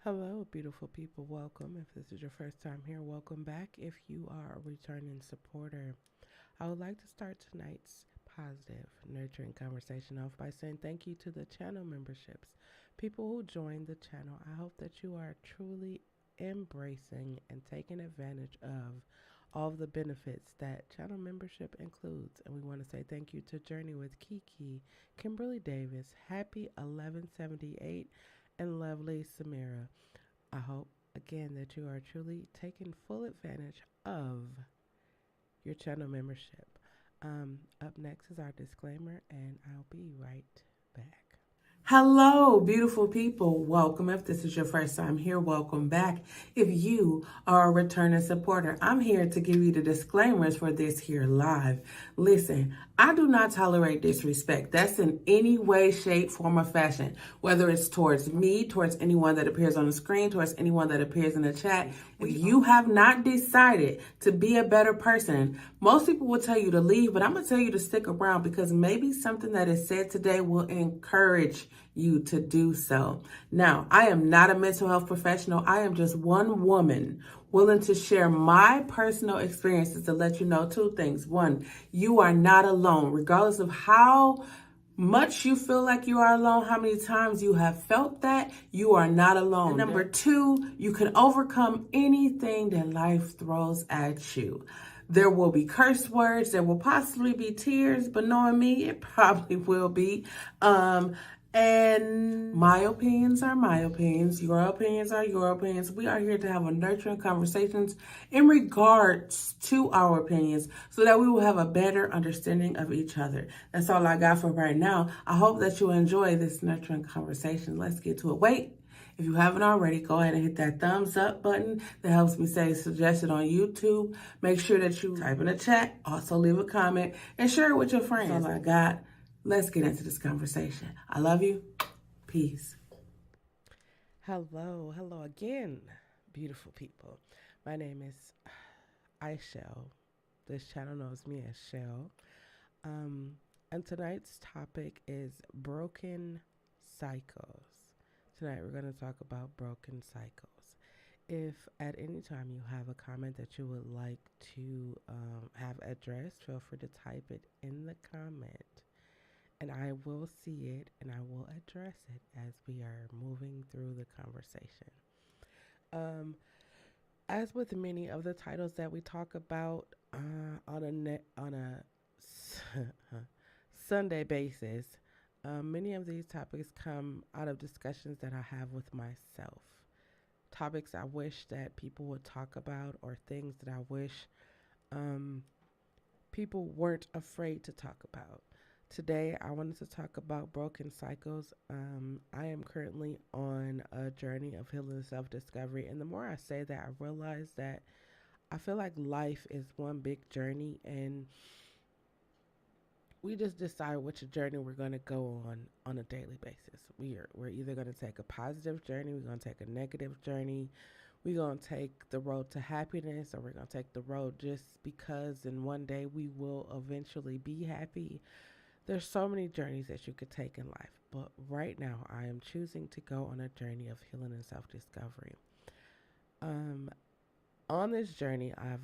Hello, beautiful people. Welcome. If this is your first time here, welcome back. If you are a returning supporter, I would like to start tonight's positive, nurturing conversation off by saying thank you to the channel memberships, people who joined the channel. I hope that you are truly embracing and taking advantage of all of the benefits that channel membership includes. And we want to say thank you to Journey with Kiki, Kimberly Davis, Happy 1178, and Lovely Samira. I hope again that you are truly taking full advantage of your channel membership. Up next is our disclaimer, and I'll be right back. Hello, beautiful people. Welcome. If this is your first time here, welcome back. If you are a returning supporter, I'm here to give you the disclaimers for this here live. Listen, I do not tolerate disrespect. That's in any way, shape, form, or fashion, whether it's towards me, towards anyone that appears on the screen, towards anyone that appears in the chat. If you have not decided to be a better person, most people will tell you to leave, but I'm going to tell you to stick around because maybe something that is said today will encourage you to do so. Now, I am not a mental health professional. I am just one woman willing to share my personal experiences to let you know two things. One, you are not alone, regardless of how much you feel like you are alone, how many times you have felt that, you are not alone. And number two, you can overcome anything that life throws at you. There will be curse words, there will possibly be tears, but knowing me, it probably will be. And my opinions are my opinions. Your opinions are your opinions. We are here to have a nurturing conversations in regards to our opinions so that we will have a better understanding of each other. That's all I got for right now. I hope that you enjoy this nurturing conversation. Let's get to it. Wait. If you haven't already, go ahead and hit that thumbs up button that helps me say suggested on YouTube. Make sure that you type in the chat, also leave a comment, and share it with your friends. That's all I got. Let's get into this conversation. I love you. Peace. Hello again, beautiful people. My name is Ishell. This channel knows me as Shell. Um, and tonight's topic is broken cycles. Tonight we're going to talk about broken cycles. If at any time you have a comment that you would like to have addressed, feel free to type it in the comment and I will see it and I will address it as we are moving through the conversation. Um, as with many of the titles that we talk about on a Sunday basis, many of these topics come out of discussions that I have with myself. Topics I wish that people would talk about, or things that I wish um, people weren't afraid to talk about. Today, I wanted to talk about broken cycles. I am currently on a journey of healing self discovery. And the more I say that, I realize that I feel like life is one big journey, and we just decide which journey we're going to go on a daily basis. We're either going to take a positive journey, we're going to take a negative journey, we're going to take the road to happiness, or we're going to take the road just because in one day we will eventually be happy. There's so many journeys that you could take in life, but right now I am choosing to go on a journey of healing and self-discovery. Um, on this journey, I've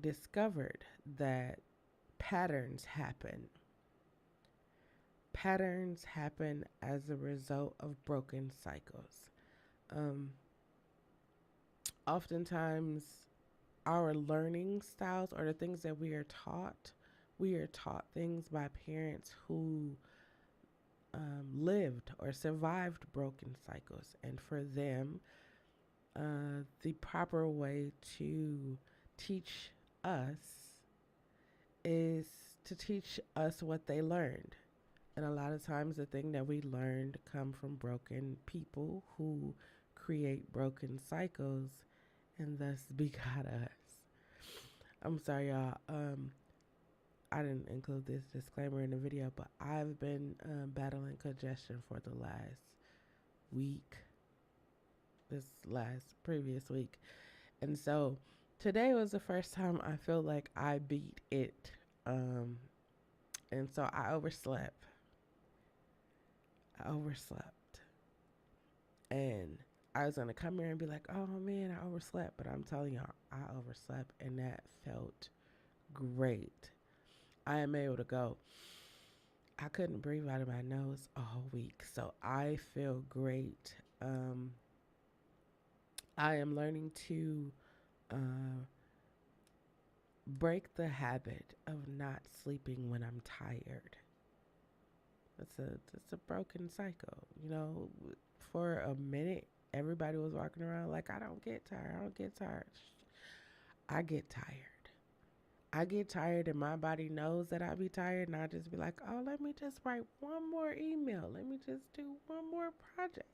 discovered that patterns happen. Patterns happen as a result of broken cycles. Um, Oftentimes, our learning styles or the things that we are taught things by parents who lived or survived broken cycles. And for them, the proper way to teach us is to teach us what they learned. And a lot of times, the thing that we learned come from broken people who create broken cycles and thus begot us. I'm sorry, y'all. I didn't include this disclaimer in the video, but I've been battling congestion for the last week, this last previous week. And so today was the first time I feel like I beat it. And so I overslept. And I was gonna come here and be like, oh man, I overslept, but I'm telling y'all, I overslept, and that felt great. I am able to go. I couldn't breathe out of my nose all week, so I feel great. Um, I am learning to uh, break the habit of not sleeping when I'm tired. It's a broken cycle. For a minute, everybody was walking around like, I don't get tired. I don't get tired. I get tired. I get tired, and my body knows that I be tired, and I just be like, oh, let me just write one more email. Let me just do one more project.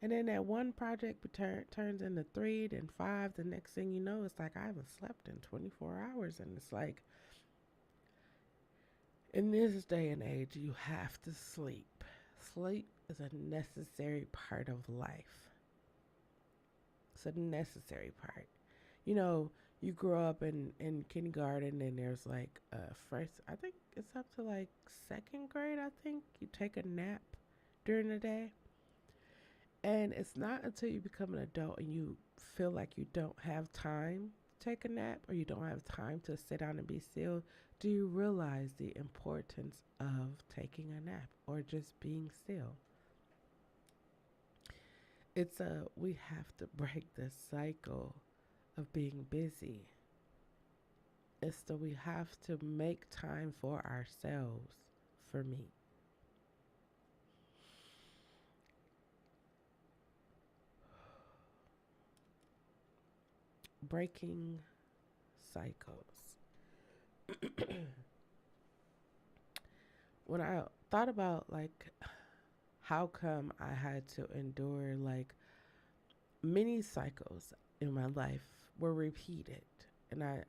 And then that one project turns into three, then five. The next thing you know, it's like I haven't slept in 24 hours. And it's like, in this day and age, you have to sleep. Sleep is a necessary part of life. It's a necessary part. You know, you grow up in kindergarten, and there's like first, I think it's up to like second grade, I think, you take a nap during the day. And it's not until you become an adult and you feel like you don't have time to take a nap, or you don't have time to sit down and be still, do you realize the importance of taking a nap or just being still? We have to break the cycle of being busy. We have to make time for ourselves, for me. Breaking cycles. When I thought about like how come I had to endure like many cycles in my life were repeated, and I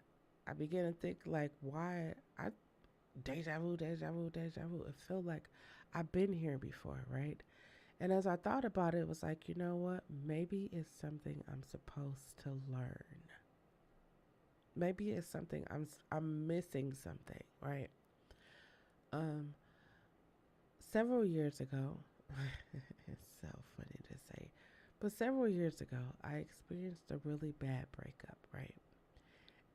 began to think like why I deja vu, deja vu, deja vu. It felt like I've been here before, right? And as I thought about it, it was like, you know what? Maybe it's something I'm supposed to learn. Maybe it's something I'm missing something, right? Um, Several years ago, it's so funny to say, but several years ago, I experienced a really bad breakup, right?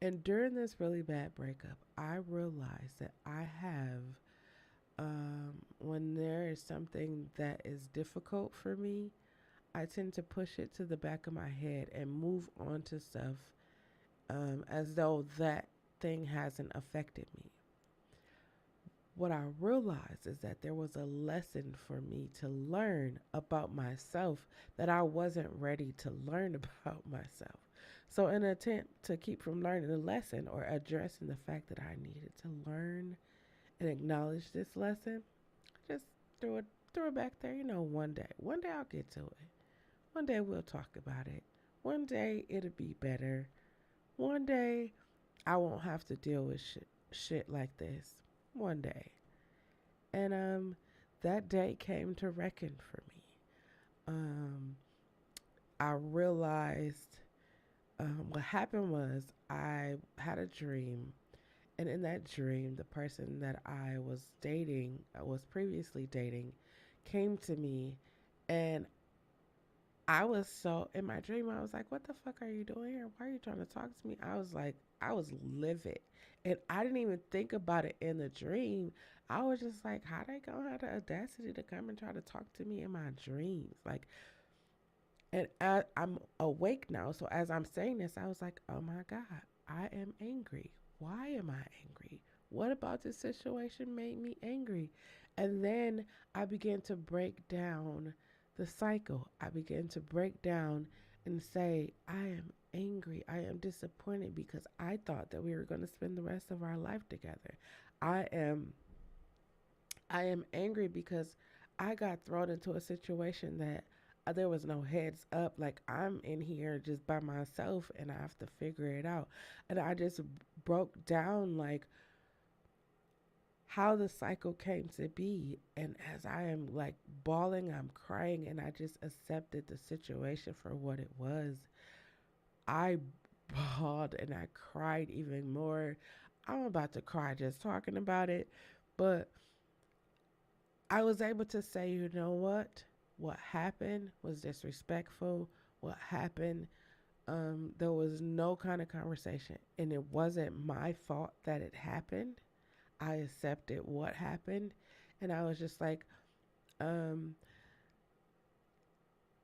And during this really bad breakup, I realized that when there is something that is difficult for me, I tend to push it to the back of my head and move on to stuff as though that thing hasn't affected me. What I realized is that there was a lesson for me to learn about myself that I wasn't ready to learn about myself. So, in an attempt to keep from learning the lesson or addressing the fact that I needed to learn and acknowledge this lesson, I just threw it back there. One day I'll get to it. One day we'll talk about it. One day it'll be better. One day I won't have to deal with shit like this. One day. And that day came to reckon for me. Um, I realized what happened was I had a dream, and in that dream, the person that I was previously dating, came to me, and I was so in my dream. I was like, "What the fuck are you doing here? Why are you trying to talk to me?" I was like, I was livid, and I didn't even think about it in the dream. I was just like, "How they gonna have the audacity to come and try to talk to me in my dreams?" Like, and I'm awake now, so as I'm saying this, I was like, "Oh my god, I am angry. Why am I angry? What about this situation made me angry?" And then I began to break down the cycle. I began to break down and say, I am angry. I am disappointed because I thought that we were going to spend the rest of our life together. I am I am angry because I got thrown into a situation that there was no heads up. Like, I'm in here just by myself and I have to figure it out. And I just broke down like how the cycle came to be. And as I am like bawling, I'm crying, and I just accepted the situation for what it was. I bawled and I cried even more. I'm about to cry just talking about it. But I was able to say, you know what? What happened was disrespectful. What happened, there was no kind of conversation. And it wasn't my fault that it happened. I accepted what happened. And I was just like, um,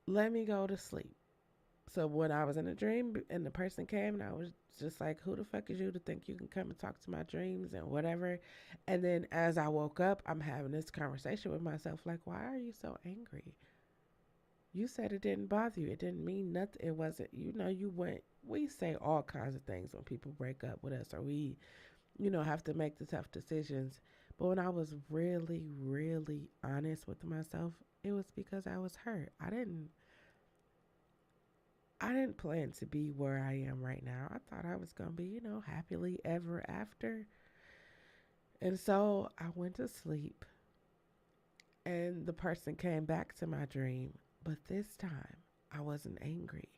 let me go to sleep. So when I was in a dream and the person came and I was just like, who the fuck is you to think you can come and talk to my dreams and whatever? And then as I woke up, I'm having this conversation with myself like, why are you so angry? You said it didn't bother you. It didn't mean nothing. It wasn't, you went, we say all kinds of things when people break up with us or we, have to make the tough decisions. But when I was really, really honest with myself, it was because I was hurt. I didn't plan to be where I am right now. I thought I was going to be, happily ever after. And so I went to sleep and the person came back to my dream. But this time I wasn't angry.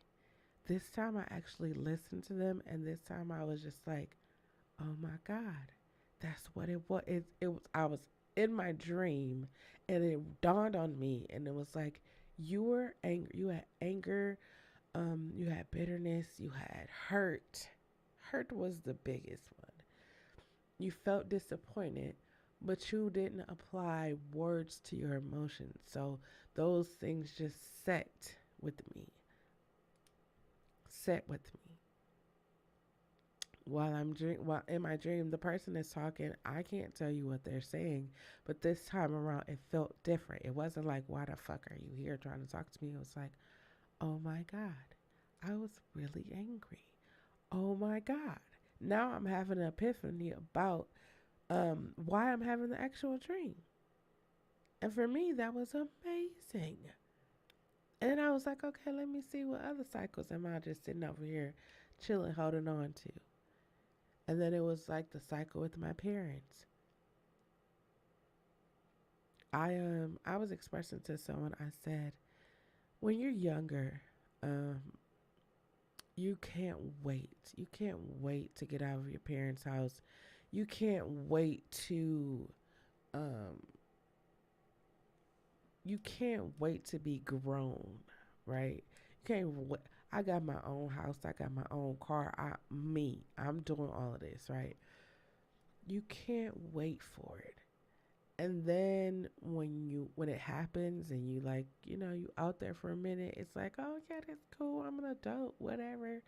This time I actually listened to them. And this time I was just like, oh my God, that's what it was. I was in my dream and it dawned on me. And it was like, you were angry. You had anger. You had bitterness, you had hurt. Hurt was the biggest one. You felt disappointed, but you didn't apply words to your emotions. So those things just with me. Set with me. While in my dream, the person is talking. I can't tell you what they're saying, but this time around, it felt different. It wasn't like, "Why the fuck are you here trying to talk to me?" It was like, "Oh my God, I was really angry. Oh my God. Now I'm having an epiphany about why I'm having the actual dream." And for me, that was amazing. And then I was like, okay, let me see what other cycles am I just sitting over here chilling, holding on to. And then it was like the cycle with my parents. I was expressing to someone, I said, when you're younger, um, you can't wait. You can't wait to get out of your parents' house. You can't wait to um you can't wait to be grown, right? You can't wait. I got my own house, I got my own car. I'm doing all of this, right? You can't wait for it. And then when it happens and you like, you out there for a minute, it's like, "Oh yeah, that's cool. I'm an adult, whatever."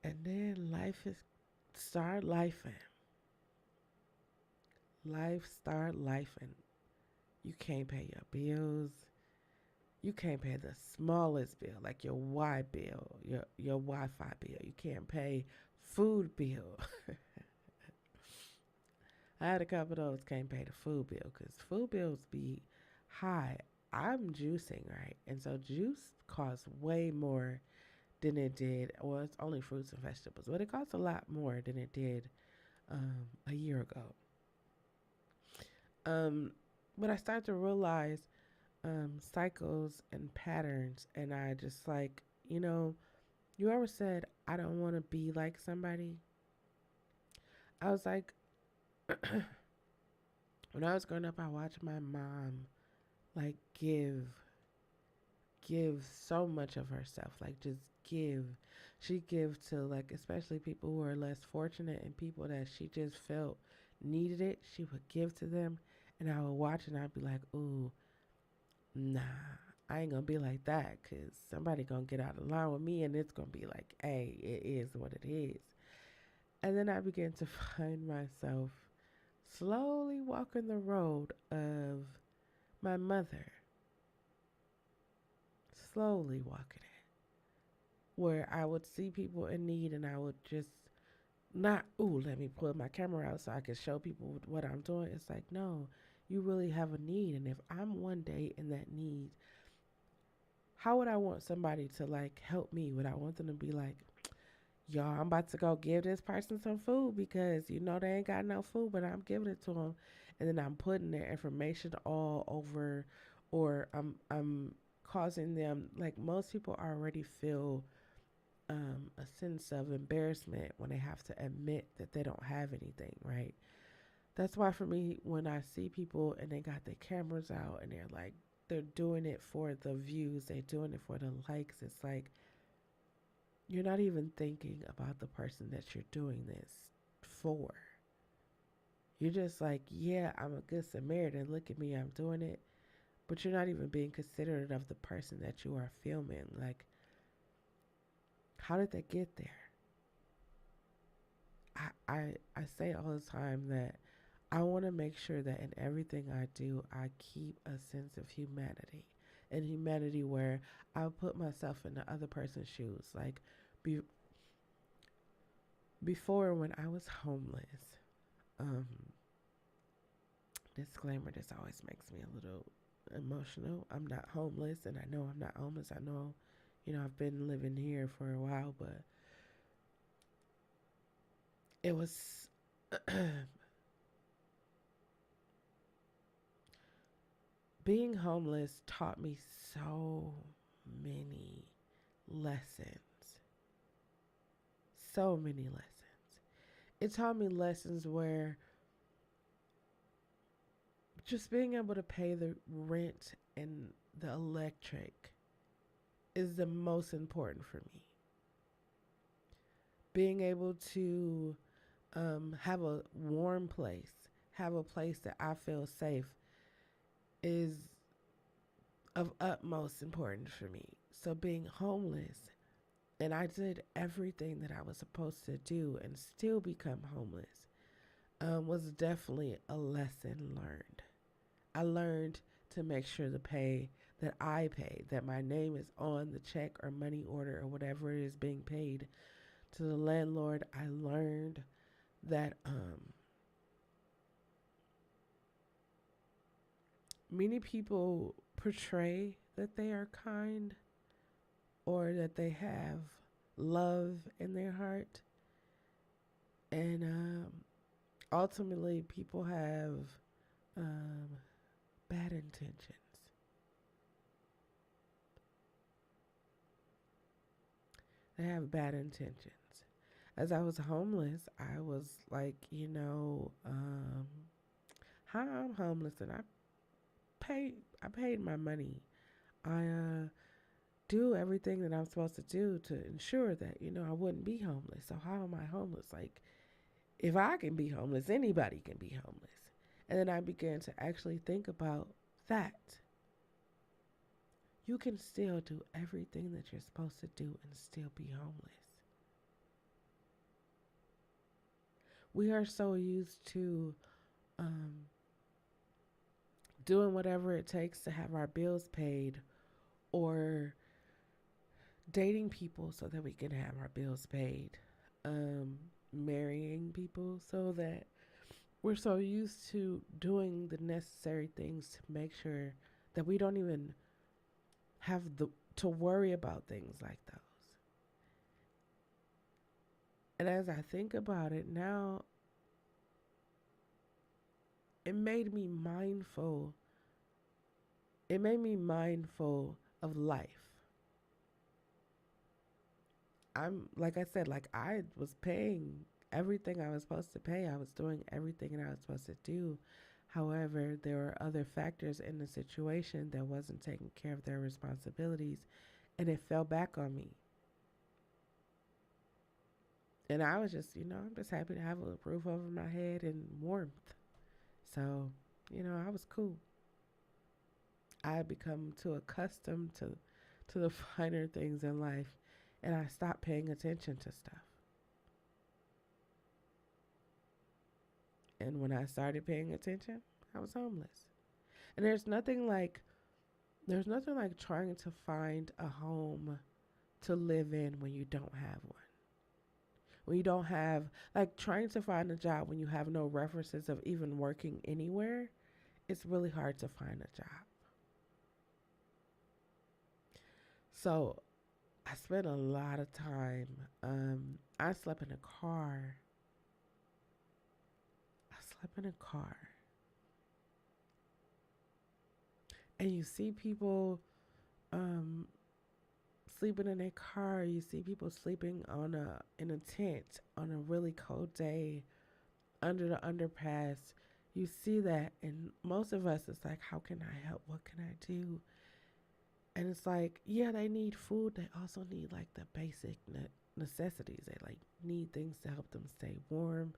And then start lifing. Life start lifing. You can't pay your bills. You can't pay the smallest bill, like your Y bill, your Wi-Fi bill. You can't pay food bill. I had a couple of those can't pay the food bill because food bills be high. I'm juicing, right? And so juice costs way more than it did. Well, it's only fruits and vegetables, but it costs a lot more than it did a year ago. Um, but I started to realize cycles and patterns, and I just like, you ever said, I don't want to be like somebody? I was like, when I was growing up, I watched my mom like give so much of herself, like just give. She give to like especially people who are less fortunate and people that she just felt needed it. She would give to them, and I would watch and I'd be like, ooh, nah, I ain't gonna be like that because somebody gonna get out of line with me and it's gonna be like, hey, it is what it is. And then I began to find myself slowly walking the road of my mother, slowly walking it, where I would see people in need and I would just not, ooh, let me pull my camera out so I can show people what I'm doing. It's like, no, you really have a need. And if I'm one day in that need, how would I want somebody to like help me? Would I want them to be like, y'all, I'm about to go give this person some food because they ain't got no food, but I'm giving it to them, and then I'm putting their information all over, or I'm causing them like most people already feel a sense of embarrassment when they have to admit that they don't have anything, right? That's why for me, when I see people and they got their cameras out and they're like they're doing it for the views, they're doing it for the likes. It's like you're not even thinking about the person that you're doing this for. You're just like, yeah, I'm a good Samaritan. Look at me, I'm doing it. But you're not even being considerate of the person that you are filming. Like, how did they get there? I say all the time that I want to make sure that in everything I do, I keep a sense of humanity. And humanity where I put myself in the other person's shoes. Like, be, before when I was homeless, um, disclaimer, this always makes me a little emotional. I'm not homeless, and I know I'm not homeless. I know, I've been living here for a while, but it was being homeless taught me so many lessons. So many lessons. It taught me lessons where just being able to pay the rent and the electric is the most important for me. Being able to have a warm place, have a place that I feel safe is of utmost importance for me. So being homeless, and I did everything that I was supposed to do and still become homeless, was definitely a lesson learned. I learned to make sure the pay that I pay, that my name is on the check or money order or whatever it is being paid to the landlord. I learned that many people portray that they are kind or that they have love in their heart. And ultimately, people have um, bad intentions. They have bad intentions. As I was homeless, I was like, hi, I'm homeless, and I paid my money. I do everything that I'm supposed to do to ensure that, I wouldn't be homeless. So how am I homeless? Like, if I can be homeless, anybody can be homeless. And then I began to actually think about that. You can still do everything that you're supposed to do and still be homeless. We are so used to um, doing whatever it takes to have our bills paid, or dating people so that we can have our bills paid, marrying people so that we're so used to doing the necessary things to make sure that we don't even have to worry about things like those. And as I think about it now, it made me mindful. It made me mindful of life. I'm, like I said, like I was paying everything I was supposed to pay. I was doing everything that I was supposed to do. However, there were other factors in the situation that wasn't taking care of their responsibilities, and it fell back on me. And I was just, I'm just happy to have a roof over my head and warmth. So, I was cool. I had become too accustomed to the finer things in life, and I stopped paying attention to stuff. And when I started paying attention, I was homeless. And there's nothing like trying to find a home to live in when you don't have one. When you don't have, like, trying to find a job when you have no references of even working anywhere, it's really hard to find a job. So I spent a lot of time. I slept in a car. I slept in a car. And you see people um, sleeping in a car. You see people sleeping in a tent on a really cold day under the underpass. You see that, and most of us, it's like, how can I help? What can I do? And it's like, yeah, they need food. They also need like the basic necessities. They like need things to help them stay warm.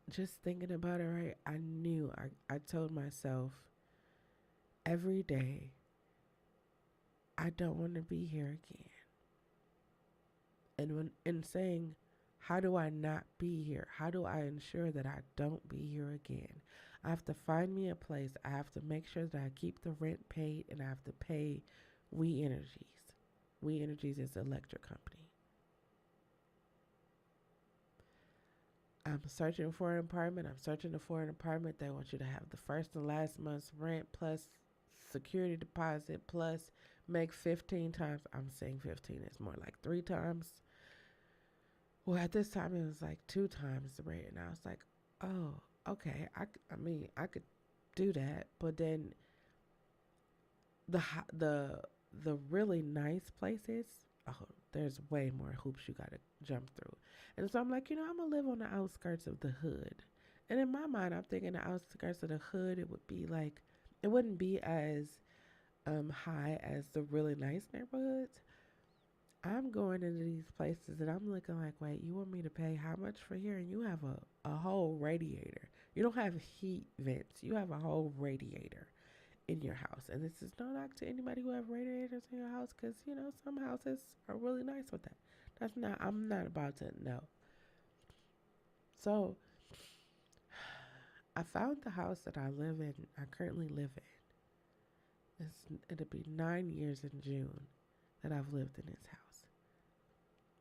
Just thinking about it, right? I told myself every day, I don't want to be here again. And when in saying, how do I not be here? How do I ensure that I don't be here again? I have to find me a place. I have to make sure that I keep the rent paid, and I have to pay We Energies. We Energies is the electric company. I'm searching for an apartment. I'm searching for an apartment. They want you to have the first and last month's rent plus security deposit plus make 15 times. I'm saying 15. It's more like 3 times. Well, at this time, it was like 2 times the rate. And I was like, oh, okay. I mean, I could do that. But then the the really nice places, oh, there's way more hoops you gotta jump through. And so I'm like, I'm gonna live on the outskirts of the hood. And in my mind, I'm thinking the outskirts of the hood, it would be like, it wouldn't be as high as the really nice neighborhoods. I'm going into these places and I'm looking like, wait, you want me to pay how much for here? And you have a whole radiator. You don't have heat vents. You have a whole radiator in your house. And this is no knock to anybody who have radiators in your house, because, some houses are really nice with that. I'm not about to know. So I found the house that I currently live in. It'll be 9 years in June that I've lived in this house.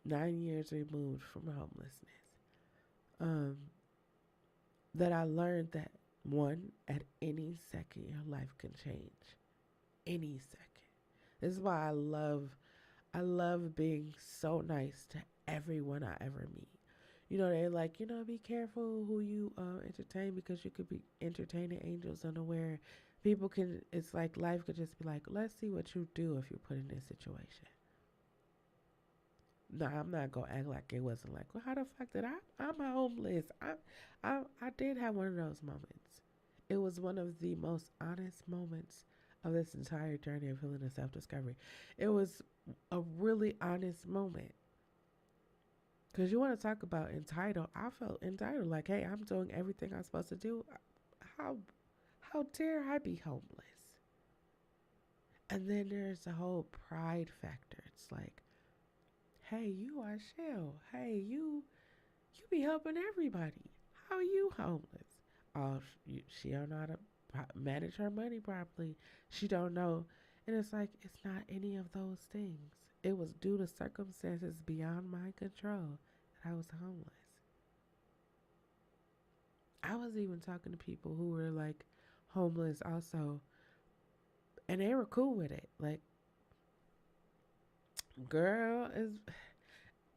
9 years removed from homelessness. Um, that I learned that, one, at any second your life can change. Any second. This is why I love being so nice to everyone I ever meet. They're like, be careful who you entertain, because you could be entertaining angels unaware. People can, it's like life could just be like, let's see what you do if you're put in this situation. No, I'm not gonna act like it wasn't like, well, how the fuck did I'm homeless. I did have one of those moments. It was one of the most honest moments of this entire journey of healing and self discovery. It was a really honest moment. Because you want to talk about entitled. I felt entitled, like, hey, I'm doing everything I'm supposed to do. How how dare I be homeless? And then there's the whole pride factor. It's like, hey, you are Shell. Hey, you be helping everybody. How are you homeless? Oh, she don't know how to manage her money properly. She don't know. And it's like, it's not any of those things. It was due to circumstances beyond my control that I was homeless. I was even talking to people who were like homeless also, and they were cool with it. Like, girl,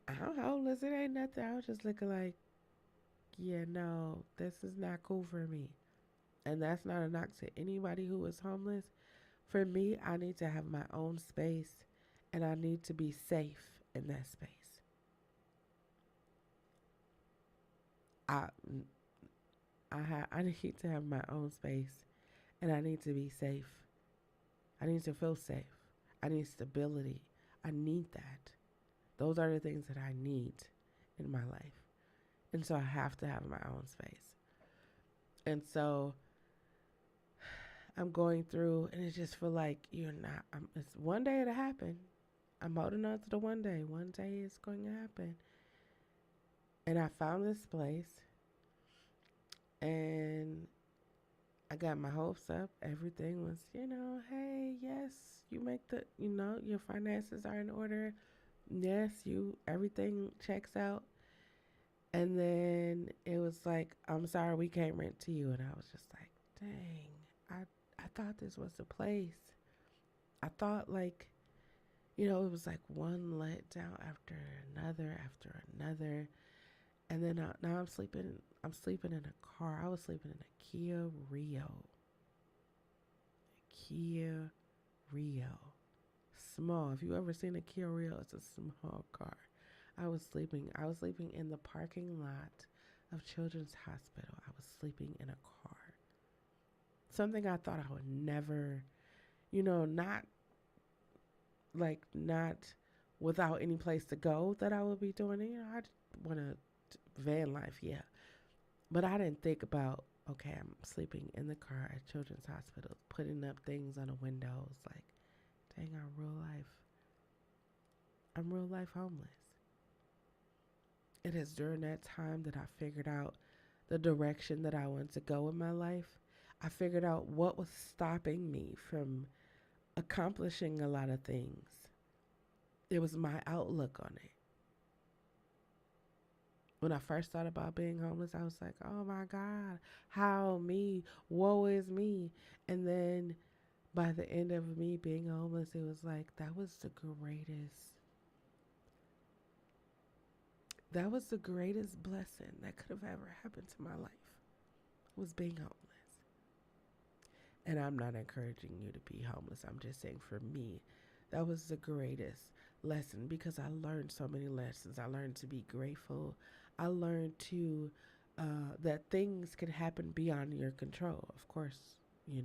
I'm homeless. It ain't nothing. I was just looking like, yeah, no, this is not cool for me. And that's not a knock to anybody who is homeless. For me, I need to have my own space, and I need to be safe in that space. I I need to have my own space, and I need to be safe. I need to feel safe. I need stability. I need that. Those are the things that I need in my life. And so I have to have my own space. And so I'm going through, and it just feel like you're not. It's one day it'll happen. I'm holding on to the one day. One day it's going to happen. And I found this place, and I got my hopes up. Everything was, hey, yes, you make your finances are in order. Yes, everything checks out. And then it was like, I'm sorry, we can't rent to you. And I was just like, dang, I thought this was the place. I thought, like, it was like one letdown after another. And then now I'm sleeping in a car. I was sleeping in a Kia Rio. Kia Rio. Small. If you ever seen a Kia Rio, it's a small car. I was sleeping in the parking lot of Children's Hospital. I was sleeping in a car. Something I thought I would never, not not without any place to go that I would be doing it. I want to van life, yeah. But I didn't think about, okay, I'm sleeping in the car at Children's Hospital, putting up things on the windows. Like, dang, I'm real life homeless. It is during that time that I figured out the direction that I want to go in my life. I figured out what was stopping me from accomplishing a lot of things. It was my outlook on it. When I first thought about being homeless, I was like, oh my God, how me? Woe is me. And then by the end of me being homeless, it was like, that was the greatest blessing that could have ever happened to my life, was being homeless. And I'm not encouraging you to be homeless. I'm just saying, for me, that was the greatest lesson, because I learned so many lessons. I learned to be grateful. I learned to that things can happen beyond your control. Of course, we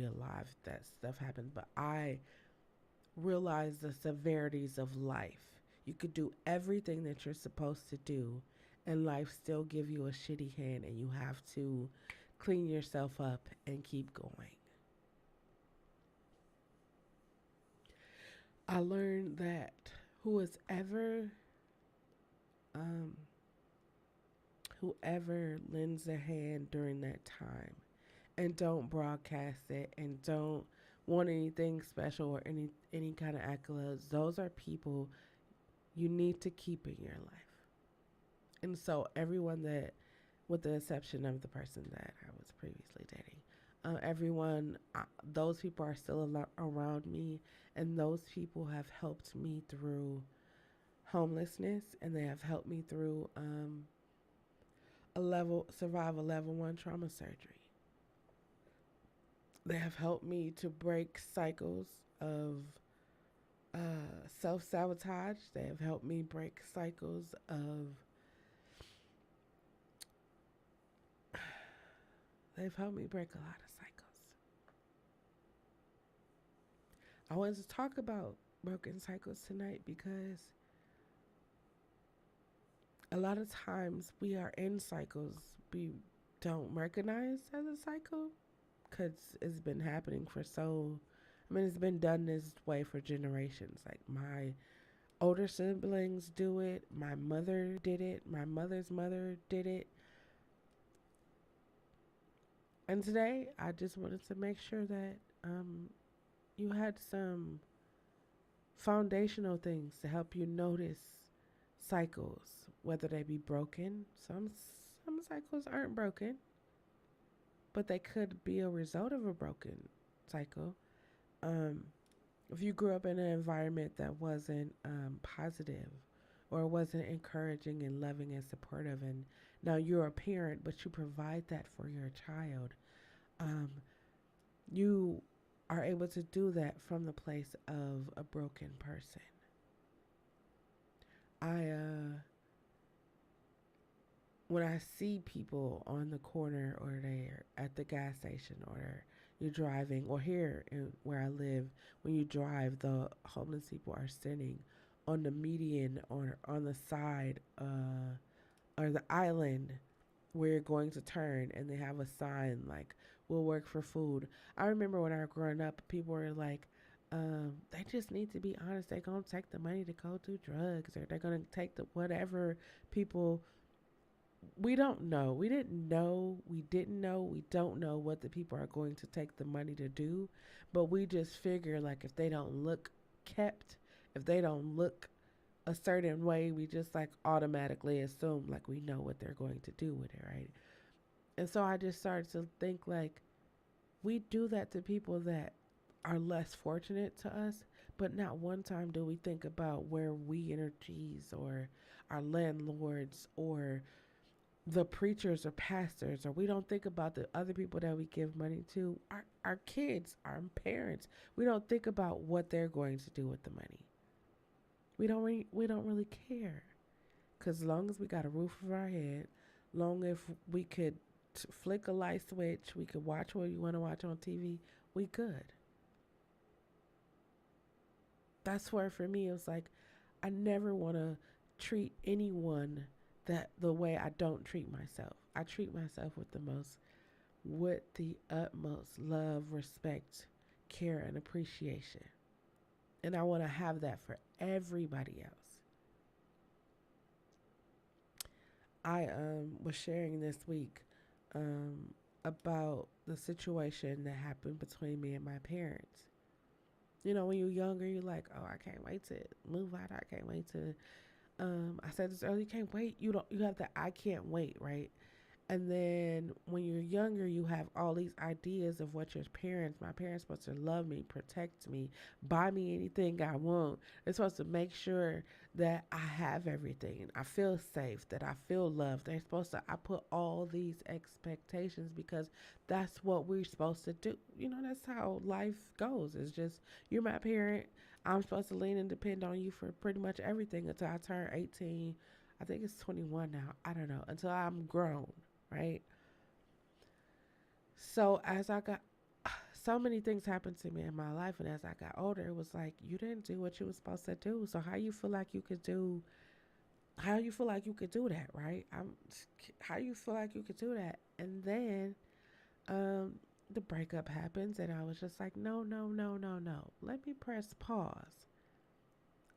alive, that stuff happens, but I realized the severities of life. You could do everything that you're supposed to do, and life still give you a shitty hand, and you have to clean yourself up and keep going. I learned that whoever um, whoever lends a hand during that time and don't broadcast it and don't want anything special or any kind of accolades, those are people you need to keep in your life. And so everyone that, with the exception of the person that I was previously dating, everyone, those people are still around me, and those people have helped me through homelessness, and they have helped me through survive a level 1 trauma surgery. They have helped me to break cycles of self sabotage. They have helped me break cycles of. They've helped me break a lot of cycles. I wanted to talk about broken cycles tonight because a lot of times we are in cycles we don't recognize as a cycle, because it's been happening it's been done this way for generations. Like, my older siblings do it, my mother did it, my mother's mother did it. And today, I just wanted to make sure that you had some foundational things to help you notice cycles, whether they be broken. Some cycles aren't broken, but they could be a result of a broken cycle. If you grew up in an environment that wasn't positive, or wasn't encouraging and loving and supportive, and now you're a parent, but you provide that for your child, you are able to do that from the place of a broken person. When I see people on the corner, or they're at the gas station, or you're driving, or here where I live, when you drive, the homeless people are sitting on the median or on the side or the island where you're going to turn, and they have a sign like, we'll work for food. I remember when I was growing up, people were like, they just need to be honest. They're going to take the money to go do drugs, or they're going to take the whatever people. We don't know. We didn't know. We didn't know. We don't know what the people are going to take the money to do. But we just figure, like, if they don't look kept, if they don't look a certain way, we just like automatically assume like we know what they're going to do with it, right? And so I just started to think, like, we do that to people that are less fortunate to us, but not one time do we think about where we energies, or our landlords, or the preachers or pastors, or we don't think about the other people that we give money to, our kids, our parents. We don't think about what they're going to do with the money. We don't really care. Because long as we got a roof over our head, long if we could flick a light switch, we could watch what you want to watch on TV, we could. That's where for me it was like I never want to treat anyone that the way I don't treat myself. I treat myself with the utmost love, respect, care, and appreciation. And I want to have that for everybody else. I was sharing this week about the situation that happened between me and my parents. You know, when you're younger, you're like, oh, I can't wait to move out. I can't wait to. I said this earlier. You can't wait. You don't. You have the I can't wait, right? And then when you're younger, you have all these ideas of what my parents supposed to love me, protect me, buy me anything I want. They're supposed to make sure that I have everything. I feel safe, that I feel loved. They're supposed to, I put all these expectations because that's what we're supposed to do. You know, that's how life goes. It's just, you're my parent. I'm supposed to lean and depend on you for pretty much everything until I turn 18. I think it's 21 now. I don't know. Until I'm grown, right? So as I got so many things happened to me in my life, and as I got older, it was like you didn't do what you were supposed to do. So how you feel like you could do that, right? How you feel like you could do that, and then um, the breakup happens, and I was just like, no, no, no, no, no. Let me press pause.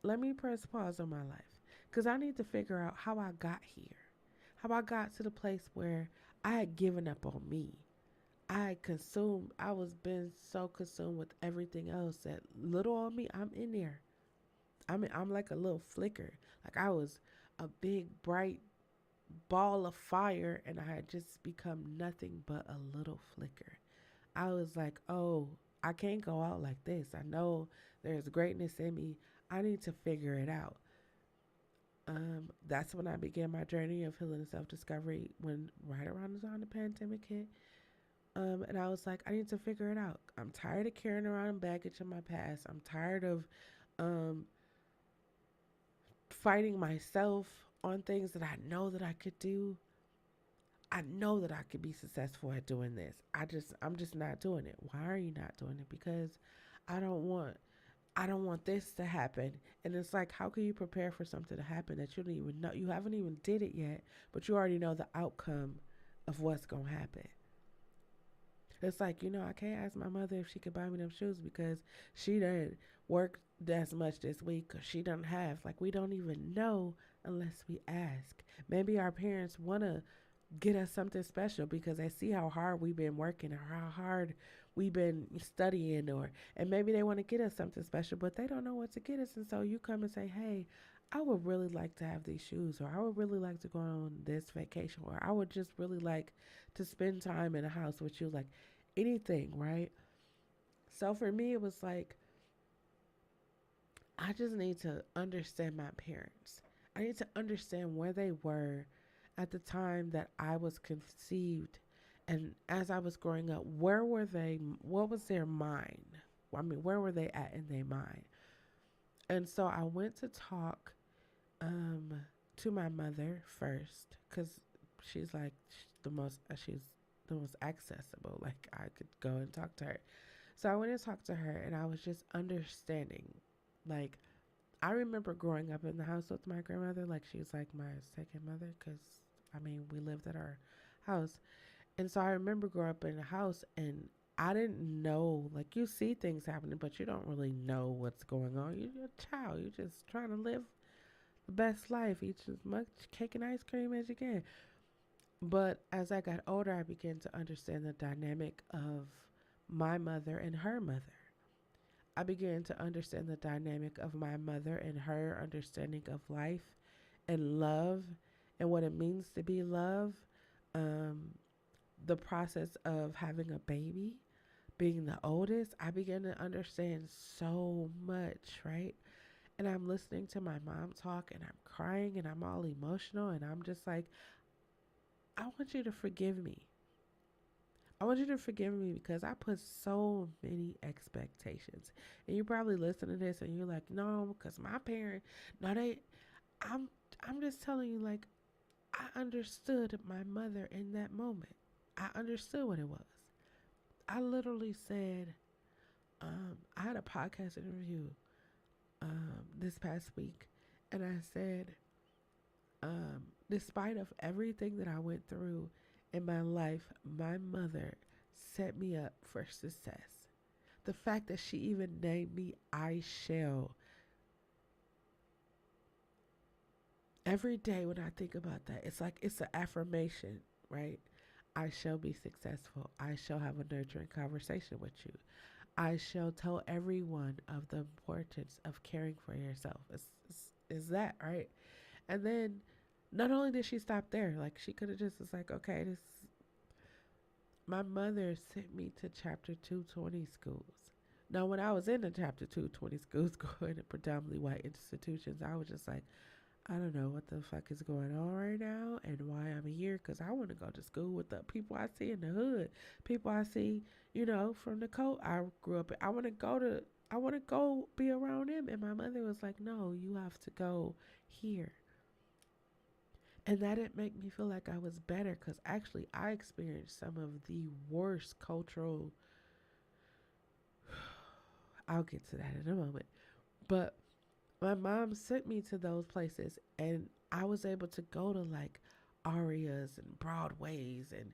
Let me press pause on my life, because I need to figure out how I got here, how I got to the place where I had given up on me. I was been so consumed with everything else that little on me, I'm in there. I'm like a little flicker. Like I was a big bright ball of fire and I had just become nothing but a little flicker. I was like, oh, I can't go out like this. I know there's greatness in me. I need to figure it out. That's when I began my journey of healing and self discovery when right around the time the pandemic hit. And I was like, I need to figure it out. I'm tired of carrying around baggage in my past. I'm tired of um, fighting myself on things that I know that I could do. I know that I could be successful at doing this. I'm just not doing it. Why are you not doing it? Because I don't want I don't want this to happen. And it's like, how can you prepare for something to happen that you don't even know? You haven't even did it yet, but you already know the outcome of what's going to happen. It's like, I can't ask my mother if she could buy me them shoes because she didn't work as much this week or she doesn't have. Like, we don't even know unless we ask. Maybe our parents want to get us something special because they see how hard we've been working or how hard we've been studying, or and maybe they want to get us something special, but they don't know what to get us. And so you come and say, hey, I would really like to have these shoes, or I would really like to go on this vacation, or I would just really like to spend time in a house with you, like anything, right? So for me, it was like, I just need to understand my parents. I need to understand where they were at the time that I was conceived. And as I was growing up, where were they? What was their mind? I mean, where were they at in their mind? And so I went to talk um, to my mother first because she's like she's the most accessible. Like I could go and talk to her. So I went and talked to her, and I was just understanding. Like I remember growing up in the house with my grandmother. Like she's like my second mother because I mean we lived at our house, and so I remember growing up in the house, and I didn't know. Like you see things happening, but you don't really know what's going on. You're a child. You're just trying to live the best life, eat as much cake and ice cream as you can. But as I got older, I began to understand the dynamic of my mother and her mother. I began to understand the dynamic of my mother and her understanding of life and love and what it means to be loved. Um, the process of having a baby, being the oldest, I began to understand so much, right? And I'm listening to my mom talk and I'm crying and I'm all emotional and I'm just like, I want you to forgive me. I want you to forgive me because I put so many expectations. And you probably listen to this and you're like, no, because my parent, no, I'm I'm just telling you, like, I understood my mother in that moment. I understood what it was. I literally said, I had a podcast interview this past week, and I said, despite of everything that I went through in my life, my mother set me up for success. The fact that she even named me I shall. Every day when I think about that, it's like it's an affirmation, right? I shall be successful. I shall have a nurturing conversation with you. I shall tell everyone of the importance of caring for yourself. Is that right? And then not only did she stop there, like she could have just was like, okay, this. My mother sent me to chapter 220 schools. Now, when I was in the chapter 220 schools going to predominantly white institutions, I was just like, I don't know what the fuck is going on right now and why I'm here, because I want to go to school with the people I see in the hood, people I see, from the coast I grew up in. I want to go be around them. And my mother was like, no, you have to go here. And that didn't make me feel like I was better, because actually I experienced some of the worst cultural. I'll get to that in a moment. But my mom sent me to those places, and I was able to go to like arias and Broadways and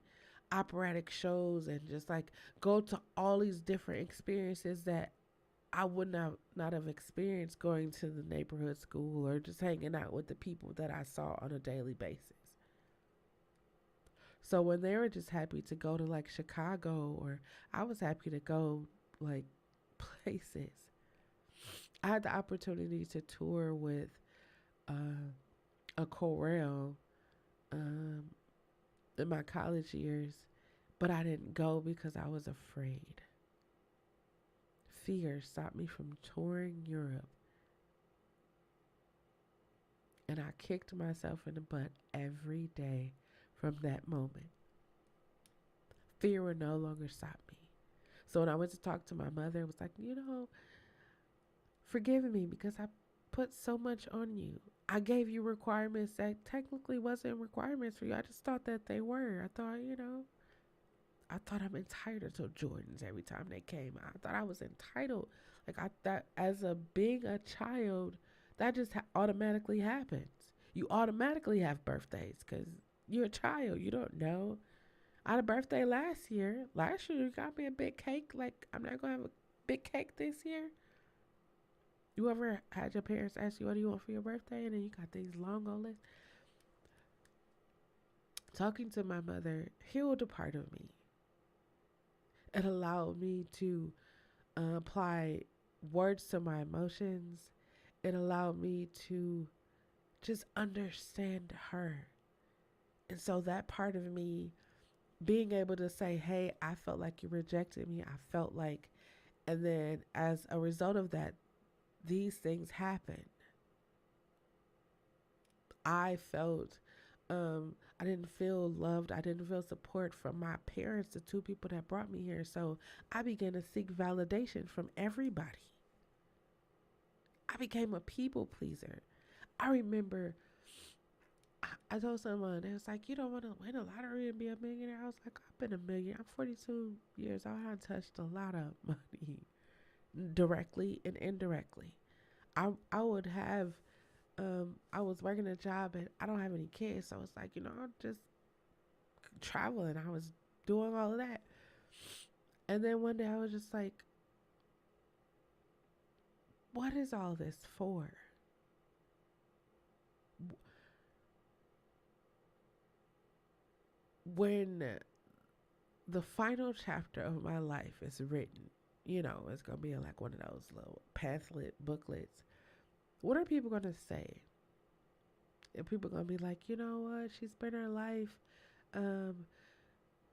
operatic shows, and just like go to all these different experiences that I would not have experienced going to the neighborhood school or just hanging out with the people that I saw on a daily basis. So when they were just happy to go to like Chicago, or I was happy to go like places. I had the opportunity to tour with a chorale um, in my college years, but I didn't go because I was afraid. Fear stopped me from touring Europe. And I kicked myself in the butt every day from that moment. Fear would no longer stop me. So when I went to talk to my mother, it was like, forgive me because I put so much on you. I gave you requirements that technically wasn't requirements for you. I just thought that they were. I thought I'm entitled to Jordans every time they came out. I thought I was entitled. Like I thought as being a child, that just automatically happens. You automatically have birthdays because you're a child. You don't know. I had a birthday last year. Last year you got me a big cake. Like I'm not gonna have a big cake this year. You ever had your parents ask you what do you want for your birthday, and then you got these long old lists? Talking to my mother healed a part of me. It allowed me to apply words to my emotions. It allowed me to just understand her. And so that part of me being able to say, hey, I felt like you rejected me. I felt like, and then as a result of that, these things happen. I felt, I didn't feel loved. I didn't feel support from my parents, the two people that brought me here. So I began to seek validation from everybody. I became a people pleaser. I remember I told someone, it was like, you don't want to win a lottery and be a millionaire. I was like, I've been a millionaire. I'm 42 years old. I touched a lot of money directly and indirectly. I would have, I was working a job and I don't have any kids. So it's like, I'm just traveling. I was doing all of that. And then one day I was just like, what is all this for? When the final chapter of my life is written, it's going to be like one of those little pamphlet booklets. What are people going to say? And people going to be like, you know what? She spent her life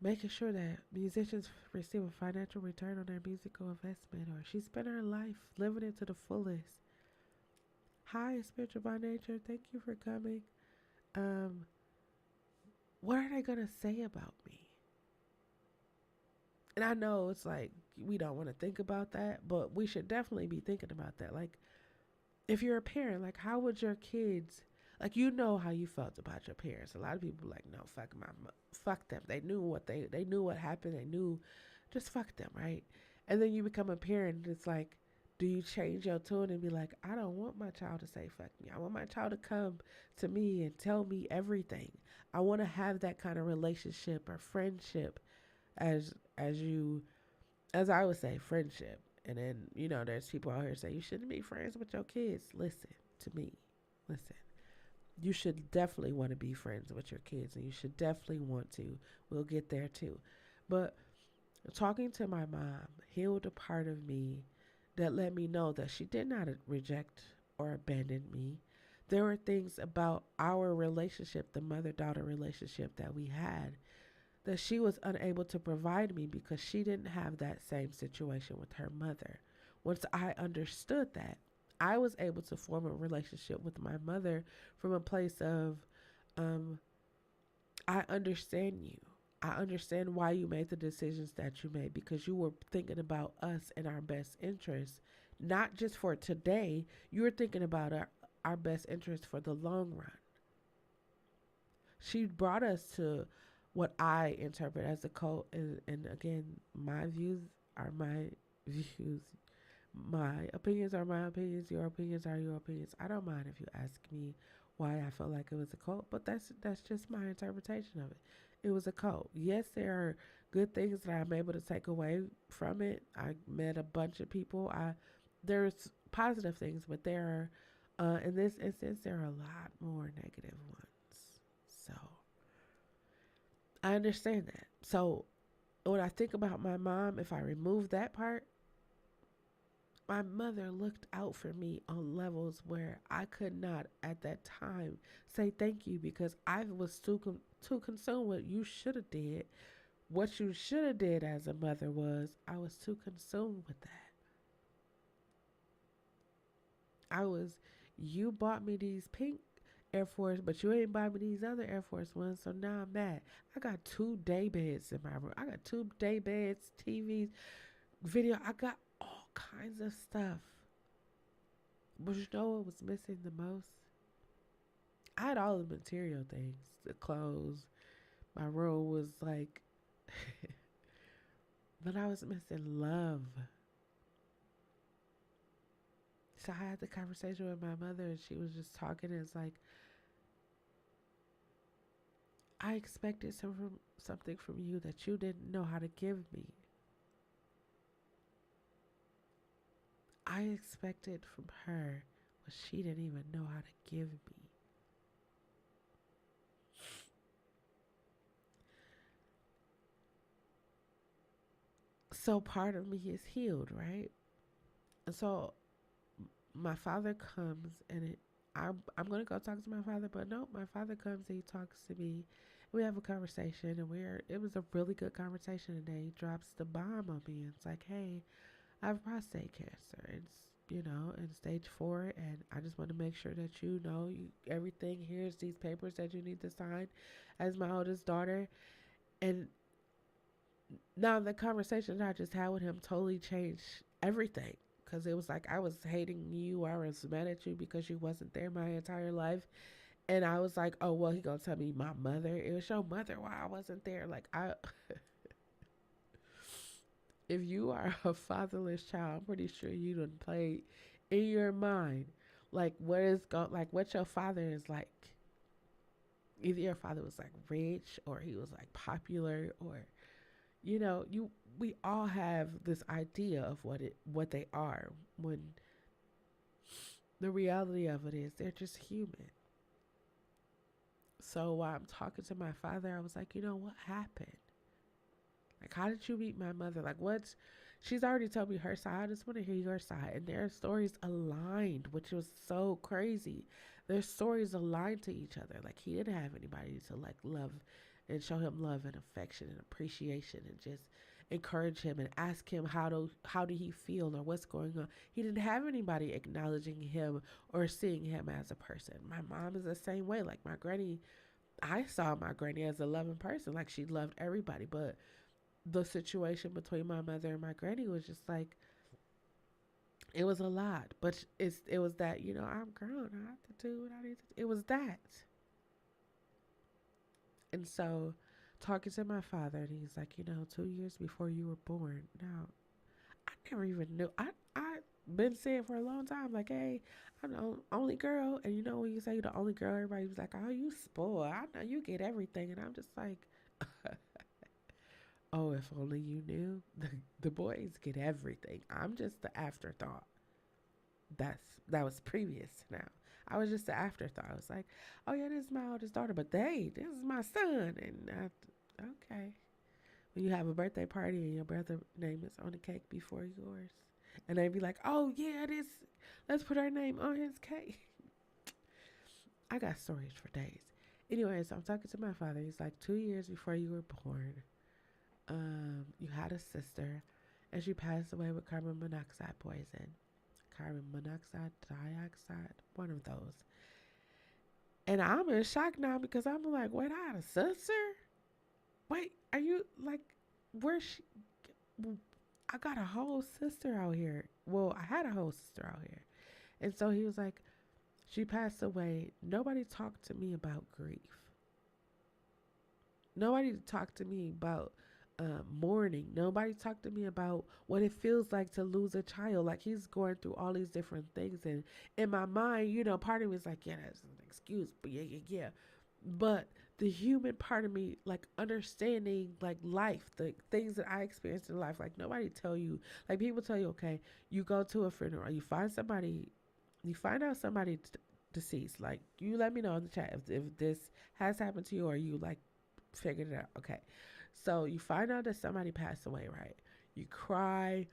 making sure that musicians receive a financial return on their musical investment, or she spent her life living it to the fullest. Hi, spiritual by nature. Thank you for coming. What are they going to say about me? And I know it's like we don't want to think about that, but we should definitely be thinking about that. Like, if you're a parent, like, how would your kids, Like, you know how you felt about your parents. A lot of people like, no, fuck them. They knew they knew what happened. They knew, just fuck them, right? And then you become a parent. And it's like, do you change your tune and be like, I don't want my child to say fuck me. I want my child to come to me and tell me everything. I want to have that kind of relationship or friendship, as you as I would say, friendship. And then, there's people out here say you shouldn't be friends with your kids. Listen to me. Listen. You should definitely want to be friends with your kids, and you should definitely want to. We'll get there too. But talking to my mom healed a part of me that let me know that she did not reject or abandon me. There were things about our relationship, the mother daughter relationship that we had, that she was unable to provide me because she didn't have that same situation with her mother. Once I understood that, I was able to form a relationship with my mother from a place of, um, I understand you. I understand why you made the decisions that you made, because you were thinking about us and our best interests, not just for today. You were thinking about our best interests for the long run. She brought us to what I interpret as a cult. And again, my views are my views. My opinions are my opinions. Your opinions are your opinions. I don't mind if you ask me why I felt like it was a cult, but that's just my interpretation of it. It was a cult. Yes, there are good things that I'm able to take away from it. I met a bunch of people. There's positive things, but there are, in this instance, there are a lot more negative ones. So I understand that. So when I think about my mom, if I remove that part, my mother looked out for me on levels where I could not at that time say thank you, because I was too consumed with you should have did. What you should have did as a mother was, I was too consumed with that. You bought me these pink Air Force, but you ain't buy me these other Air Force ones, so now I'm mad. I got 2 day beds in my room. I got 2 day beds, TVs, video. I got all kinds of stuff. But you know what was missing the most? I had all the material things, the clothes. My room was like, but I was missing love. So I had the conversation with my mother, and she was just talking, and it's like, I expected something from you that you didn't know how to give me. I expected from her what she didn't even know how to give me. So part of me is healed, right? And so my father comes, and I'm gonna go talk to my father, but no, my father comes and he talks to me. We have a conversation, and it was a really good conversation. And then he drops the bomb on me. It's like, hey, I have prostate cancer. It's in stage 4, and I just want to make sure that everything. Here's these papers that you need to sign as my oldest daughter. And now the conversation that I just had with him totally changed everything, because it was like I was hating you. I was mad at you because you wasn't there my entire life. And I was like, oh, well, he gonna tell me my mother. It was your mother why I wasn't there. Like, if you are a fatherless child, I'm pretty sure you done played in your mind like what your father is like. Either your father was like rich, or he was like popular, or we all have this idea of what they are, when the reality of it is they're just human. So while I'm talking to my father, I was like, what happened? Like, how did you meet my mother? Like, she's already told me her side. I just want to hear your side. And their stories aligned, which was so crazy. Their stories aligned to each other. Like, he didn't have anybody to like love and show him love and affection and appreciation, and just encourage him and ask him how do he feel or what's going on. He didn't have anybody acknowledging him or seeing him as a person. My mom is the same way. Like, my granny, I saw my granny as a loving person. Like, she loved everybody, but the situation between my mother and my granny was just like, It was a lot, but it was that, I'm grown. I have to do what I need to do. It was that. And so talking to my father, and he's like, 2 years before you were born. Now, I never even knew. I been saying for a long time, like, hey, I'm the only girl. And when you say you're the only girl, everybody was like, oh, you spoiled. I know you get everything. And I'm just like, oh, if only you knew. The boys get everything. I'm just the afterthought. That was previous to now. I was just the afterthought. I was like, oh yeah, this is my oldest daughter, but this is my son. And okay, when you have a birthday party and your brother name is on the cake before yours, and they be like, oh yeah, let's put our name on his cake. I got stories for days. Anyways, I'm talking to my father. He's like, 2 years before you were born, you had a sister, and she passed away with carbon monoxide poison. Carbon monoxide, dioxide, one of those. And I'm in shock now because I'm like, wait, I had a sister? Wait, are you like, where's she? I got a whole sister out here. Well, I had a whole sister out here. And so he was like, she passed away. Nobody talked to me about grief. Nobody talked to me about mourning. Nobody talked to me about what it feels like to lose a child. Like, he's going through all these different things. And in my mind, part of me is like, yeah, that's an excuse. But yeah. But the human part of me, like understanding like life, the things that I experienced in life, like nobody tell you, like people tell you, okay, you go to a funeral, you find out somebody deceased. Like, you let me know in the chat if this has happened to you or you like figured it out. Okay. So you find out that somebody passed away, right? You cry,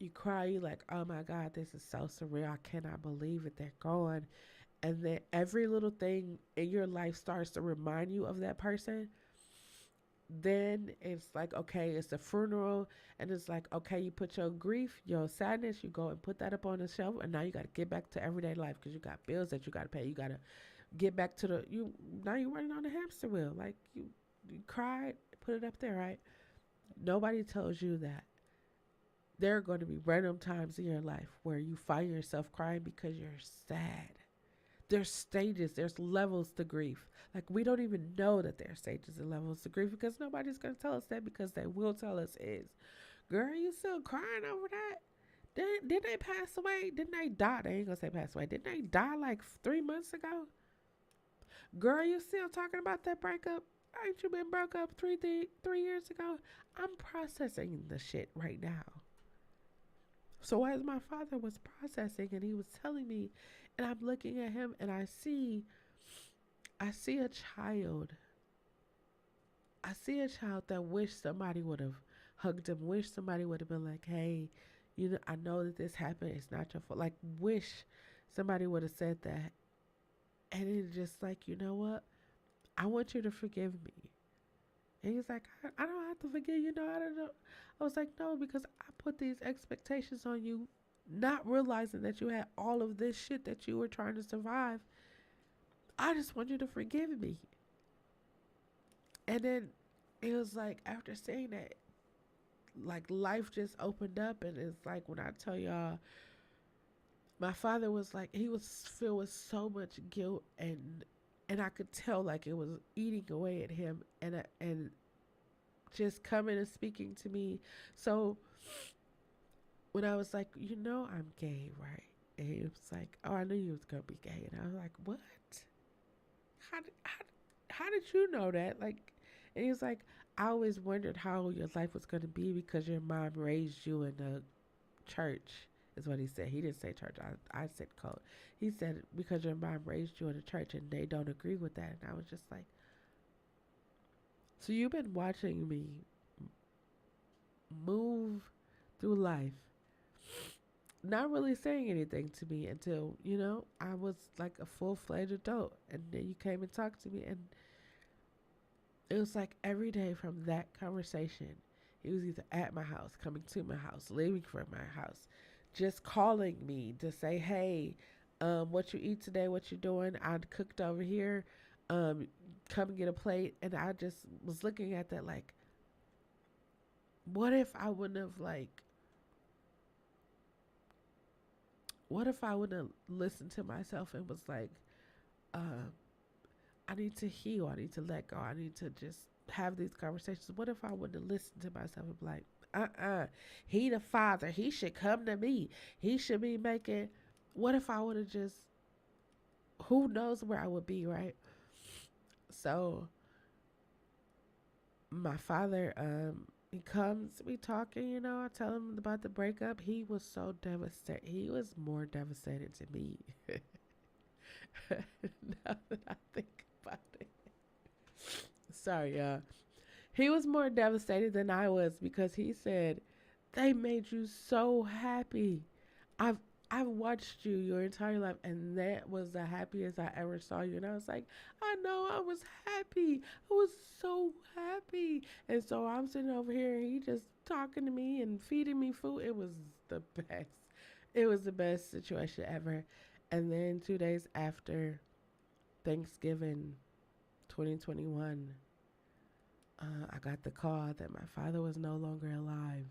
you like, oh my God, this is so surreal. I cannot believe it. They're gone. And then every little thing in your life starts to remind you of that person. Then it's like, okay, it's the funeral. And it's like, okay, you put your grief, your sadness, you go and put that up on the shelf. And now you got to get back to everyday life because you got bills that you got to pay. You got to get back to now you're running on the hamster wheel. Like, you cried, put it up there, right? Nobody tells you that there are going to be random times in your life where you find yourself crying because you're sad. There's stages, there's levels to grief. Like, we don't even know that there's stages and levels to grief because nobody's going to tell us that, because they will tell us is, girl, you still crying over that? Didn't they pass away? Didn't they die? They ain't going to say pass away. Didn't they die like 3 months ago? Girl, you still talking about that breakup? Ain't you been broke up 3 years ago? I'm processing the shit right now. So as my father was processing and he was telling me, and I'm looking at him and I see a child. I see a child that wish somebody would have hugged him, wish somebody would have been like, hey, I know that this happened. It's not your fault. Like, wish somebody would have said that. And it's just like, you know what? I want you to forgive me. And he's like, I don't have to forgive you. No, I don't know. I was like, no, because I put these expectations on you, not realizing that you had all of this shit that you were trying to survive. I just want you to forgive me. And then it was like, after saying that, like, life just opened up. And it's like, when I tell y'all, my father was like, he was filled with so much guilt, and I could tell like it was eating away at him, and just coming and speaking to me. So when I was like, I'm gay, right? And he was like, oh, I knew you was gonna be gay. And I was like, what? How did you know that? Like, and he was like, I always wondered how your life was gonna be because your mom raised you in a church, is what he said. He didn't say church. I said cult. He said because your mom raised you in a church and they don't agree with that. And I was just like, so you've been watching me move through life, not really saying anything to me until, I was like a full-fledged adult. And then you came and talked to me. And it was like every day from that conversation, he was either at my house, coming to my house, leaving from my house, just calling me to say, hey, what you eat today, what you doing? I cooked over here. Come and get a plate. And I just was looking at that like, what if I wouldn't have like what if I would have listened to myself and was like, uh, I need to heal. I need to let go. I need to just have these conversations. What if I would have listened to myself and be like, he the father. He should come to me. He should be making. What if I would have just, who knows where I would be, right? So my father, he comes, we talking, I tell him about the breakup. He was so devastated. He was more devastated to me. Now that I think about it. Sorry, y'all. He was more devastated than I was because he said, they made you so happy. I've I've watched you your entire life and that was the happiest I ever saw you. And I was like, I know I was happy. I was so happy. And so I'm sitting over here and he just talking to me and feeding me food. It was the best. It was the best situation ever. And then 2 days after Thanksgiving 2021, I got the call that my father was no longer alive.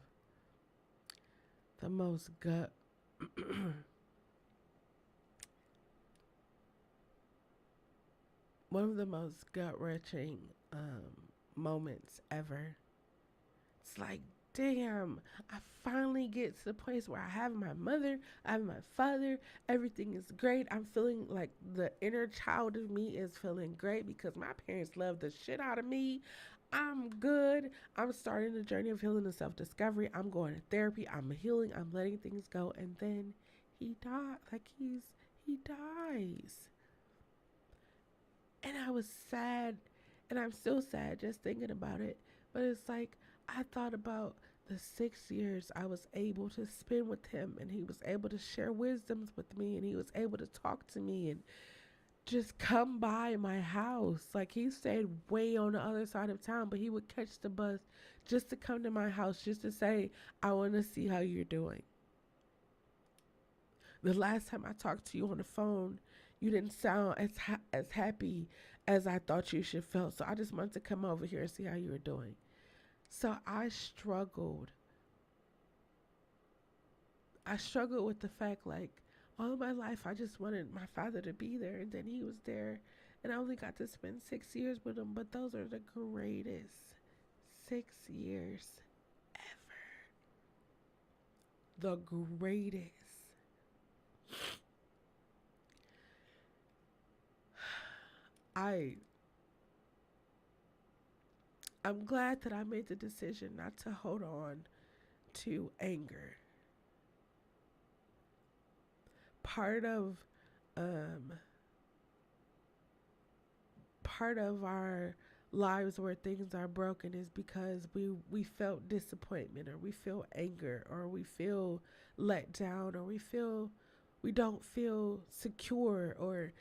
The most gut. One of the most gut wrenching moments ever. It's like, damn, I finally get to the place where I have my mother, I have my father, everything is great. I'm feeling like the inner child of me is feeling great because my parents love the shit out of me. I'm good. I'm starting the journey of healing and self discovery. I'm going to therapy. I'm healing. I'm letting things go. And then he died. He dies. And I was sad. And I'm still sad just thinking about it. But it's like, I thought about the 6 years I was able to spend with him, and he was able to share wisdoms with me, and he was able to talk to me and just come by my house. Like, he stayed way on the other side of town, but he would catch the bus just to come to my house, just to say, I want to see how you're doing. The last time I talked to you on the phone, you didn't sound as happy as I thought you should feel. So I just wanted to come over here and see how you were doing. So I struggled. I struggled with the fact, like, all my life I just wanted my father to be there, and then he was there, and I only got to spend 6 years with him. But those are the greatest 6 years ever. The greatest. I I'm glad that I made the decision not to hold on to anger. Part of um part of our lives where things are broken is because we felt disappointment, or we feel anger, or we feel let down, or we don't feel secure, or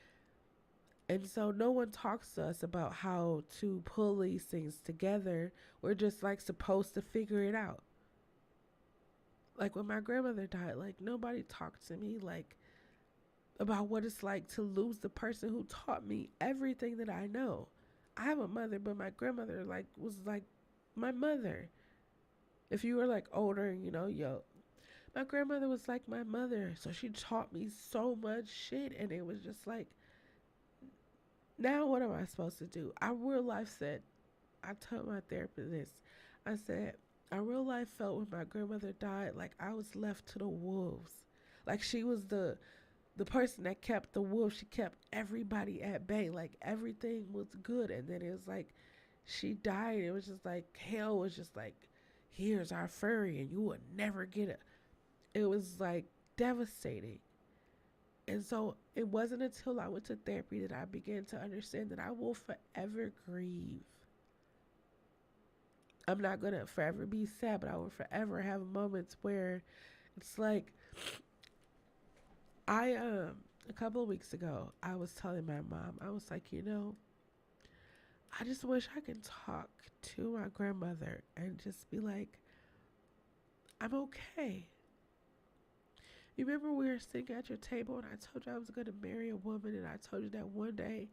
and so no one talks to us about how to pull these things together. We're just like supposed to figure it out. Like when my grandmother died, like nobody talked to me like about what it's like to lose the person who taught me everything that I know. I have a mother, but my grandmother like was like my mother. If you were like older, my grandmother was like my mother. So she taught me so much shit, and it was just like, now what am I supposed to do? I real life said, I told my therapist this. I said, I real life felt when my grandmother died like I was left to the wolves. Like she was the person that kept the wolves. She kept everybody at bay. Like everything was good. And then it was like she died. It was just like hell was just like, here's our furry and you will never get it. It was like devastating. And so it wasn't until I went to therapy that I began to understand that I will forever grieve. I'm not going to forever be sad, but I will forever have moments where it's like, a couple of weeks ago, I was telling my mom, I was like, I just wish I could talk to my grandmother and just be like, I'm okay. You remember we were sitting at your table and I told you I was going to marry a woman, and I told you that one day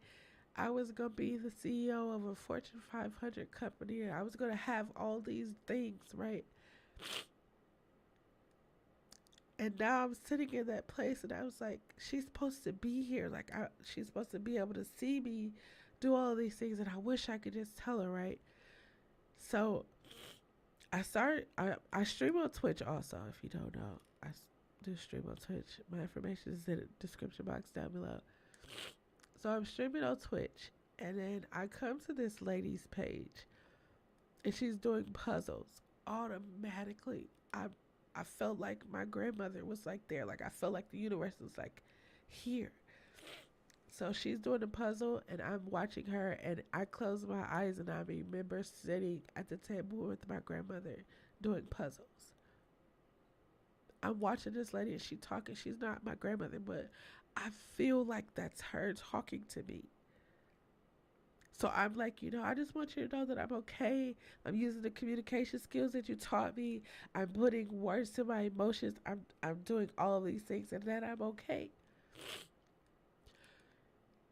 I was going to be the CEO of a Fortune 500 company, and I was going to have all these things, right? And now I'm sitting in that place, and I was like, she's supposed to be here. Like, she's supposed to be able to see me do all of these things, and I wish I could just tell her, right? So I stream on Twitch also, if you don't know. Do stream on Twitch. My information is in the description box down below. So I'm streaming on Twitch, and then I come to this lady's page, and she's doing puzzles. Automatically, I felt like my grandmother was like there. Like, I felt like the universe was like here. So she's doing a puzzle, and I'm watching her, and I close my eyes, and I remember sitting at the table with my grandmother doing puzzles. I'm watching this lady, and she's talking. She's not my grandmother, but I feel like that's her talking to me. So I'm like, I just want you to know that I'm okay. I'm using the communication skills that you taught me. I'm putting words to my emotions. I'm doing all of these things, and that I'm okay.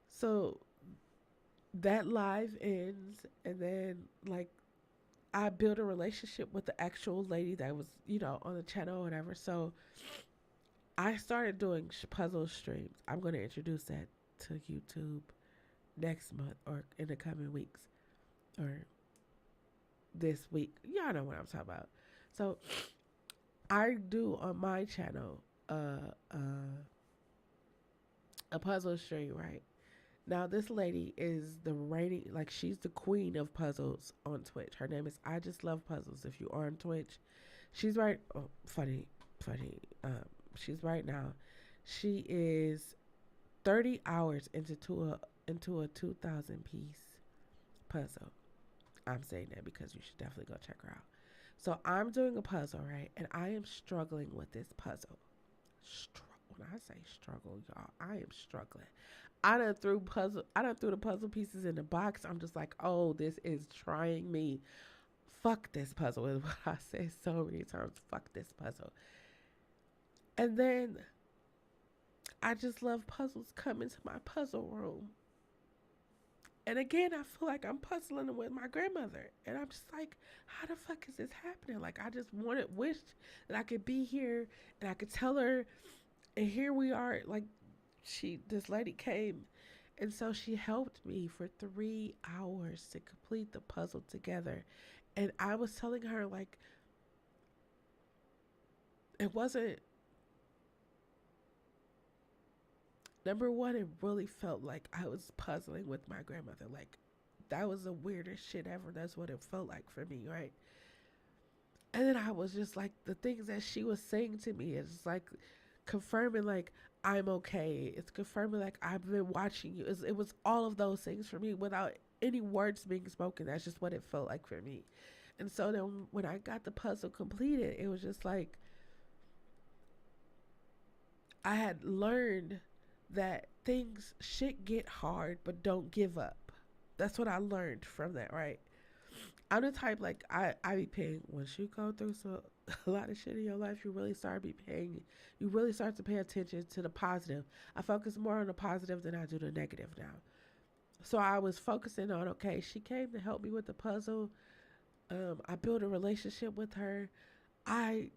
So that live ends, and then like I built a relationship with the actual lady that was, on the channel or whatever. So I started doing puzzle streams. I'm going to introduce that to YouTube next month or in the coming weeks or this week. Y'all know what I'm talking about. So I do on my channel a puzzle stream, right? Now this lady is the reigning, like she's the queen of puzzles on Twitch. Her name is I Just Love Puzzles. If you are on Twitch, she's right. Oh, funny. She's right now. She is 30 hours into a 2,000 piece puzzle. I'm saying that because you should definitely go check her out. So I'm doing a puzzle, right? And I am struggling with this puzzle. When I say struggle, y'all, I am struggling. I done threw the puzzle pieces in the box. I'm just like, oh, this is trying me. Fuck this puzzle is what I say so many times. Fuck this puzzle. And then I just love puzzles come into my puzzle room. And again, I feel like I'm puzzling with my grandmother. And I'm just like, how the fuck is this happening? Like, I just wished that I could be here and I could tell her. And here we are, like, this lady came, and so she helped me for 3 hours to complete the puzzle together. And I was telling her, like, it wasn't, number one, it really felt like I was puzzling with my grandmother. Like, that was the weirdest shit ever. That's what it felt like for me, right? And then I was just like, the things that she was saying to me is like confirming, like, I'm okay. It's confirming, like, I've been watching you. It was all of those things for me without any words being spoken. That's just what it felt like for me. And so then when I got the puzzle completed, it was just like I had learned that shit get hard, but don't give up. That's what I learned from that, right? I'm the type, like, I be paying, once you go through a lot of shit in your life, you really start to pay attention to the positive. I focus more on the positive than I do the negative now. So I was focusing on, okay, she came to help me with the puzzle. I built a relationship with her. I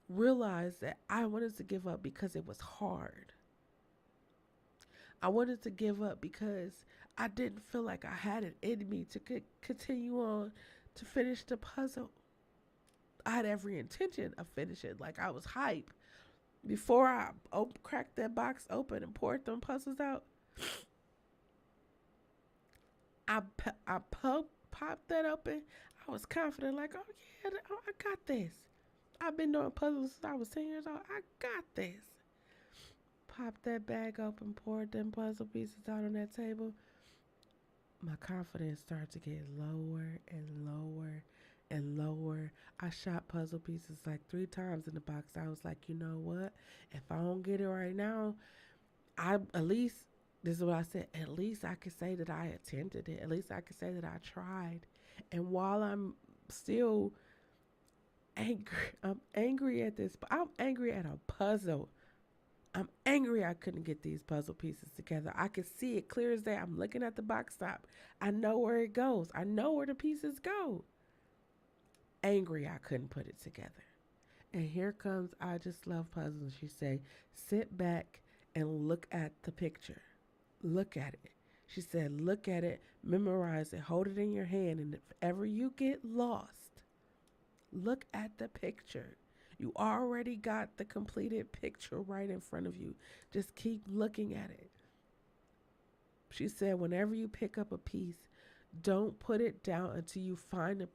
realized that I wanted to give up because it was hard. I wanted to give up because I didn't feel like I had it in me to continue on to finish the puzzle. I had every intention of finishing. Like, I was hype. Before I cracked that box open and poured them puzzles out, I popped that open. I was confident, like, oh yeah, I got this. I've been doing puzzles since I was 10 years old. I got this. Popped that bag open, poured them puzzle pieces out on that table. My confidence started to get lower and lower and lower. I shot puzzle pieces like 3 times in the box. I was like, you know what? If I don't get it right now, this is what I said, at least I could say that I attempted it. At least I could say that I tried. And while I'm still I'm angry at this, but I'm angry at a puzzle. I'm angry I couldn't get these puzzle pieces together. I could see it clear as day. I'm looking at the box top. I know where it goes. I know where the pieces go. Angry I couldn't put it together. And here comes, I just love puzzles. She said, sit back and look at the picture. Look at it. She said, look at it, memorize it, hold it in your hand, and if ever you get lost, look at the picture. You already got the completed picture right in front of you. Just keep looking at it. She said, whenever you pick up a piece, don't put it down until you find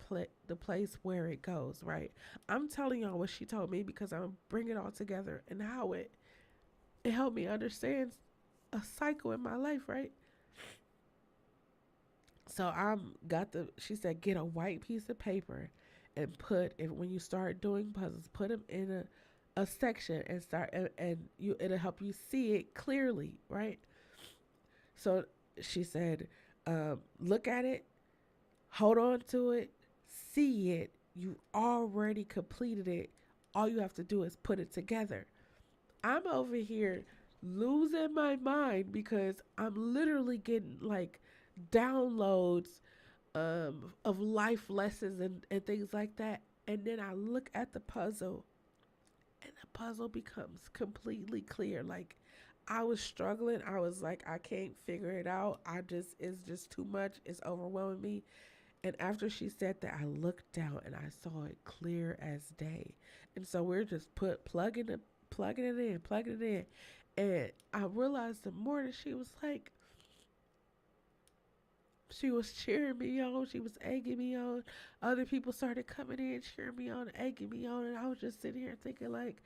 the place where it goes, right? I'm telling y'all what she told me because I'm bringing it all together and how it helped me understand a cycle in my life, right? So she said, get a white piece of paper and when you start doing puzzles, put them in a section and it'll help you see it clearly, right? So she said, look at it, hold on to it, see it. You already completed it. All you have to do is put it together. I'm over here losing my mind because I'm literally getting like downloads of life lessons and things like that. And then I look at the puzzle and the puzzle becomes completely clear. Like I was struggling. I was like, I can't figure it out. It's just too much. It's overwhelming me. And after she said that, I looked down and I saw it clear as day. And so we're just plugging it in. And I realized the more that she was like, she was cheering me on. She was egging me on. Other people started coming in, cheering me on, egging me on. And I was just sitting here thinking like,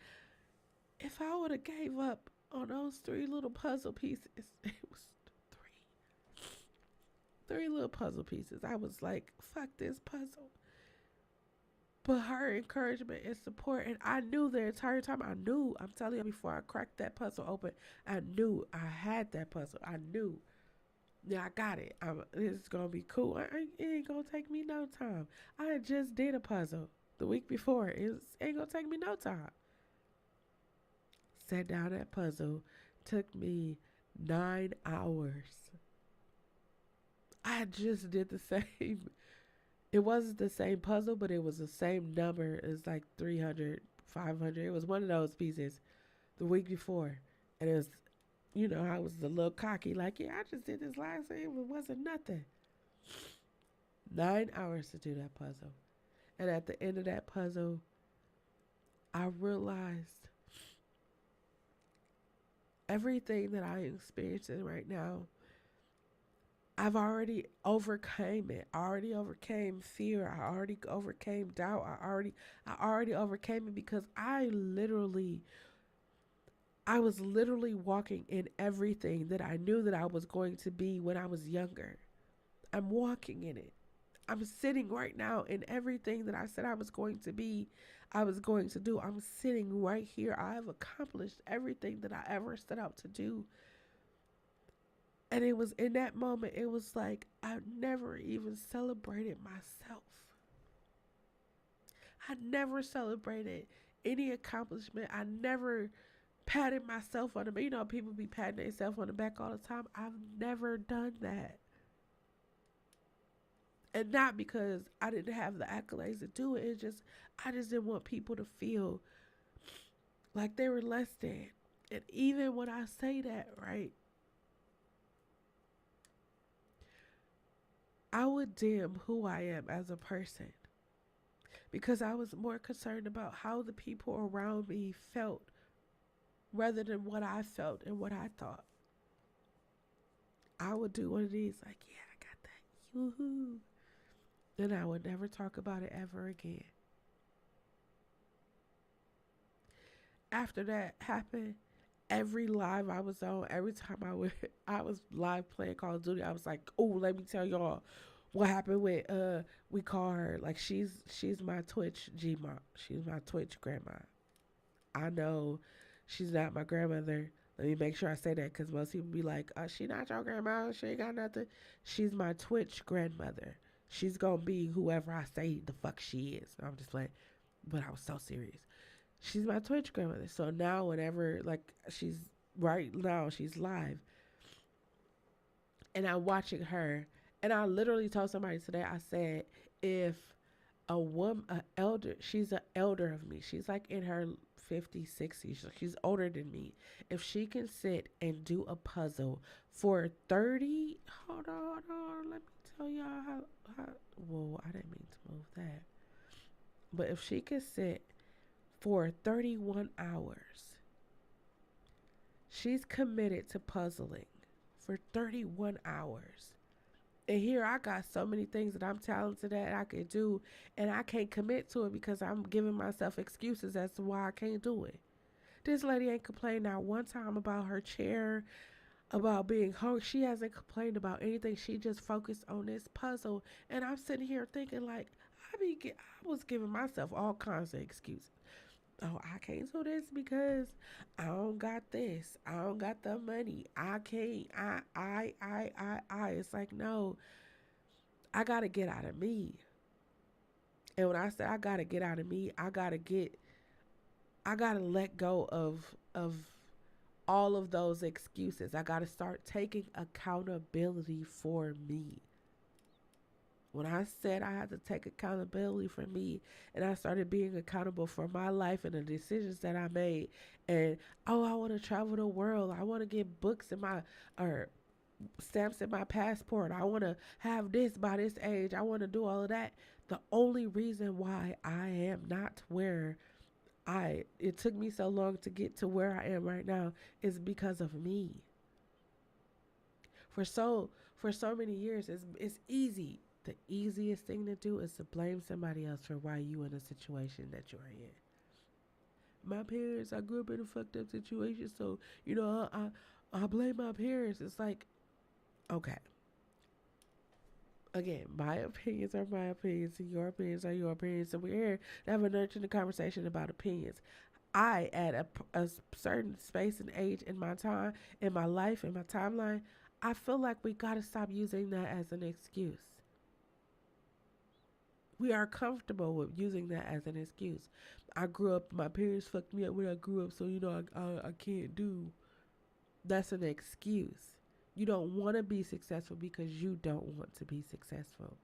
if I would have gave up on those three little puzzle pieces, it was three little puzzle pieces. I was like, fuck this puzzle. But her encouragement and support, and I knew the entire time, I'm telling you, before I cracked that puzzle open, I knew I had that puzzle. I knew. Yeah, I got it. It's going to be cool. It ain't going to take me no time. I just did a puzzle the week before. It ain't going to take me no time. Sat down that puzzle. Took me 9 hours. I just did the same. It wasn't the same puzzle, but it was the same number. It was like 300, 500. It was one of those pieces the week before. And it was, I was a little cocky. Like, yeah, I just did this last thing. It wasn't nothing. 9 hours to do that puzzle. And at the end of that puzzle, I realized everything that I'm experiencing right now, I've already overcame it. I already overcame fear. I already overcame doubt. I already overcame it because I was literally walking in everything that I knew that I was going to be when I was younger. I'm walking in it. I'm sitting right now in everything that I said I was going to be, I was going to do. I'm sitting right here. I have accomplished everything that I ever set out to do. And it was in that moment, it was like I never even celebrated myself. I never celebrated any accomplishment. I never patted myself on the back. People be patting themselves on the back all the time. I've never done that. And not because I didn't have the accolades to do it. I just didn't want people to feel like they were less than. And even when I say that, right, I would dim who I am as a person because I was more concerned about how the people around me felt rather than what I felt and what I thought. I would do one of these like, yeah, I got that. Yoo-hoo. Then I would never talk about it ever again. After that happened, every live I was on, every time I was live playing Call of Duty, I was like, oh, let me tell y'all what happened with we call her, like, she's my Twitch G-Mom. She's my Twitch grandma. I know she's not my grandmother. Let me make sure I say that because most people be like, she not your grandma. She ain't got nothing. She's my Twitch grandmother. She's going to be whoever I say the fuck she is. I'm just like, but I was so serious. She's my Twitch grandmother. So now whenever, like, she's live. And I'm watching her. And I literally told somebody today, I said, if A woman, a elder, she's an elder of me. She's like in her 50s, 60s. So she's older than me. If she can sit and do a puzzle for 30, hold on, let me tell y'all how whoa, I didn't mean to move that. But if she can sit for 31 hours, she's committed to puzzling for 31 hours. And here I got so many things that I'm talented at I can do, and I can't commit to it because I'm giving myself excuses as to why I can't do it. This lady ain't complained not one time about her chair, about being hungry. She hasn't complained about anything. She just focused on this puzzle. And I'm sitting here thinking like, I was giving myself all kinds of excuses. Oh, I can't do this because I don't got this. I don't got the money. I can't. I. It's like, no, I got to get out of me. And when I say I got to get out of me, I got to let go of all of those excuses. I got to start taking accountability for me. When I said I had to take accountability for me, and I started being accountable for my life and the decisions that I made, and oh, I want to travel the world. I want to get books in my, or stamps in my passport. I want to have this by this age. I want to do all of that. The only reason why I am not where it took me so long to get to where I am right now is because of me. For so many years, it's easy. The easiest thing to do is to blame somebody else for why you in a situation that you're in. My parents, I grew up in a fucked up situation, so I blame my parents. It's like, okay, again, my opinions are my opinions, and your opinions are your opinions. So we're here to have a nurturing conversation about opinions. I, at a certain space and age in my time, in my life, in my timeline, I feel like we gotta stop using that as an excuse. We are comfortable with using that as an excuse. I grew up, my parents fucked me up when I grew up, so I can't do. That's an excuse. You don't want to be successful because you don't want to be successful.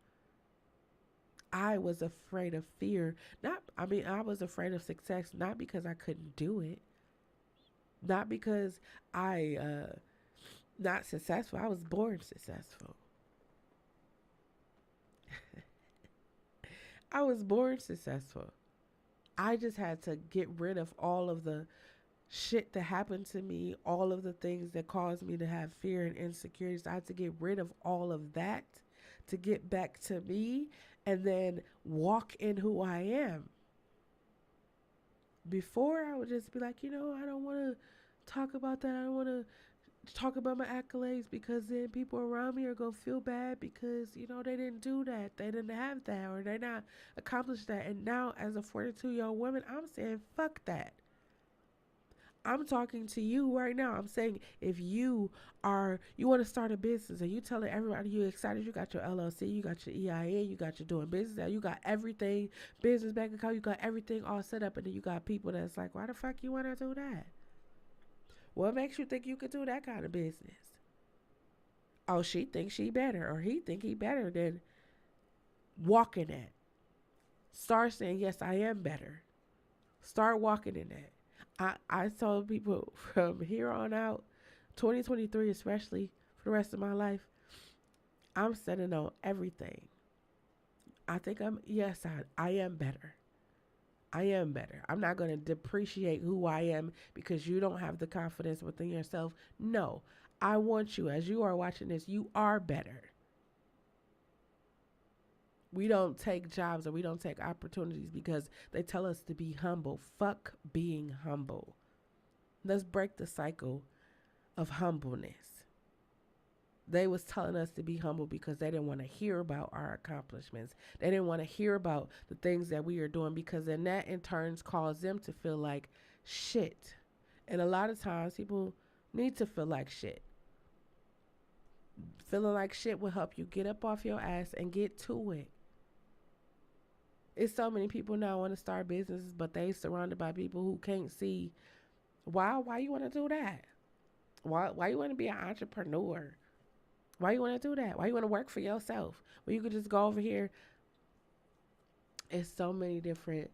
I was afraid of fear. I was afraid of success not because I couldn't do it, not because I not successful. I was born successful. I was born successful. I just had to get rid of all of the shit that happened to me, all of the things that caused me to have fear and insecurities. I had to get rid of all of that to get back to me and then walk in who I am. Before, I would just be like, I don't want to talk about that. I don't want to talk about my accolades because then people around me are going to feel bad because, they didn't do that. They didn't have that or they not accomplished that. And now as a 42-year-old woman, I'm saying, fuck that. I'm talking to you right now. I'm saying if you want to start a business and you telling everybody you excited, you got your LLC, you got your EIN, you got your doing business, you got everything, business bank account, you got everything all set up, and then you got people that's like, why the fuck you want to do that? What makes you think you could do that kind of business? Oh, she thinks she better, or he think he better than walking that. Start saying, yes, I am better. Start walking in that. I told people from here on out, 2023 especially, for the rest of my life, I'm setting on everything. I think I am better. I am better. I'm not going to depreciate who I am because you don't have the confidence within yourself. No, I want you, as you are watching this, you are better. We don't take jobs or we don't take opportunities because they tell us to be humble. Fuck being humble. Let's break the cycle of humbleness. They was telling us to be humble because they didn't want to hear about our accomplishments. They didn't want to hear about the things that we are doing because then that in turn caused them to feel like shit. And a lot of times people need to feel like shit. Feeling like shit will help you get up off your ass and get to it. It's so many people now want to start businesses, but they surrounded by people who can't see why you want to do that. Why you want to be an entrepreneur? Why you want to do that? Why you want to work for yourself? Well, you could just go over here it's so many different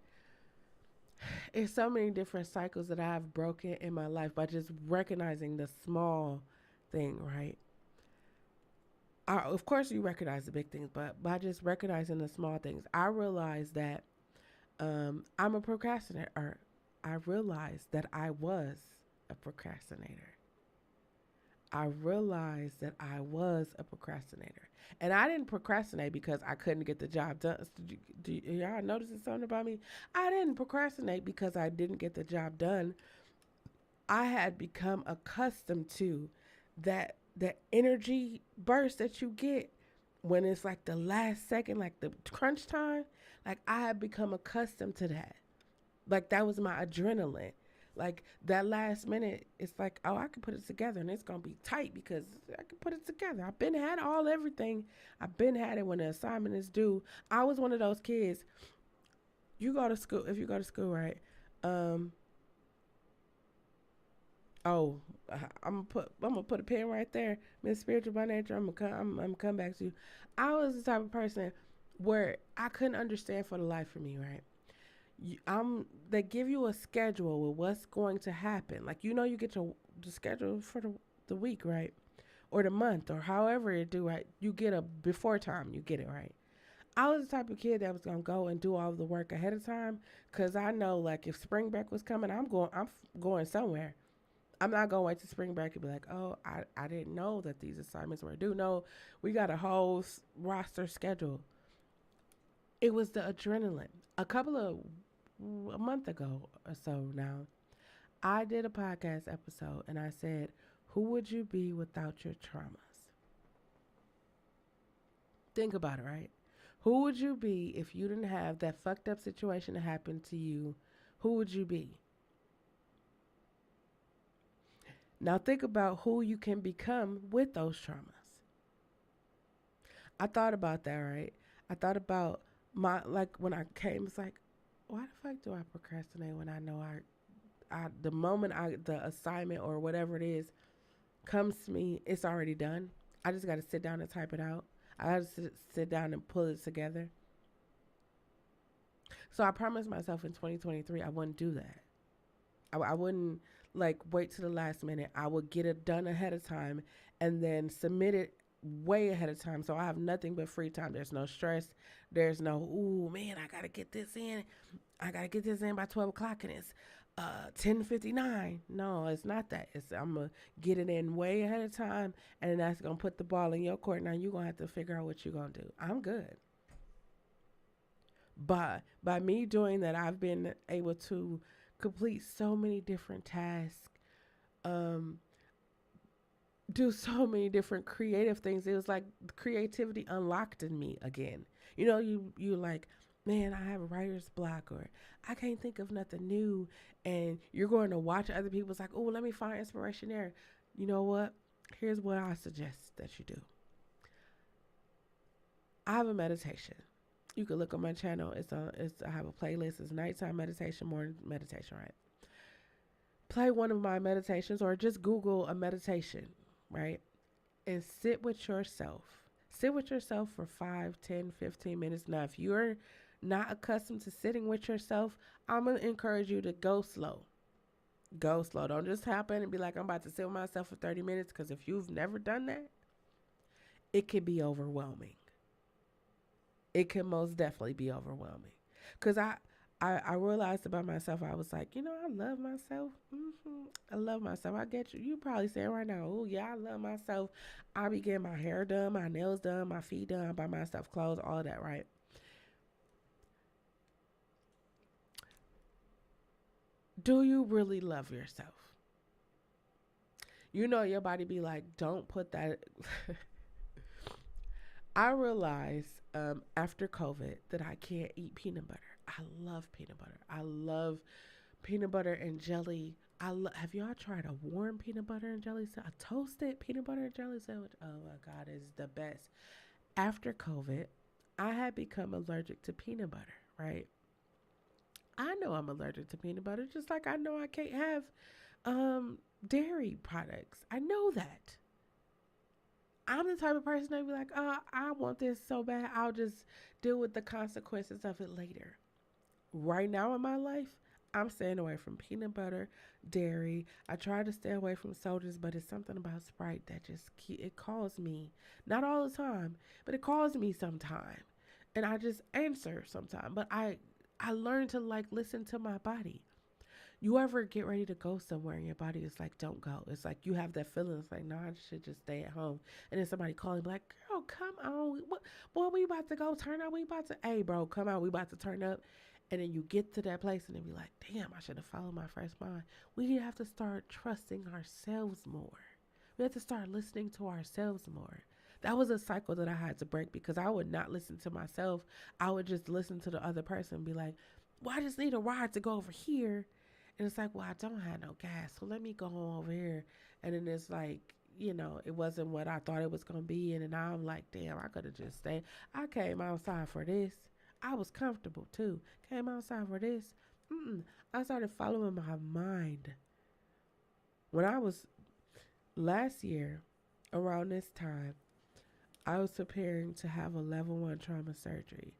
it's so many different cycles that I've broken in my life by just recognizing the small thing, right? Of course, you recognize the big things, but by just recognizing the small things, I realized that I'm a procrastinator. Or I realized that I was a procrastinator. I realized that I was a procrastinator. And I didn't procrastinate because I couldn't get the job done. Do y'all notice something about me? I didn't procrastinate because I didn't get the job done. I had become accustomed to that energy burst that you get when it's like the last second, like the crunch time. Like I had become accustomed to that. Like that was my adrenaline. Like that last minute, it's like, oh, I can put it together and it's gonna be tight because I can put it together. I've been had all everything. I've been had it when the assignment is due. I was one of those kids. You go to school if you go to school, right? Um, oh, I'm gonna put a pin right there, Miss Spiritual by nature. I'm gonna come back to you. I was the type of person where I couldn't understand for the life of me, right? They give you a schedule with what's going to happen. Like you get your the schedule for the week, right? Or the month or however it do, right? You get a before time, you get it, right? I was the type of kid that was gonna go and do all of the work ahead of time because I know like if spring break was coming, I'm going somewhere. I'm not gonna wait to spring break and be like, oh, I didn't know that these assignments were due. No, we got a whole roster schedule. It was the adrenaline. A month ago or so now, I did a podcast episode and I said, who would you be without your traumas? Think about it, right? Who would you be if you didn't have that fucked up situation that happened to you? Who would you be? Now think about who you can become with those traumas. I thought about that, right? I thought about my like when I came, it's like, why the fuck do I procrastinate when I know the moment the assignment or whatever it is comes to me, it's already done. I just got to sit down and type it out. I got to sit down and pull it together. So I promised myself in 2023 I wouldn't do that. I wouldn't like wait to the last minute. I would get it done ahead of time and then submit it way ahead of time. So I have nothing but free time. There's no stress. There's no, ooh, man, I got to get this in. I got to get this in by 12 o'clock and it's 10:59. No, it's not that. It's I'm going to get it in way ahead of time and then that's going to put the ball in your court. Now you're going to have to figure out what you're going to do. I'm good. But by me doing that, I've been able to complete so many different tasks, um, do so many different creative things. It was like creativity unlocked in me again. You like, man, I have a writer's block or I can't think of nothing new. And you're going to watch other people's like, oh, let me find inspiration there. You know what? Here's what I suggest that you do. I have a meditation. You can look on my channel. I have a playlist. It's nighttime meditation, morning meditation, right? Play one of my meditations or just Google a meditation, right? And sit with yourself. Sit with yourself for 5, 10, 15 minutes. Now, if you're not accustomed to sitting with yourself, I'm going to encourage you to go slow. Go slow. Don't just hop in and be like, I'm about to sit with myself for 30 minutes because if you've never done that, it can be overwhelming. It can most definitely be overwhelming. Because I realized about myself, I was like, I love myself. I love myself. I get you. You probably saying right now, oh, yeah, I love myself. I be getting my hair done, my nails done, my feet done, buy myself clothes, all that, right? Do you really love yourself? Your body be like, don't put that. I realized after COVID that I can't eat peanut butter. I love peanut butter. I love peanut butter and jelly. Have y'all tried a warm peanut butter and jelly sandwich? A toasted peanut butter and jelly sandwich? Oh my God, it's the best. After COVID, I had become allergic to peanut butter, right? I know I'm allergic to peanut butter, just like I know I can't have dairy products. I know that. I'm the type of person that be like, oh, I want this so bad. I'll just deal with the consequences of it later. Right now in my life, I'm staying away from peanut butter, dairy. I try to stay away from sodas, but it's something about Sprite that it calls me. Not all the time, but it calls me sometime, and I just answer sometime. But I learned to like listen to my body. You ever get ready to go somewhere and your body is like, don't go. It's like you have that feeling. It's like, no, I should just stay at home. And then somebody calling, like, girl, come on. What, boy, we about to go turn up. We about to, hey, bro, come on. We about to turn up. And then you get to that place and then be like, damn, I should have followed my first mind. We have to start trusting ourselves more. We have to start listening to ourselves more. That was a cycle that I had to break because I would not listen to myself. I would just listen to the other person and be like, well, I just need a ride to go over here. And it's like, well, I don't have no gas, so let me go on over here. And then it's like, it wasn't what I thought it was going to be. And then now I'm like, damn, I could have just stayed. I came outside for this. I was comfortable too. Came outside for this. I started following my mind. When I was last year, around this time, I was preparing to have a level 1 trauma surgery.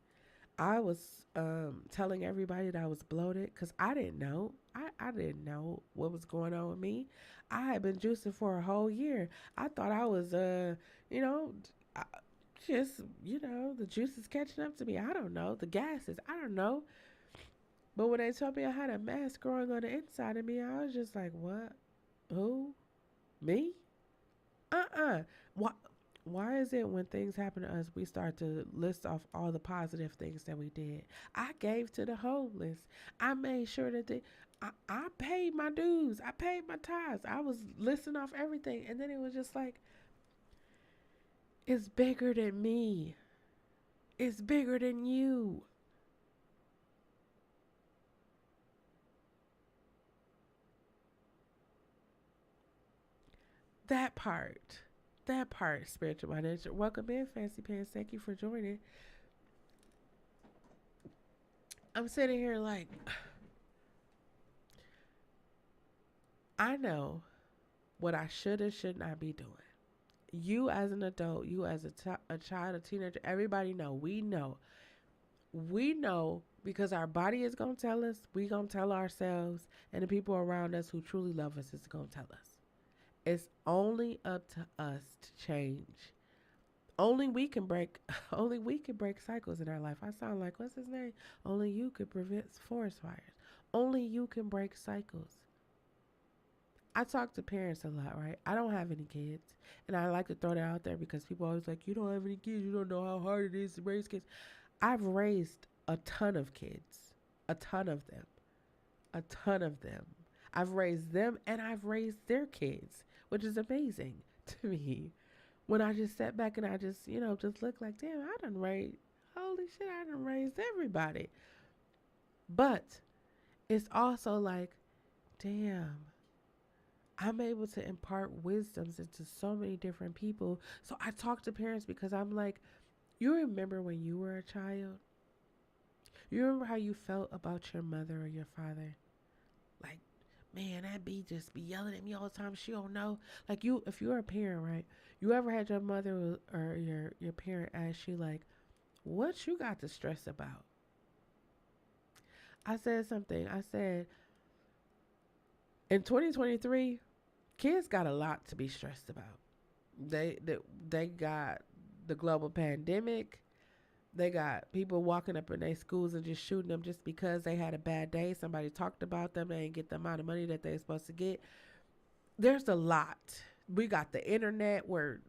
I was telling everybody that I was bloated because I didn't know. I didn't know what was going on with me. I had been juicing for a whole year. I thought I was, you know, I, just, the juice is catching up to me. I don't know. The gases, I don't know. But when they told me I had a mass growing on the inside of me, I was just like, what? Who? Me? Uh-uh. Why? Why is it when things happen to us, we start to list off all the positive things that we did? I gave to the homeless. I made sure that I paid my dues. I paid my tithes. I was listing off everything. And then it was just like, it's bigger than me. It's bigger than you. That part. That part, spiritual by nature. Welcome in, Fancy Pants. Thank you for joining. I'm sitting here like, I know what I should and should not be doing. You as an adult, you as a child, a teenager, everybody know. We know. We know because our body is going to tell us. We going to tell ourselves. And the people around us who truly love us is going to tell us. It's only up to us to change. Only we can break only we can break cycles in our life. I sound like, what's his name? Only you can prevent forest fires. Only you can break cycles. I talk to parents a lot, right? I don't have any kids. And I like to throw that out there because people always like, you don't have any kids, you don't know how hard it is to raise kids. I've raised a ton of kids. A ton of them. A ton of them. I've raised them and I've raised their kids, which is amazing to me. When I just sat back and I just, just look like, damn, I done raised, holy shit, I done raised everybody. But it's also like, damn, I'm able to impart wisdoms into so many different people. So I talk to parents because I'm like, you remember when you were a child? You remember how you felt about your mother or your father? Like, man, that bee just be yelling at me all the time. She don't know. Like if you're a parent, right? You ever had your mother or your parent ask you like, what you got to stress about? I said something. I said, in 2023, kids got a lot to be stressed about. They got the global pandemic. They got people walking up in their schools and just shooting them just because they had a bad day. Somebody talked about them. They didn't get the amount of money that they're supposed to get. There's a lot. We got the internet where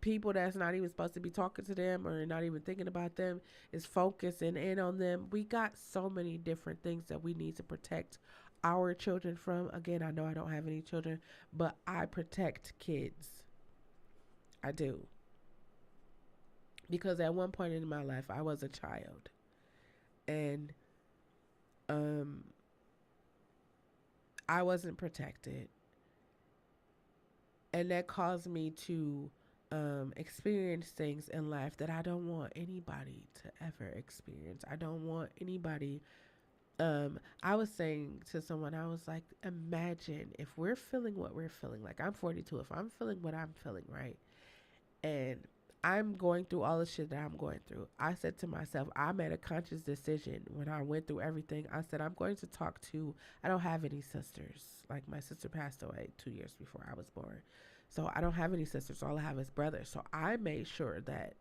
people that's not even supposed to be talking to them or not even thinking about them is focusing in on them. We got so many different things that we need to protect our children from. Again, I know I don't have any children, but I protect kids. I do. Because at one point in my life, I was a child. And I wasn't protected. And that caused me to experience things in life that I don't want anybody to ever experience. I don't want anybody. I was saying to someone, I was like, imagine if we're feeling what we're feeling. Like, I'm 42. If I'm feeling what I'm feeling, right? and I'm going through all the shit that I'm going through. I said to myself, I made a conscious decision when I went through everything. I said, I'm going to talk to, I don't have any sisters. Like, my sister passed away 2 years before I was born. So I don't have any sisters. All I have is brothers. So I made sure that,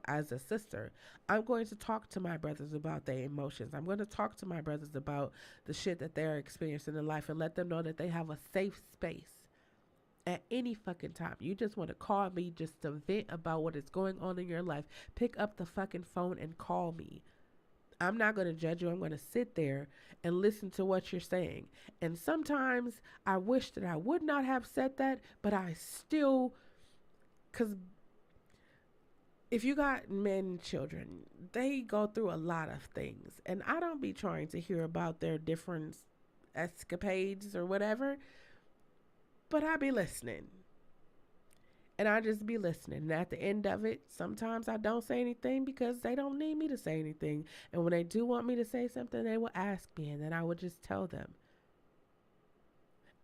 as a sister, I'm going to talk to my brothers about their emotions. I'm going to talk to my brothers about the shit that they're experiencing in life and let them know that they have a safe space at any fucking time. You just want to call me just to vent about what is going on in your life. Pick up the fucking phone and call me. I'm not going to judge you. I'm going to sit there and listen to what you're saying. And sometimes I wish that I would not have said that, but I still, because if you got men, children, they go through a lot of things. And I don't be trying to hear about their different escapades or whatever, but I be listening. And I just be listening. And at the end of it, sometimes I don't say anything because they don't need me to say anything. And when they do want me to say something, they will ask me, and then I would just tell them.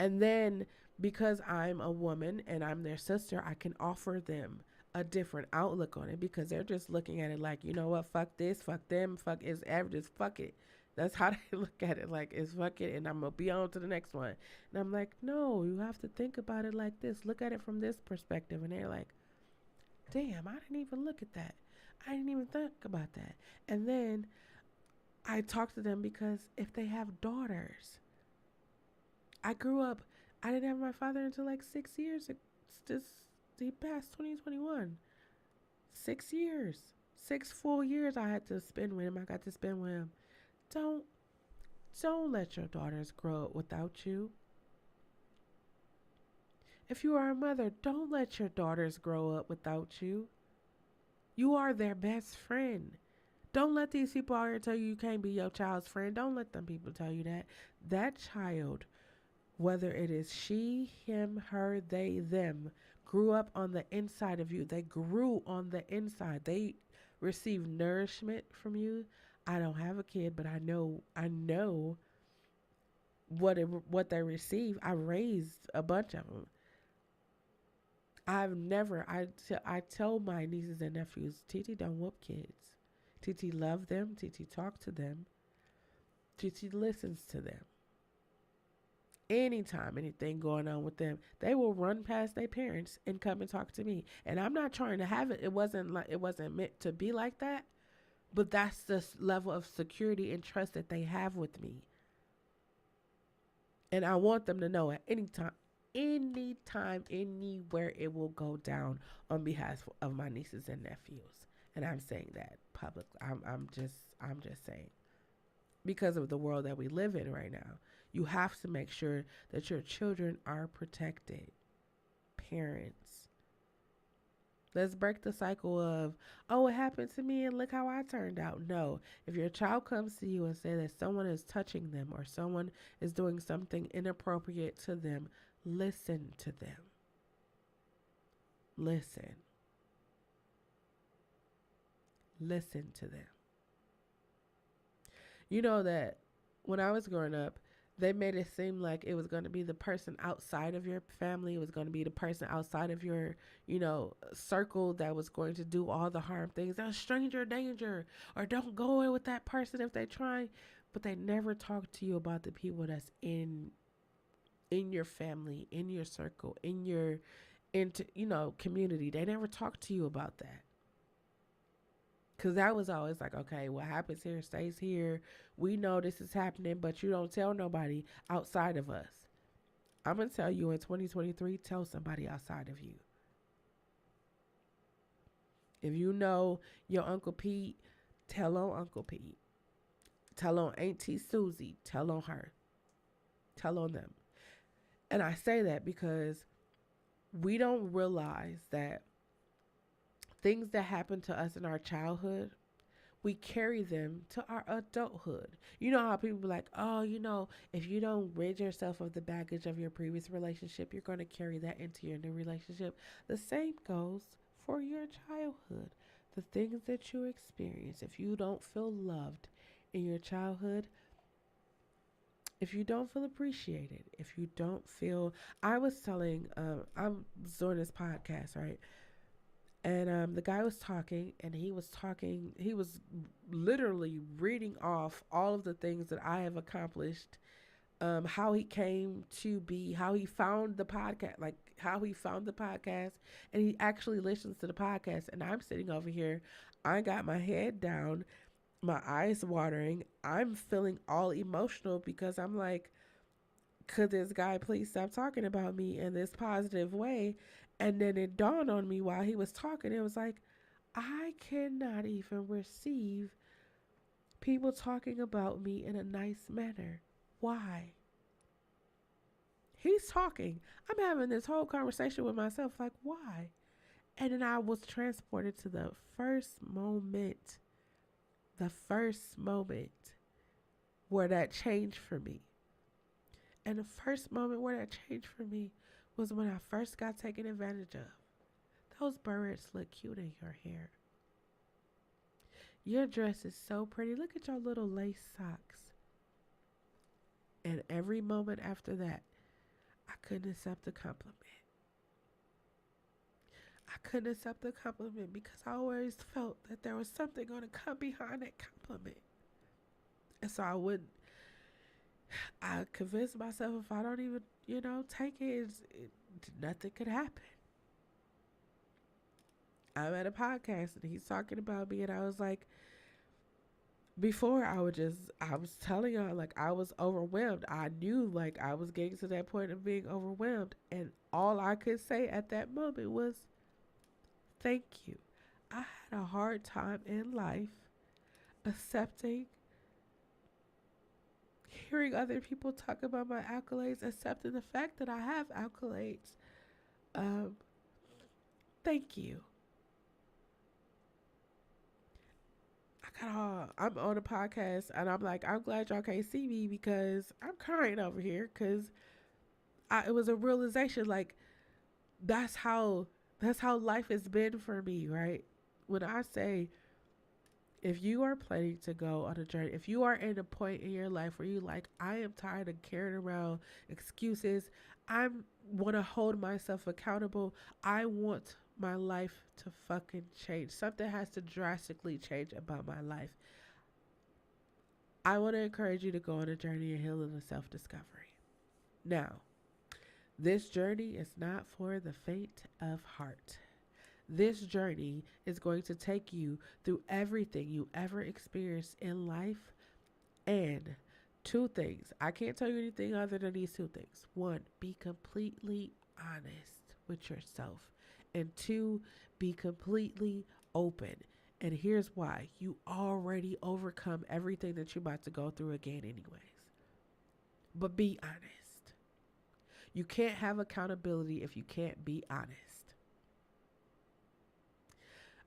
And then because I'm a woman and I'm their sister, I can offer them a different outlook on it, because they're just looking at it like, you know what, fuck this, fuck them, fuck is averages, fuck it. That's how they look at it, like, it's fuck it, and I'm going to be on to the next one. And I'm like, no, you have to think about it like this. Look at it from this perspective. And they're like, damn, I didn't even look at that. I didn't even think about that. And then I talk to them because if they have daughters, I grew up, I didn't have my father until like 6 years. It's just, he passed 2021. 6 years. 6 full years I had to spend with him. I got to spend with him. Don't let your daughters grow up without you. If you are a mother, don't let your daughters grow up without you. You are their best friend. Don't let these people out here tell you you can't be your child's friend. Don't let them people tell you that. That child, whether it is she, him, her, they, them, grew up on the inside of you. They grew on the inside. They received nourishment from you. I don't have a kid, but I know what they receive. I raised a bunch of them. I tell my nieces and nephews, TT don't whoop kids. TT love them. TT talk to them. TT listens to them. Anytime anything going on with them, they will run past their parents and come and talk to me. And I'm not trying to have it. It wasn't meant to be like that. But that's the level of security and trust that they have with me. And I want them to know at any time, anywhere, it will go down on behalf of my nieces and nephews. And I'm saying that publicly. I'm just saying, because of the world that we live in right now, you have to make sure that your children are protected. Parents. Let's break the cycle of, oh, it happened to me and look how I turned out. No. If your child comes to you and says that someone is touching them or someone is doing something inappropriate to them, listen to them. Listen. Listen to them. You know that when I was growing up, they made it seem like it was going to be the person outside of your family. It was going to be the person outside of your, circle that was going to do all the harm things. That's stranger danger, or don't go in with that person if they try. But they never talk to you about the people that's in your family, in your circle, in your, community. They never talk to you about that. Because that was always like, okay, what happens here stays here. We know this is happening, but you don't tell nobody outside of us. I'm going to tell you in 2023, tell somebody outside of you. If you know your Uncle Pete, tell on Uncle Pete. Tell on Auntie Susie. Tell on her. Tell on them. And I say that because we don't realize that things that happen to us in our childhood, we carry them to our adulthood. You know how people be like, oh, if you don't rid yourself of the baggage of your previous relationship, you're going to carry that into your new relationship. The same goes for your childhood. The things that you experience, if you don't feel loved in your childhood, if you don't feel appreciated, if you don't feel, I was telling, I'm doing this podcast, right? And the guy was talking, and he was literally reading off all of the things that I have accomplished, how he came to be, how he found the podcast, like how he found the podcast, and he actually listens to the podcast. And I'm sitting over here, I got my head down, my eyes watering, I'm feeling all emotional because I'm like, could this guy please stop talking about me in this positive way? And then it dawned on me while he was talking, it was like, I cannot even receive people talking about me in a nice manner. Why? He's talking. I'm having this whole conversation with myself, like, why? And then I was transported to the first moment where that changed for me. And the first moment where that changed for me was when I first got taken advantage of. Those birds look cute in your hair. Your dress is so pretty. Look at your little lace socks. And every moment after that, I couldn't accept the compliment. I couldn't accept the compliment because I always felt that there was something going to come behind that compliment. And so I convinced myself if I don't even, take it, nothing could happen. I'm at a podcast and he's talking about me, and I was like, before I was telling y'all, like, I was overwhelmed. I knew, like, I was getting to that point of being overwhelmed. And all I could say at that moment was, thank you. I had a hard time in life accepting, hearing other people talk about my accolades, accepting the fact that I have accolades. Thank you. I'm on a podcast and I'm like, I'm glad y'all can't see me because I'm crying over here because it was a realization, like, that's how life has been for me, right? When I say, if you are planning to go on a journey, if you are in a point in your life where you like, I am tired of carrying around excuses, I want to hold myself accountable, I want my life to fucking change. Something has to drastically change about my life. I want to encourage you to go on a journey of healing and self-discovery. Now, this journey is not for the faint of heart. This journey is going to take you through everything you ever experienced in life. And two things. I can't tell you anything other than these two things. One, be completely honest with yourself. And two, be completely open. And here's why. You already overcome everything that you're about to go through again anyways. But be honest. You can't have accountability if you can't be honest.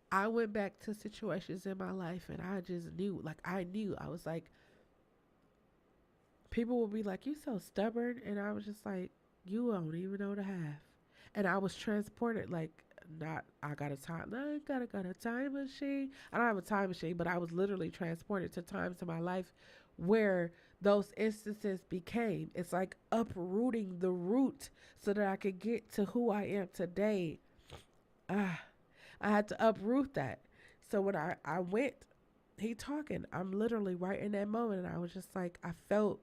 I went back to situations in my life and I just knew, I was like, people will be like, you so stubborn. And I was just like, you don't even know the half. And I was transported, like, I got a time machine. I don't have a time machine, but I was literally transported to times in my life where those instances became, it's like uprooting the root so that I could get to who I am today. I had to uproot that. So when I went, he talking, I'm literally right in that moment. And I was just like, I felt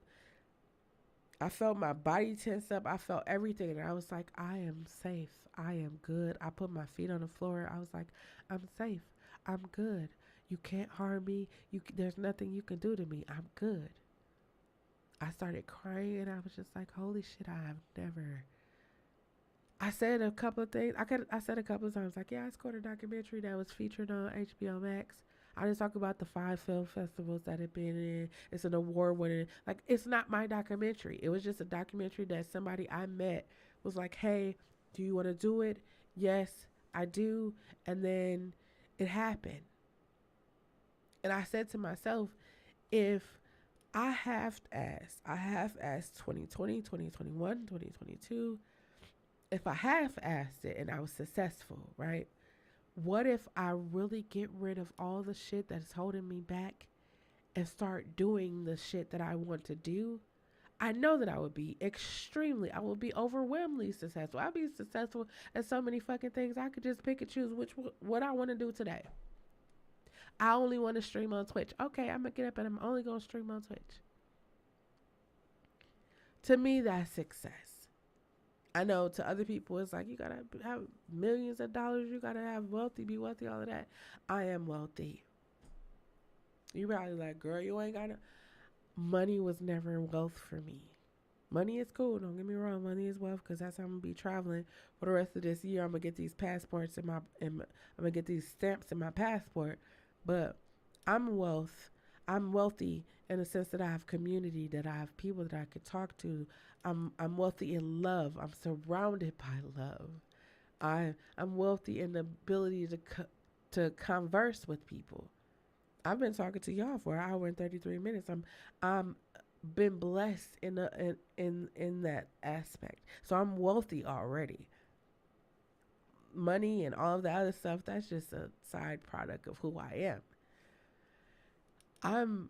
my body tense up. I felt everything. And I was like, I am safe. I am good. I put my feet on the floor. I was like, I'm safe. I'm good. You can't harm me. There's nothing you can do to me. I'm good. I started crying and I was just like, holy shit, I said a couple of things. I said a couple of times, like, yeah, I scored a documentary that was featured on HBO Max. I just talk about the 5 film festivals that I've been in. It's an award winning. Like, it's not my documentary. It was just a documentary that somebody I met was like, hey, do you want to do it? Yes, I do. And then it happened. And I said to myself, if I half-assed 2020, 2021, 2022, if I half-assed it and I was successful, right? What if I really get rid of all the shit that's holding me back and start doing the shit that I want to do? I know that I would be I would be overwhelmingly successful. I'd be successful at so many fucking things. I could just pick and choose what I want to do today. I only want to stream on Twitch. Okay, I'm gonna get up and I'm only gonna stream on Twitch. To me, that's success. I know to other people, it's like you gotta have millions of dollars. You gotta have wealthy, be wealthy, all of that. I am wealthy. You probably like, girl, you ain't got no. Money was never wealth for me. Money is cool. Don't get me wrong. Money is wealth because that's how I'm gonna be traveling for the rest of this year. I'm gonna get these passports I'm gonna get these stamps in my passport. But I'm wealth. I'm wealthy in the sense that I have community, that I have people that I could talk to. I'm wealthy in love. I'm surrounded by love. I'm wealthy in the ability to converse with people. I've been talking to y'all for an hour and 33 minutes. I'm been blessed in that aspect. So I'm wealthy already. Money and all of the other stuff, that's just a side product of who I am. I'm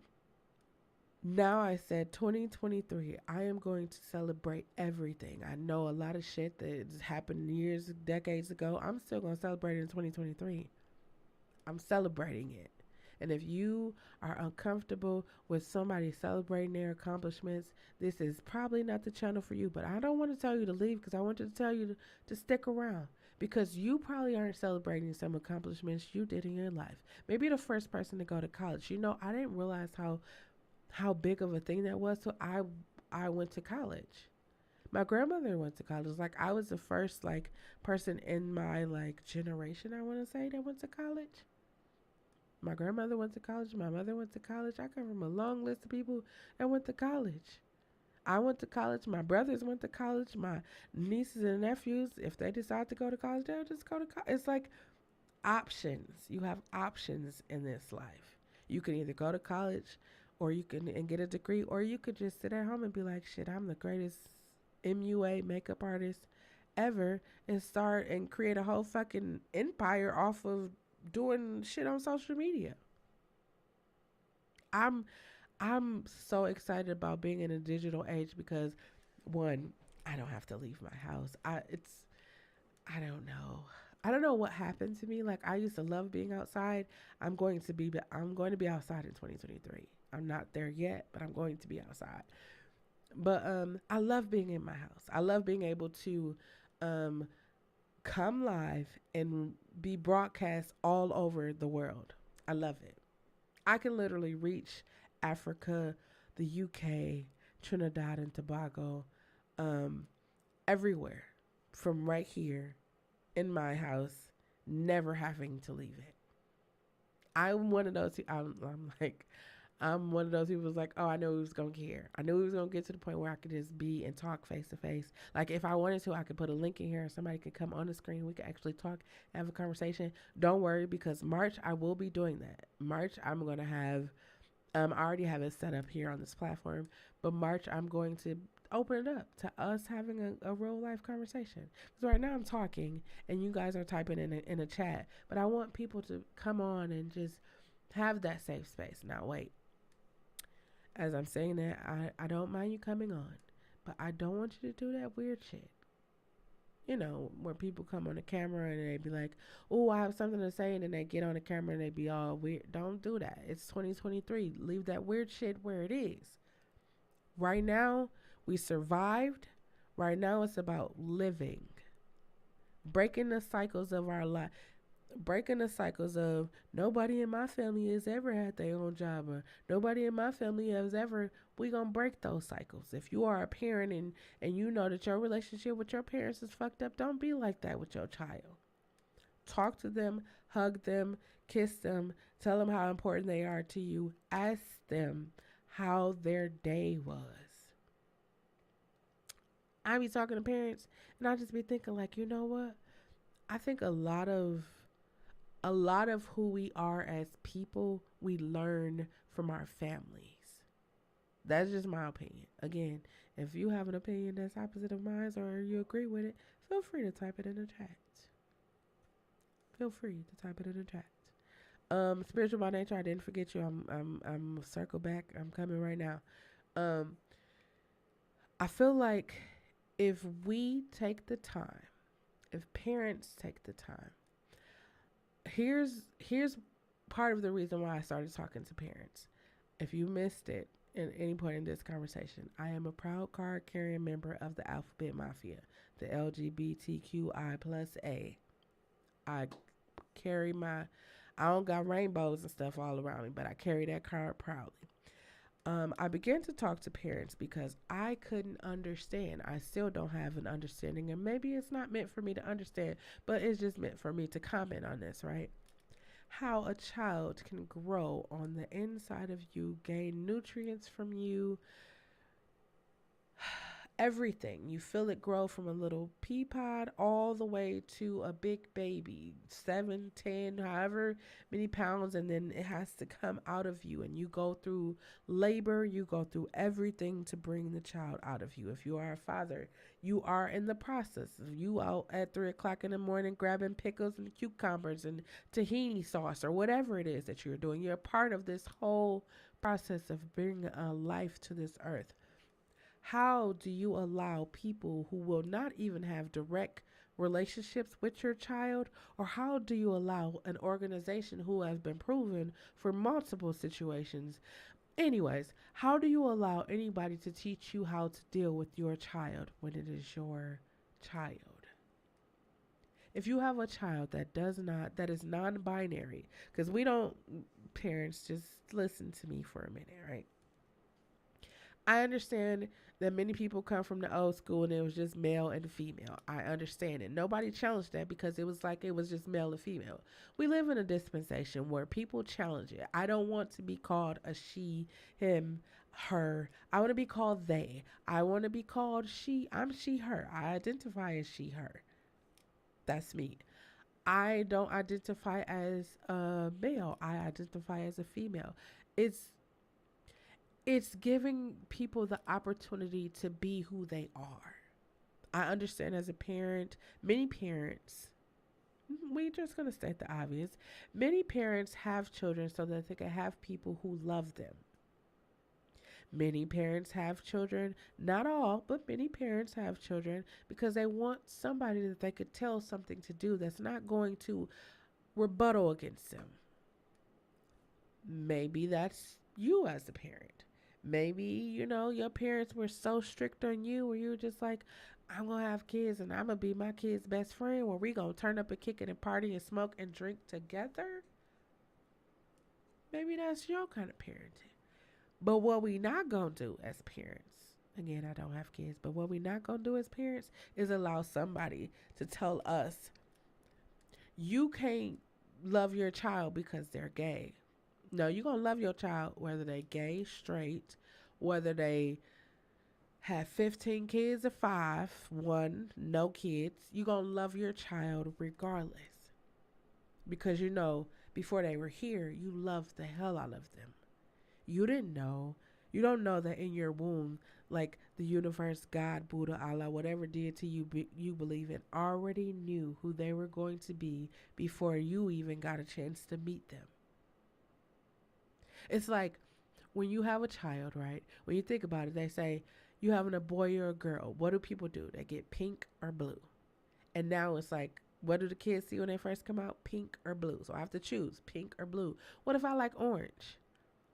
now I said 2023, I am going to celebrate everything. I know a lot of shit that happened years, decades ago. I'm still going to celebrate it in 2023. I'm celebrating it. And if you are uncomfortable with somebody celebrating their accomplishments, this is probably not the channel for you. But I don't want to tell you to leave because I want to tell you to stick around because you probably aren't celebrating some accomplishments you did in your life. Maybe the first person to go to college. You know, I didn't realize how big of a thing that was. So I went to college. My grandmother went to college. Like I was the first like person in my like generation, I want to say, that went to college. My grandmother went to college. My mother went to college. I come from a long list of people that went to college. I went to college. My brothers went to college. My nieces and nephews, if they decide to go to college, they'll just go to college. It's like options. You have options in this life. You can either go to college or you can and get a degree, or you could just sit at home and be like, shit, I'm the greatest MUA makeup artist ever and start and create a whole fucking empire off of doing shit on social media. I'm I'm so excited about being in a digital age because one, I don't have to leave my house. I don't know. I don't know what happened to me. Like I used to love being outside. I'm going to be outside in 2023. I'm not there yet, but I'm going to be outside. But I love being in my house. I love being able to um come live and be broadcast all over the world. I love it. I can literally reach Africa, the UK, Trinidad and Tobago, um, everywhere from right here in my house, never having to leave it. I'm one of those. I'm one of those people who's like, oh, I knew he was gonna care. I knew he was gonna get to the point where I could just be and talk face to face. Like if I wanted to, I could put a link in here and somebody could come on the screen. We could actually talk, have a conversation. Don't worry because March I will be doing that. March I'm gonna have I already have it set up here on this platform, but March I'm going to open it up to us having a real life conversation. Because right now I'm talking and you guys are typing in a chat, but I want people to come on and just have that safe space. Now wait, as I'm saying that, I don't mind you coming on, but I don't want you to do that weird shit. You know, where people come on the camera and they be like, oh, I have something to say, and then they get on the camera and they be all weird. Don't do that. It's 2023. Leave that weird shit where it is. Right now, we survived. Right now, it's about living, breaking the cycles of our life, breaking the cycles of nobody in my family has ever had their own job or nobody in my family has ever. We gonna break those cycles. If you are a parent and you know that your relationship with your parents is fucked up, don't be like that with your child. Talk to them, hug them, kiss them, tell them how important they are to you. Ask them how their day was. I be talking to parents and I just be thinking like, you know what? I think a lot of who we are as people, we learn from our families. That's just my opinion. Again, if you have an opinion that's opposite of mine or you agree with it, feel free to type it in the chat. Feel free to type it in the chat. Spiritual by nature, I didn't forget you. I'm circle back. I'm coming right now. Um, I feel like if we take the time, if parents take the time, here's part of the reason why I started talking to parents. If you missed it at any point in this conversation, I am a proud card carrying member of the Alphabet Mafia, the LGBTQI plus A. I carry my, I don't got rainbows and stuff all around me, but I carry that card proudly. I began to talk to parents because I couldn't understand. I still don't have an understanding, and maybe it's not meant for me to understand, but it's just meant for me to comment on this, right? How a child can grow on the inside of you, gain nutrients from you, everything. You feel it grow from a little pea pod all the way to a big baby, 7, 10, however many pounds, and then it has to come out of you. And you go through labor, you go through everything to bring the child out of you. If you are a father, you are in the process. You out at 3 o'clock in the morning grabbing pickles and cucumbers and tahini sauce or whatever it is that you're doing. You're a part of this whole process of bringing a life to this earth. How do you allow people who will not even have direct relationships with your child, or how do you allow an organization who has been proven for multiple situations? Anyways, how do you allow anybody to teach you how to deal with your child when it is your child? If you have a child that is non-binary, because we don't, parents, just listen to me for a minute, right? I understand that many people come from the old school and it was just male and female. I understand it. Nobody challenged that because it was like it was just male and female. We live in a dispensation where people challenge it. I don't want to be called a she, him, her. I want to be called they. I want to be called she. I'm she, her. I identify as she, her. That's me. I don't identify as a male. I identify as a female. It's it's giving people the opportunity to be who they are. I understand as a parent, many parents, we just going to state the obvious, many parents have children so that they can have people who love them. Many parents have children, not all, but many parents have children because they want somebody that they could tell something to do that's not going to rebuttal against them. Maybe that's you as a parent. Maybe, your parents were so strict on you where you were just like, I'm going to have kids and I'm going to be my kid's best friend where we going to turn up and kick it and party and smoke and drink together. Maybe that's your kind of parenting. But what we not going to do as parents, again, I don't have kids, but what we not going to do as parents is allow somebody to tell us, you can't love your child because they're gay. No, you're going to love your child whether they gay, straight, whether they have 15 kids or 5, 1, no kids. You're going to love your child regardless. Because before they were here, you loved the hell out of them. You didn't know. You don't know that in your womb, like the universe, God, Buddha, Allah, whatever deity you believe in, already knew who they were going to be before you even got a chance to meet them. It's like when you have a child, right? When you think about it, they say you having a boy or a girl. What do people do? They get pink or blue. And now it's like, what do the kids see when they first come out? Pink or blue. So I have to choose pink or blue. What if I like orange?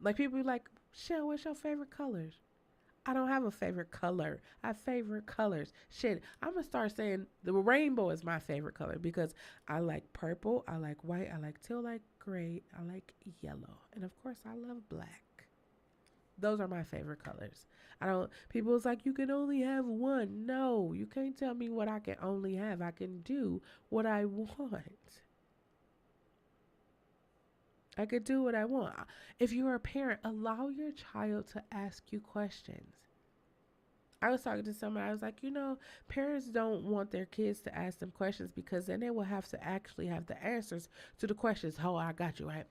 Like people be like, Shell, what's your favorite colors? I don't have a favorite color. I have favorite colors. Shit, I'm going to start saying the rainbow is my favorite color because I like purple, I like white, I like teal, I like gray, I like yellow. And of course, I love black. Those are my favorite colors. People's like, you can only have one. No, you can't tell me what I can only have. I can do what I want. I could do what I want. If you're a parent, allow your child to ask you questions. I was talking to someone, I was like, parents don't want their kids to ask them questions because then they will have to actually have the answers to the questions. Oh, I got you, right?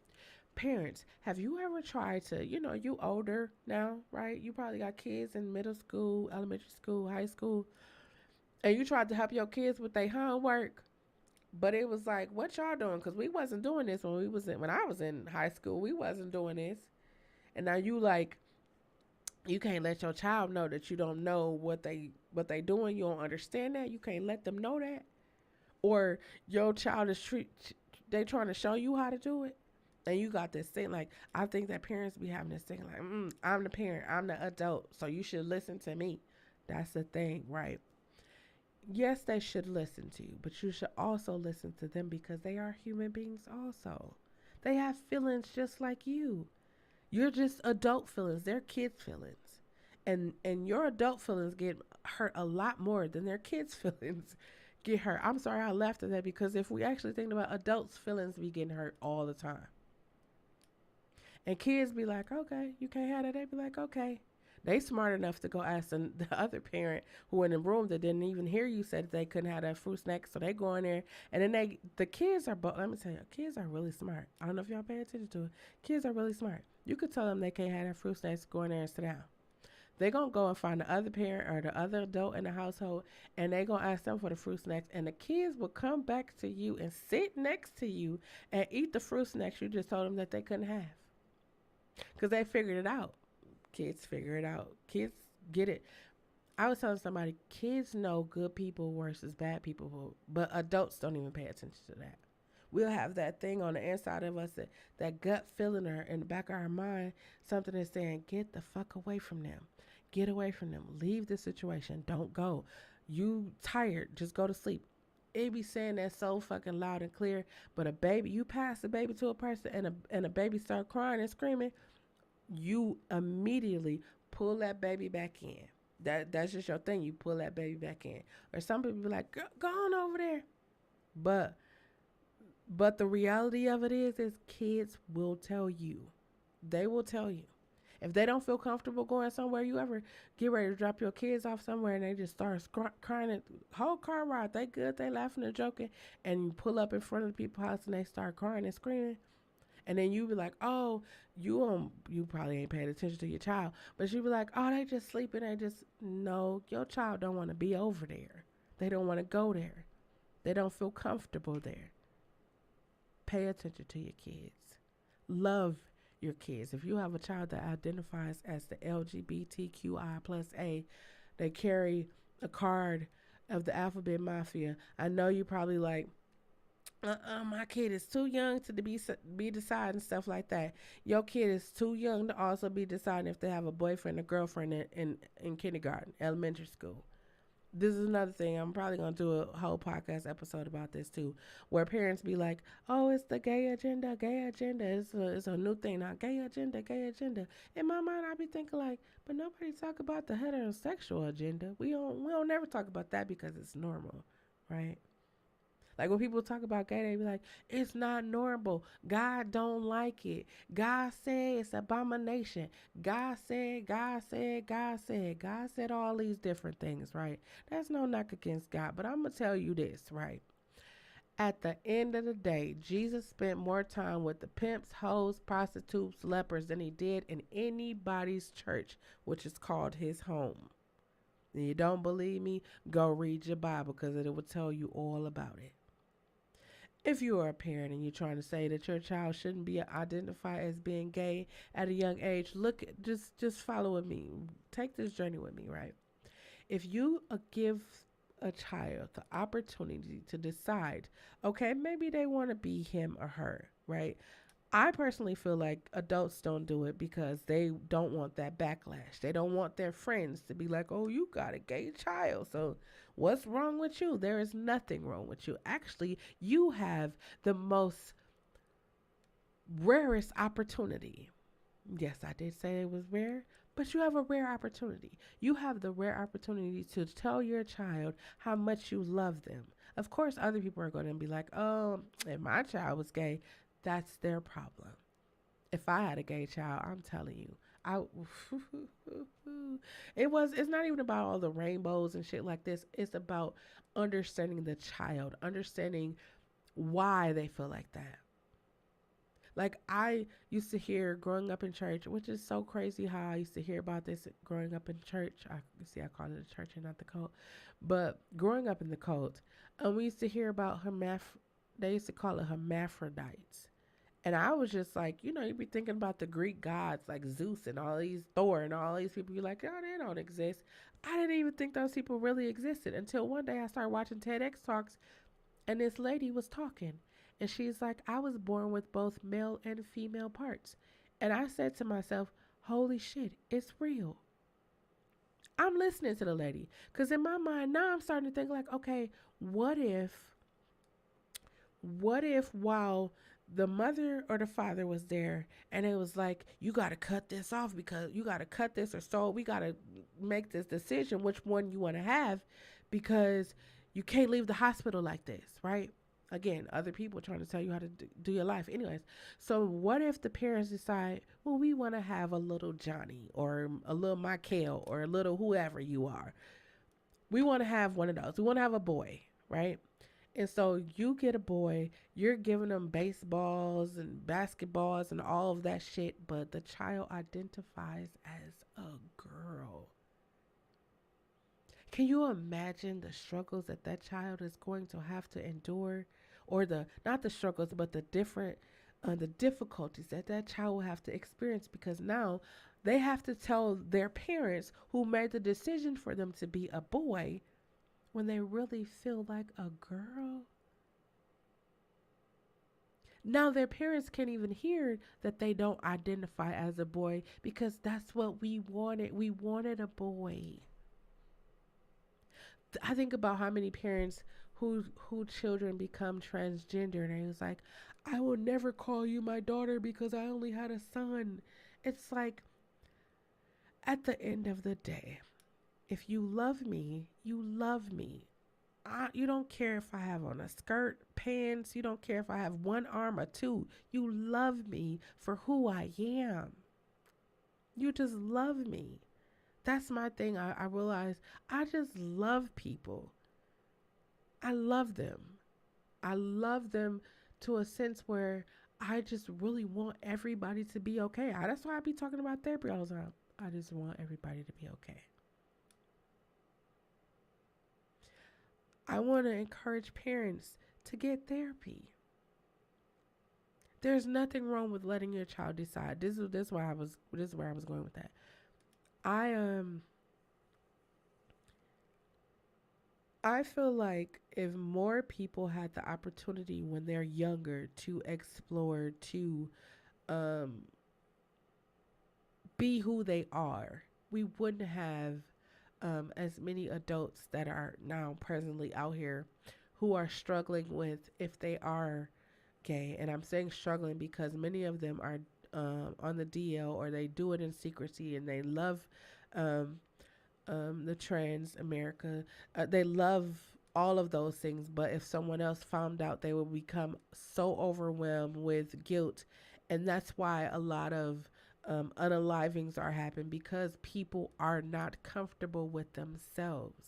Parents, have you ever tried to, you older now, right? You probably got kids in middle school, elementary school, high school, and you tried to help your kids with their homework. But it was like, what y'all doing? Because we wasn't doing this when I was in high school. We wasn't doing this. And now you like, You can't let your child know that you don't know what they doing. You don't understand that. You can't let them know that. Or your child is they trying to show you how to do it. And you got this thing like, I think that parents be having this thing like, I'm the parent, I'm the adult, so you should listen to me. That's the thing, right? Yes, they should listen to you, but you should also listen to them because they are human beings also. They have feelings just like you. You're just adult feelings, they're kids' feelings. And your adult feelings get hurt a lot more than their kids' feelings get hurt. I'm sorry I laughed at that because if we actually think about adults' feelings be getting hurt all the time. And kids be like, okay, you can't have that. They be like, okay. They smart enough to go ask the other parent who in the room that didn't even hear you said that they couldn't have that fruit snack. So they go in there and then the kids are, let me tell you, kids are really smart. I don't know if y'all pay attention to it. Kids are really smart. You could tell them they can't have that fruit snacks, go in there and sit down. They gonna go and find the other parent or the other adult in the household, and they gonna ask them for the fruit snacks. And the kids will come back to you and sit next to you and eat the fruit snacks you just told them that they couldn't have, because they figured it out. Kids figure it out. Kids get it. I was telling somebody, kids know good people versus bad people, but adults don't even pay attention to that. We'll have that thing on the inside of us, that gut feeling or in the back of our mind, something that's saying, get the fuck away from them. Get away from them. Leave the situation. Don't go. You tired. Just go to sleep. It be saying that so fucking loud and clear, but a baby, you pass the baby to a person and a baby start crying and screaming, you immediately pull that baby back in. That's just your thing. You pull that baby back in. Or some people be like, go on over there. But the reality of it is kids will tell you. They will tell you. If they don't feel comfortable going somewhere, you ever get ready to drop your kids off somewhere and they just start crying, and whole car ride, they good, they laughing and joking, and you pull up in front of the people's house and they start crying and screaming. And then you be like, oh, you probably ain't paying attention to your child. But you be like, oh, they just sleeping. They just, no, your child don't want to be over there. They don't want to go there. They don't feel comfortable there. Pay attention to your kids. Love your kids. If you have a child that identifies as the LGBTQI plus A, they carry a card of the alphabet mafia. I know you probably like, my kid is too young to be deciding stuff like that. Your kid is too young to also be deciding if they have a boyfriend or girlfriend in kindergarten, elementary school. This is another thing. I'm probably going to do a whole podcast episode about this too, where parents be like, oh, it's the gay agenda, gay agenda. It's a new thing now, gay agenda, gay agenda. In my mind, I be thinking like, but nobody talk about the heterosexual agenda. We don't never talk about that because it's normal, right? Like when people talk about gay, they be like, it's not normal. God don't like it. God said it's abomination. God said, God said, God said. God said all these different things, right? That's no knock against God. But I'm going to tell you this, right? At the end of the day, Jesus spent more time with the pimps, hoes, prostitutes, lepers than he did in anybody's church, which is called his home. And you don't believe me? Go read your Bible because it will tell you all about it. If you are a parent and you're trying to say that your child shouldn't be identified as being gay at a young age, look, just follow with me. Take this journey with me, right? If you give a child the opportunity to decide, okay, maybe they want to be him or her, right? I personally feel like adults don't do it because they don't want that backlash. They don't want their friends to be like, oh, you got a gay child. So what's wrong with you? There is nothing wrong with you. Actually, you have the most rarest opportunity. Yes, I did say it was rare, but you have a rare opportunity. You have the rare opportunity to tell your child how much you love them. Of course, other people are going to be like, oh, if my child was gay, that's their problem. If I had a gay child, I'm telling you, it's not even about all the rainbows and shit like this. It's about understanding the child, understanding why they feel like that. Like I used to hear growing up in church, which is so crazy how I used to hear about this growing up in church. I call it a church and not the cult. But growing up in the cult, we used to hear about they used to call it hermaphrodites. And I was just like, you be thinking about the Greek gods like Zeus and all these Thor and all these people. You're like, oh, they don't exist. I didn't even think those people really existed until one day I started watching TEDx talks, and this lady was talking. And she's like, I was born with both male and female parts. And I said to myself, holy shit, it's real. I'm listening to the lady. Because in my mind, now I'm starting to think, like, okay, what if, while the mother or the father was there and it was like, you got to cut this off because you got to cut this, or so we got to make this decision which one you want to have, because you can't leave the hospital like this, right? Again, other people trying to tell you how to do your life. Anyways, so what if the parents decide, well, we want to have a little Johnny or a little Michael or a little whoever you are. We want to have one of those. We want to have a boy, right? And so you get a boy, you're giving them baseballs and basketballs and all of that shit, but the child identifies as a girl. Can you imagine the struggles that that child is going to have to endure, or the not the struggles, but the difficulties that that child will have to experience, because now they have to tell their parents who made the decision for them to be a boy when they really feel like a girl. Now their parents can't even hear that they don't identify as a boy, because that's what we wanted. We wanted a boy. I think about how many parents who children become transgender, and they was like, I will never call you my daughter because I only had a son. It's like, at the end of the day, if you love me, you love me. You don't care if I have on a skirt, pants. You don't care if I have one arm or two. You love me for who I am. You just love me. That's my thing. I realize I just love people. I love them. I love them to a sense where I just really want everybody to be okay. That's why I be talking about therapy all the time. I just want everybody to be okay. I want to encourage parents to get therapy. There's nothing wrong with letting your child decide. This is where I was going with that. I I feel like if more people had the opportunity when they're younger to explore, to um, be who they are, we wouldn't have as many adults that are now presently out here who are struggling with if they are gay. And I'm saying struggling because many of them are on the DL, or they do it in secrecy, and they love um, the trans America. They love all of those things, but if someone else found out, they would become so overwhelmed with guilt. And that's why a lot of unalivings are happening, because people are not comfortable with themselves.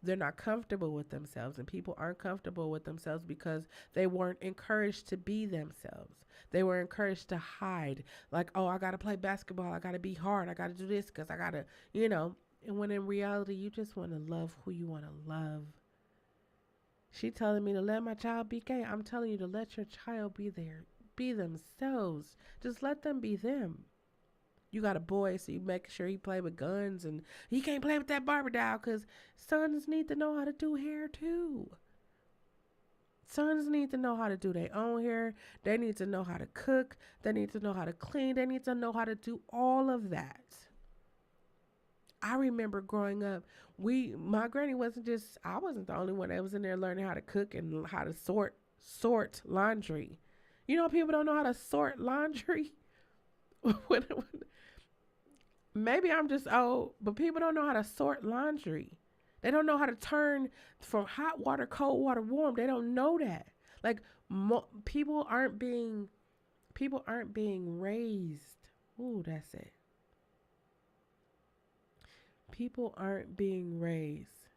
They're not comfortable with themselves, and people aren't comfortable with themselves because they weren't encouraged to be themselves. They were encouraged to hide, like, oh, I gotta play basketball, I gotta be hard, I gotta do this because I gotta, you know. And when in reality, you just want to love who you want to love. She telling me to let my child be gay. I'm telling you to let your child be there, be themselves. Just let them be them. You got a boy, so you make sure he play with guns, and he can't play with that Barbie doll because sons need to know how to do hair too. Sons need to know how to do their own hair. They need to know how to cook. They need to know how to clean. They need to know how to do all of that. I remember growing up, my granny wasn't just, I wasn't the only one that was in there learning how to cook and how to sort laundry. You know, people don't know how to sort laundry. Maybe I'm just old, but people don't know how to sort laundry. They don't know how to turn from hot water, cold water, warm. They don't know that. Like, people aren't being raised. Ooh, that's it. People aren't being raised.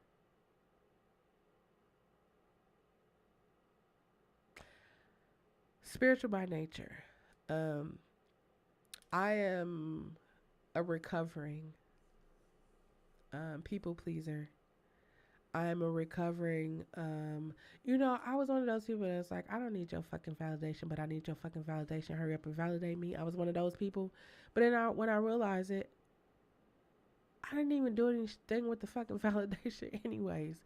Spiritual by nature. Um, I am a recovering people pleaser. I'm a recovering, I was one of those people that's like, I don't need your fucking validation, but I need your fucking validation. Hurry up and validate me. I was one of those people. But then when I realized it, I didn't even do anything with the fucking validation, anyways.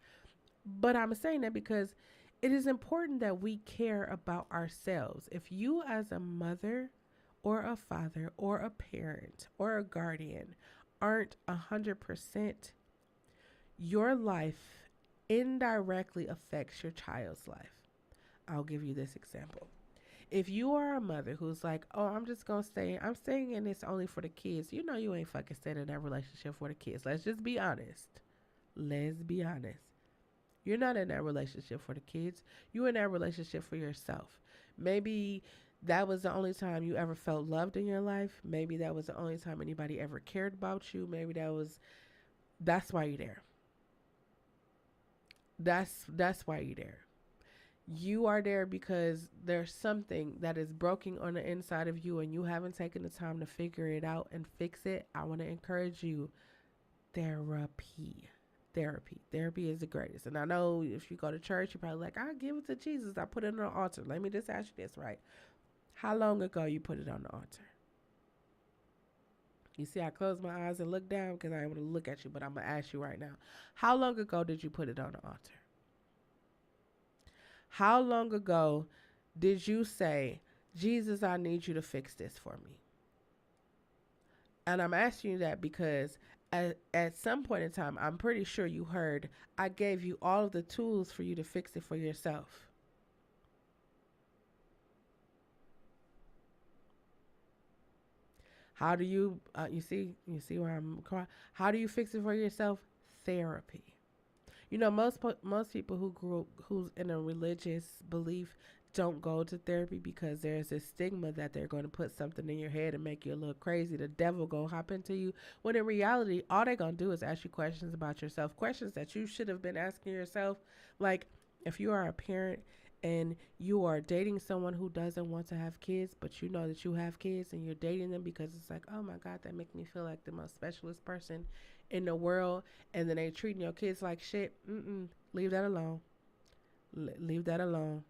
But I'm saying that because it is important that we care about ourselves. If you, as a mother or a father or a parent or a guardian, aren't 100%, your life indirectly affects your child's life. I'll give you this example. If you are a mother who's like, oh, I'm staying in this only for the kids, you ain't fucking staying in that relationship for the kids. Let's just be honest. Let's be honest. You're not in that relationship for the kids. You're in that relationship for yourself. Maybe that was the only time you ever felt loved in your life. Maybe that was the only time anybody ever cared about you. Maybe that's why you're there. That's why you're there. You are there because there's something that is broken on the inside of you and you haven't taken the time to figure it out and fix it. I want to encourage you. Therapy. Therapy is the greatest. And I know if you go to church, you're probably like, I give it to Jesus. I put it on the altar. Let me just ask you this, right? How long ago you put it on the altar? You see, I close my eyes and look down because I want to look at you, but I'm going to ask you right now. How long ago did you put it on the altar? How long ago did you say, Jesus, I need you to fix this for me? And I'm asking you that because at some point in time, I'm pretty sure you heard, I gave you all of the tools for you to fix it for yourself. How do you see where I'm crying? How do you fix it for yourself? Therapy. Most people who's in a religious belief don't go to therapy because there's a stigma that they're going to put something in your head and make you a little crazy. The devil go hop into you. When in reality, all they're going to do is ask you questions about yourself, questions that you should have been asking yourself. Like if you are a parent and you are dating someone who doesn't want to have kids, but you know that you have kids and you're dating them because it's like, oh my God, that makes me feel like the most specialist person in the world, and then they treating your kids like shit. Leave that alone. Leave that alone.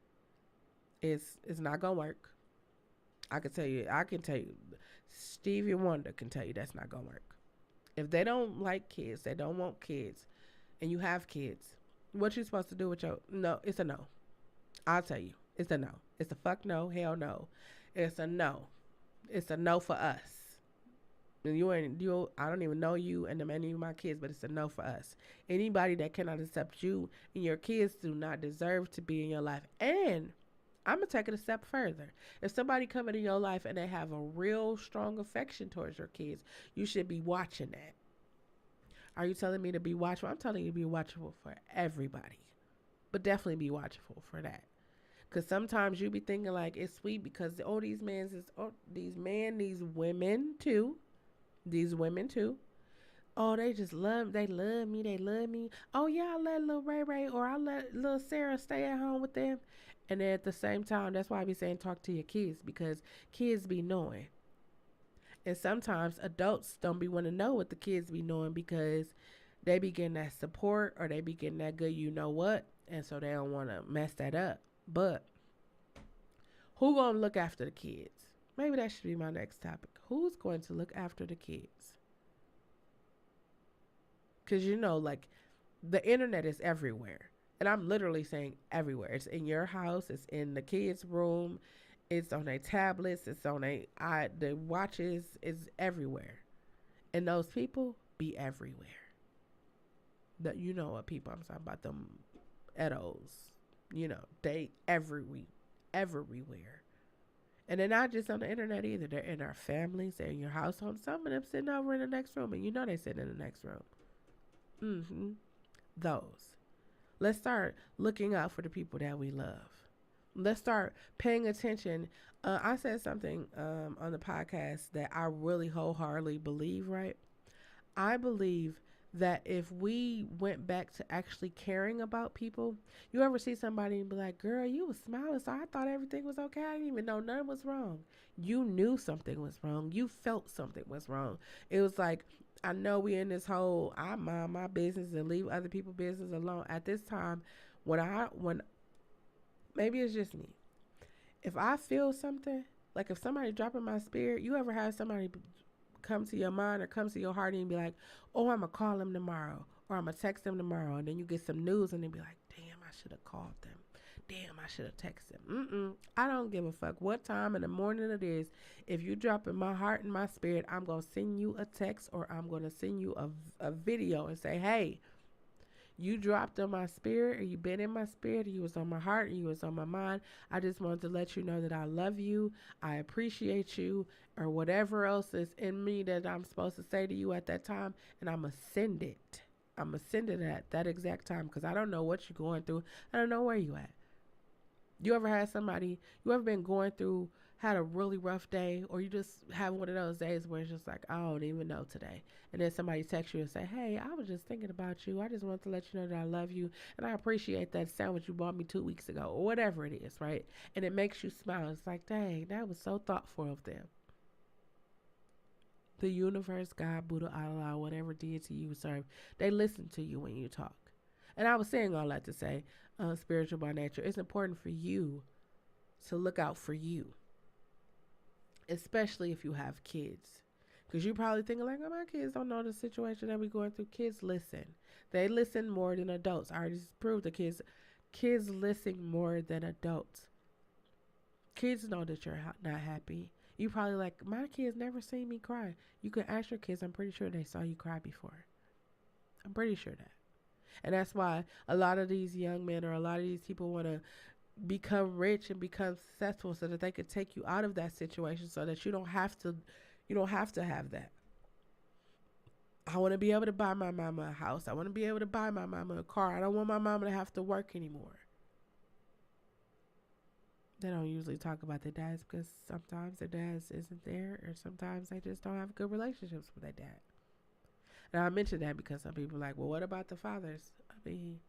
It's not gonna work. I can tell you. Stevie Wonder can tell you that's not gonna work. If they don't like kids, they don't want kids, and you have kids, what you supposed to do with your no? It's a no. I'll tell you. It's a no. It's a fuck no. Hell no. It's a no. It's a no for us. And I don't even know you and any of my kids, but it's a no for us. Anybody that cannot accept you and your kids do not deserve to be in your life. And I'm going to take it a step further. If somebody come into your life and they have a real strong affection towards your kids, you should be watching that. Are you telling me to be watchful? I'm telling you to be watchful for everybody. But definitely be watchful for that. Because sometimes you be thinking like it's sweet because, these women too. Oh, they love me. Oh yeah, I let little Ray Ray or I let little Sarah stay at home with them. And then at the same time, that's why I be saying talk to your kids because kids be knowing. And sometimes adults don't be want to know what the kids be knowing because they be getting that support or they be getting that good you know what. And so they don't want to mess that up. But who gonna look after the kids? Maybe that should be my next topic. Who's going to look after the kids? Because like the internet is everywhere. And I'm literally saying everywhere. It's in your house. It's in the kids' room. It's on their tablets. It's on the watches. It's everywhere. And those people be everywhere. That you know what people I'm talking about, them edos. They everywhere. And they're not just on the internet either. They're in our families. They're in your household. Some of them sitting over in the next room. And they sitting in the next room. Those. Let's start looking out for the people that we love. Let's start paying attention. I said something on the podcast that I really wholeheartedly believe, right? I believe that if we went back to actually caring about people, you ever see somebody and be like, girl, you was smiling, so I thought everything was okay. I didn't even know nothing was wrong. You knew something was wrong. You felt something was wrong. It was like, I know we in this whole I mind my business and leave other people's business alone. At this time, when maybe it's just me. If I feel something, like if somebody dropping my spirit, you ever have somebody come to your mind or come to your heart and be like, oh, I'm gonna call them tomorrow or I'm gonna text them tomorrow, and then you get some news and then be like, damn, I should have called them. Damn, I should have texted them. I don't give a fuck what time in the morning it is. If you drop in my heart and my spirit, I'm gonna send you a text or I'm gonna send you a video and say, hey, you dropped on my spirit, or you been in my spirit, or you was on my heart, or you was on my mind. I just wanted to let you know that I love you, I appreciate you, or whatever else is in me that I'm supposed to say to you at that time, and I'm going to send it. I'm going to send it at that exact time because I don't know what you're going through. I don't know where you at. You ever had somebody, you ever been going through, had a really rough day, or you just have one of those days where it's just like, I don't even know today. And then somebody texts you and say, hey, I was just thinking about you. I just wanted to let you know that I love you. And I appreciate that sandwich you bought me 2 weeks ago, or whatever it is, right? And it makes you smile. It's like, dang, that was so thoughtful of them. The universe, God, Buddha, Allah, whatever deity you serve, they listen to you when you talk. And I was saying all that to say, spiritual by nature, it's important for you to look out for you, especially if you have kids. Because you're probably thinking like, oh, my kids don't know the situation that we're going through. Kids listen. They listen more than adults. I already proved the kids listen more than adults. Kids know that you're not happy. You probably like, my kids never seen me cry. You can ask your kids. I'm pretty sure they saw you cry before. I'm pretty sure that. And that's why a lot of these young men or a lot of these people want to become rich and become successful so that they could take you out of that situation so that you don't have to have that. I want to be able to buy my mama a house. I want to be able to buy my mama a car. I don't want my mama to have to work anymore. They don't usually talk about their dads because sometimes their dads isn't there, or sometimes they just don't have good relationships with their dad. And I mention that because some people are like, well, what about the fathers? I mean,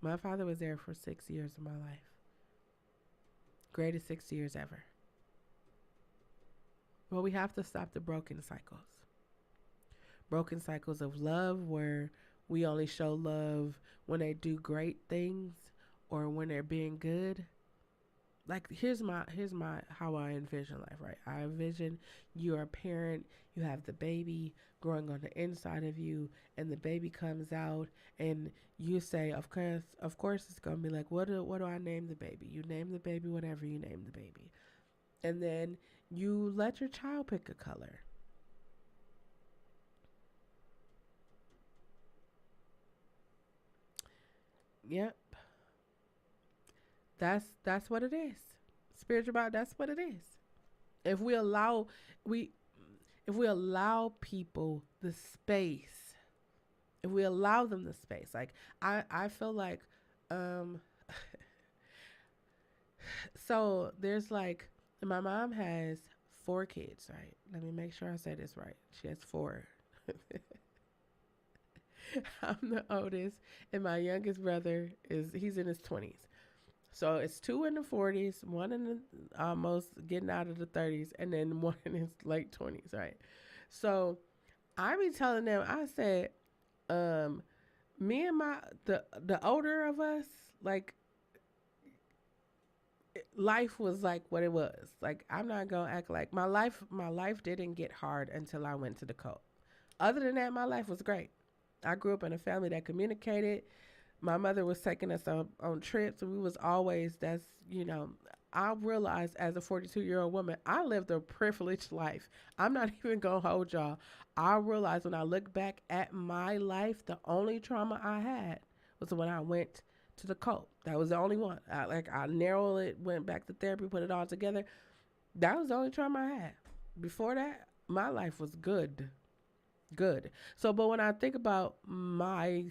my father was there for 6 years of my life. Greatest 6 years ever. Well, we have to stop the broken cycles. Broken cycles of love where we only show love when they do great things or when they're being good. Like here's my how I envision life, right? I envision you're a parent, you have the baby growing on the inside of you, and the baby comes out, and you say, of course, it's gonna be like, what do I name the baby? You name the baby whatever you name the baby, and then you let your child pick a color. Yep, that's what it is. Spiritual about that's what it is. If we allow we if we allow people the space, if we allow them the space, like I feel like um so there's like my mom has 4 kids, right? Let me make sure I say this right. She has 4. I'm the oldest, and my youngest brother he's in his 20s. So it's 2 in the 40s, one in the almost getting out of the 30s, and then one in his late 20s, right? So I be telling them, I said, me and the older of us, like life was like what it was. Like I'm not gonna act like my life didn't get hard until I went to the cult. Other than that, my life was great. I grew up in a family that communicated. My mother was taking us on trips, and we was always, I realized as a 42-year-old woman, I lived a privileged life. I'm not even going to hold y'all. I realized when I look back at my life, the only trauma I had was when I went to the cult. That was the only one. I narrowed it, went back to therapy, put it all together. That was the only trauma I had. Before that, my life was good. So, but when I think about my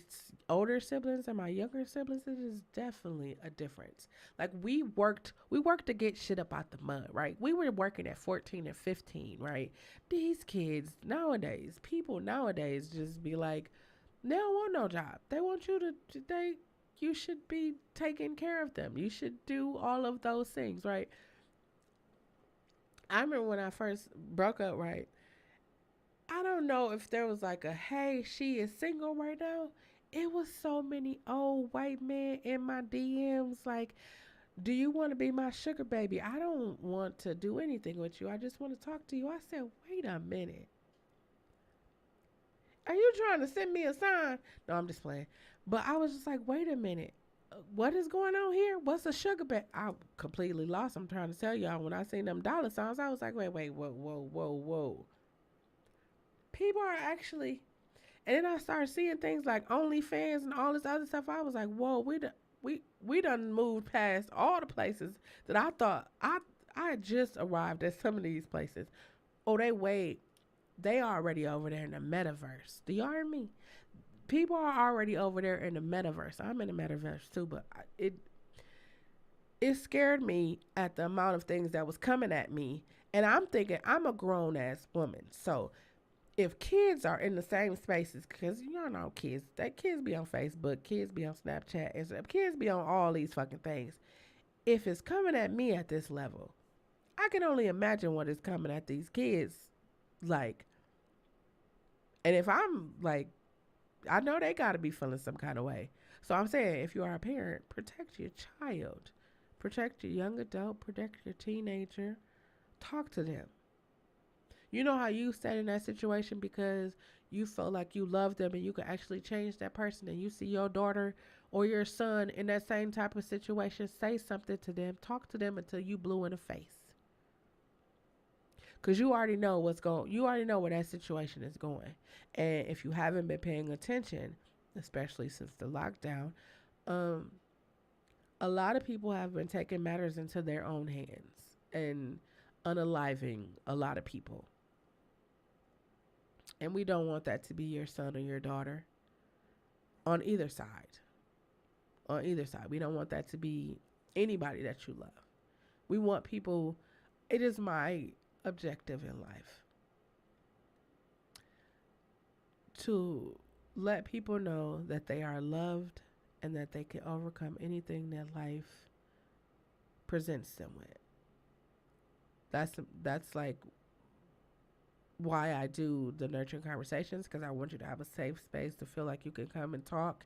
older siblings and my younger siblings, it is definitely a difference. Like we worked to get shit up out the mud, right? We were working at 14 and 15, right? These kids nowadays, people nowadays just be like, they don't want no job. They want you should be taking care of them. You should do all of those things, right? I remember when I first broke up, right? don't know if there was like a hey, she is single right now. It was so many old white men in my DMs like, do you want to be my sugar baby? I don't want to do anything with you. I just want to talk to you. I said, wait a minute. Are you trying to send me a sign? No, I'm just playing. But I was just like, wait a minute. What is going on here? What's a sugar baby? I completely lost. I'm trying to tell y'all. When I seen them dollar signs, I was like, wait, whoa, whoa, whoa, whoa. People are actually, and then I started seeing things like OnlyFans and all this other stuff. I was like, whoa, we done moved past all the places that I thought I had just arrived at some of these places. Oh, they already over there in the metaverse. Do y'all hear me? People are already over there in the metaverse. I'm in the metaverse too, but it scared me at the amount of things that was coming at me. And I'm thinking I'm a grown ass woman, so if kids are in the same spaces, because y'all know kids be on Facebook, kids be on Snapchat, and kids be on all these fucking things. If it's coming at me at this level, I can only imagine what is coming at these kids. Like, and if I'm like, I know they got to be feeling some kind of way. So I'm saying, if you are a parent, protect your child, protect your young adult, protect your teenager. Talk to them. You know how you sat in that situation because you felt like you loved them and you could actually change that person, and you see your daughter or your son in that same type of situation. Say something to them. Talk to them until you blue in the face. Because you already know you already know where that situation is going. And if you haven't been paying attention, especially since the lockdown, um, a lot of people have been taking matters into their own hands and unaliving a lot of people. And we don't want that to be your son or your daughter on either side. On either side. We don't want that to be anybody that you love. We want people, it is my objective in life to let people know that they are loved and that they can overcome anything that life presents them with. That's like why I do the nurturing conversations, because I want you to have a safe space to feel like you can come and talk.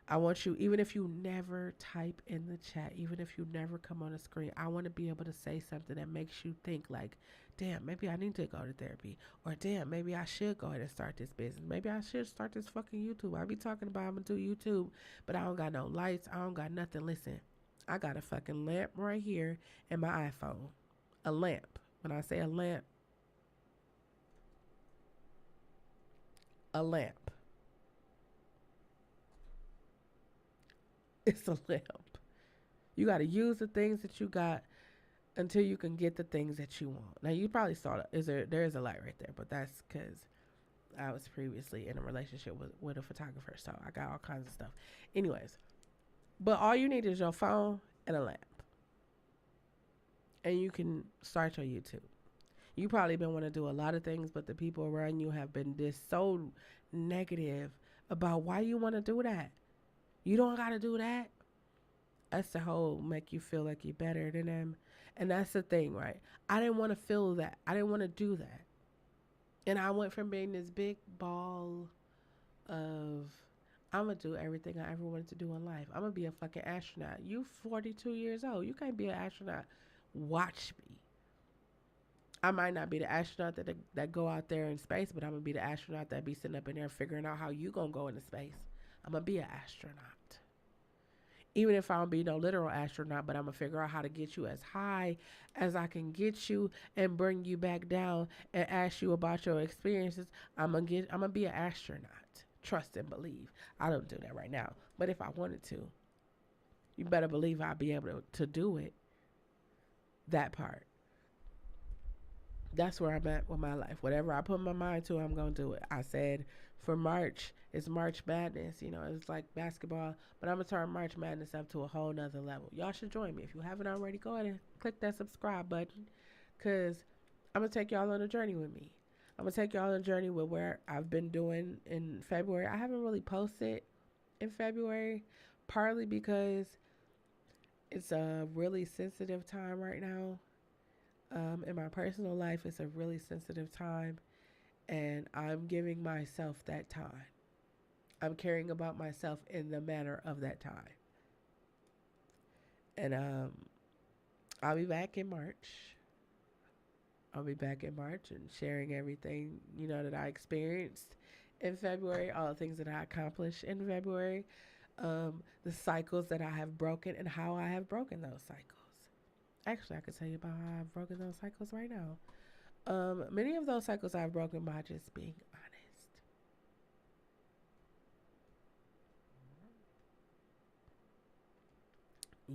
I want you, even if you never type in the chat, even if you never come on the screen, I want to be able to say something that makes you think like, damn, maybe I need to go to therapy. Or damn, maybe I should go ahead and start this business. Maybe I should start this fucking YouTube. I be talking about I'm going to do YouTube, but I don't got no lights. I don't got nothing. Listen, I got a fucking lamp right here in my iPhone. A lamp. When I say a lamp, a lamp. It's a lamp. You got to use the things that you got until you can get the things that you want. Now you probably saw that there is a light right there, but that's because I was previously in a relationship with a photographer, so I got all kinds of stuff. Anyways, but all you need is your phone and a lamp, and you can start your YouTube. You probably been want to do a lot of things, but the people around you have been so negative about why you want to do that. You don't got to do that. That's the whole make you feel like you're better than them. And that's the thing, right? I didn't want to feel that. I didn't want to do that. And I went from being this big ball of, I'm going to do everything I ever wanted to do in life. I'm going to be a fucking astronaut. You 42 years old. You can't be an astronaut. Watch me. I might not be the astronaut that go out there in space, but I'm going to be the astronaut that be sitting up in there figuring out how you going to go into space. I'm going to be an astronaut. Even if I don't be no literal astronaut, but I'm going to figure out how to get you as high as I can get you and bring you back down and ask you about your experiences. I'm going to be an astronaut. Trust and believe. I don't do that right now. But if I wanted to, you better believe I'll be able to do it. That part. That's where I'm at with my life. Whatever I put my mind to, I'm going to do it. I said for March, it's March Madness. You know, it's like basketball, but I'm going to turn March Madness up to a whole nother level. Y'all should join me. If you haven't already, go ahead and click that subscribe button, because I'm going to take y'all on a journey with me. I'm going to take y'all on a journey with where I've been doing in February. I haven't really posted in February, partly because it's a really sensitive time right now. In my personal life, it's a really sensitive time. And I'm giving myself that time. I'm caring about myself in the manner of that time. And I'll be back in March. I'll be back in March and sharing everything, that I experienced in February, all the things that I accomplished in February, the cycles that I have broken and how I have broken those cycles. Actually, I could tell you about how I've broken those cycles right now. Many of those cycles I've broken by just being honest.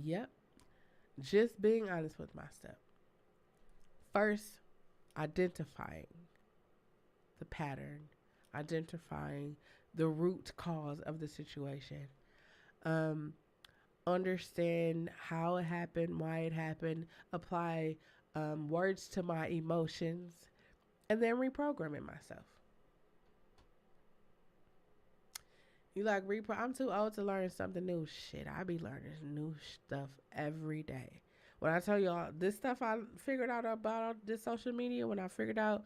Yep, just being honest with myself. First, identifying the pattern, identifying the root cause of the situation. Um, Understand how it happened, why it happened, apply words to my emotions, and then reprogramming myself. You like I'm too old to learn something new. Shit, I be learning new stuff every day. When I tell y'all this stuff I figured out about this social media, when I figured out,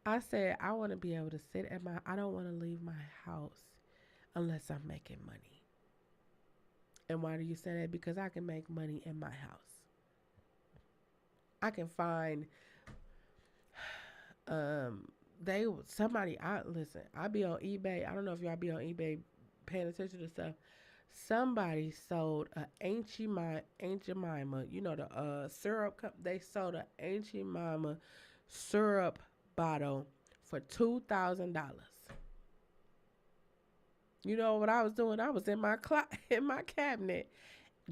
I said I want to be able to sit at my. I don't want to leave my house unless I'm making money. And why do you say that? Because I can make money in my house. I can find they somebody. I listen. I be on eBay. I don't know if y'all be on eBay paying attention to stuff. Somebody sold a Aunt Jemima. You know the syrup cup. They sold a Aunt Jemima syrup bottle for $2,000. You know what I was doing? I was in my in my cabinet.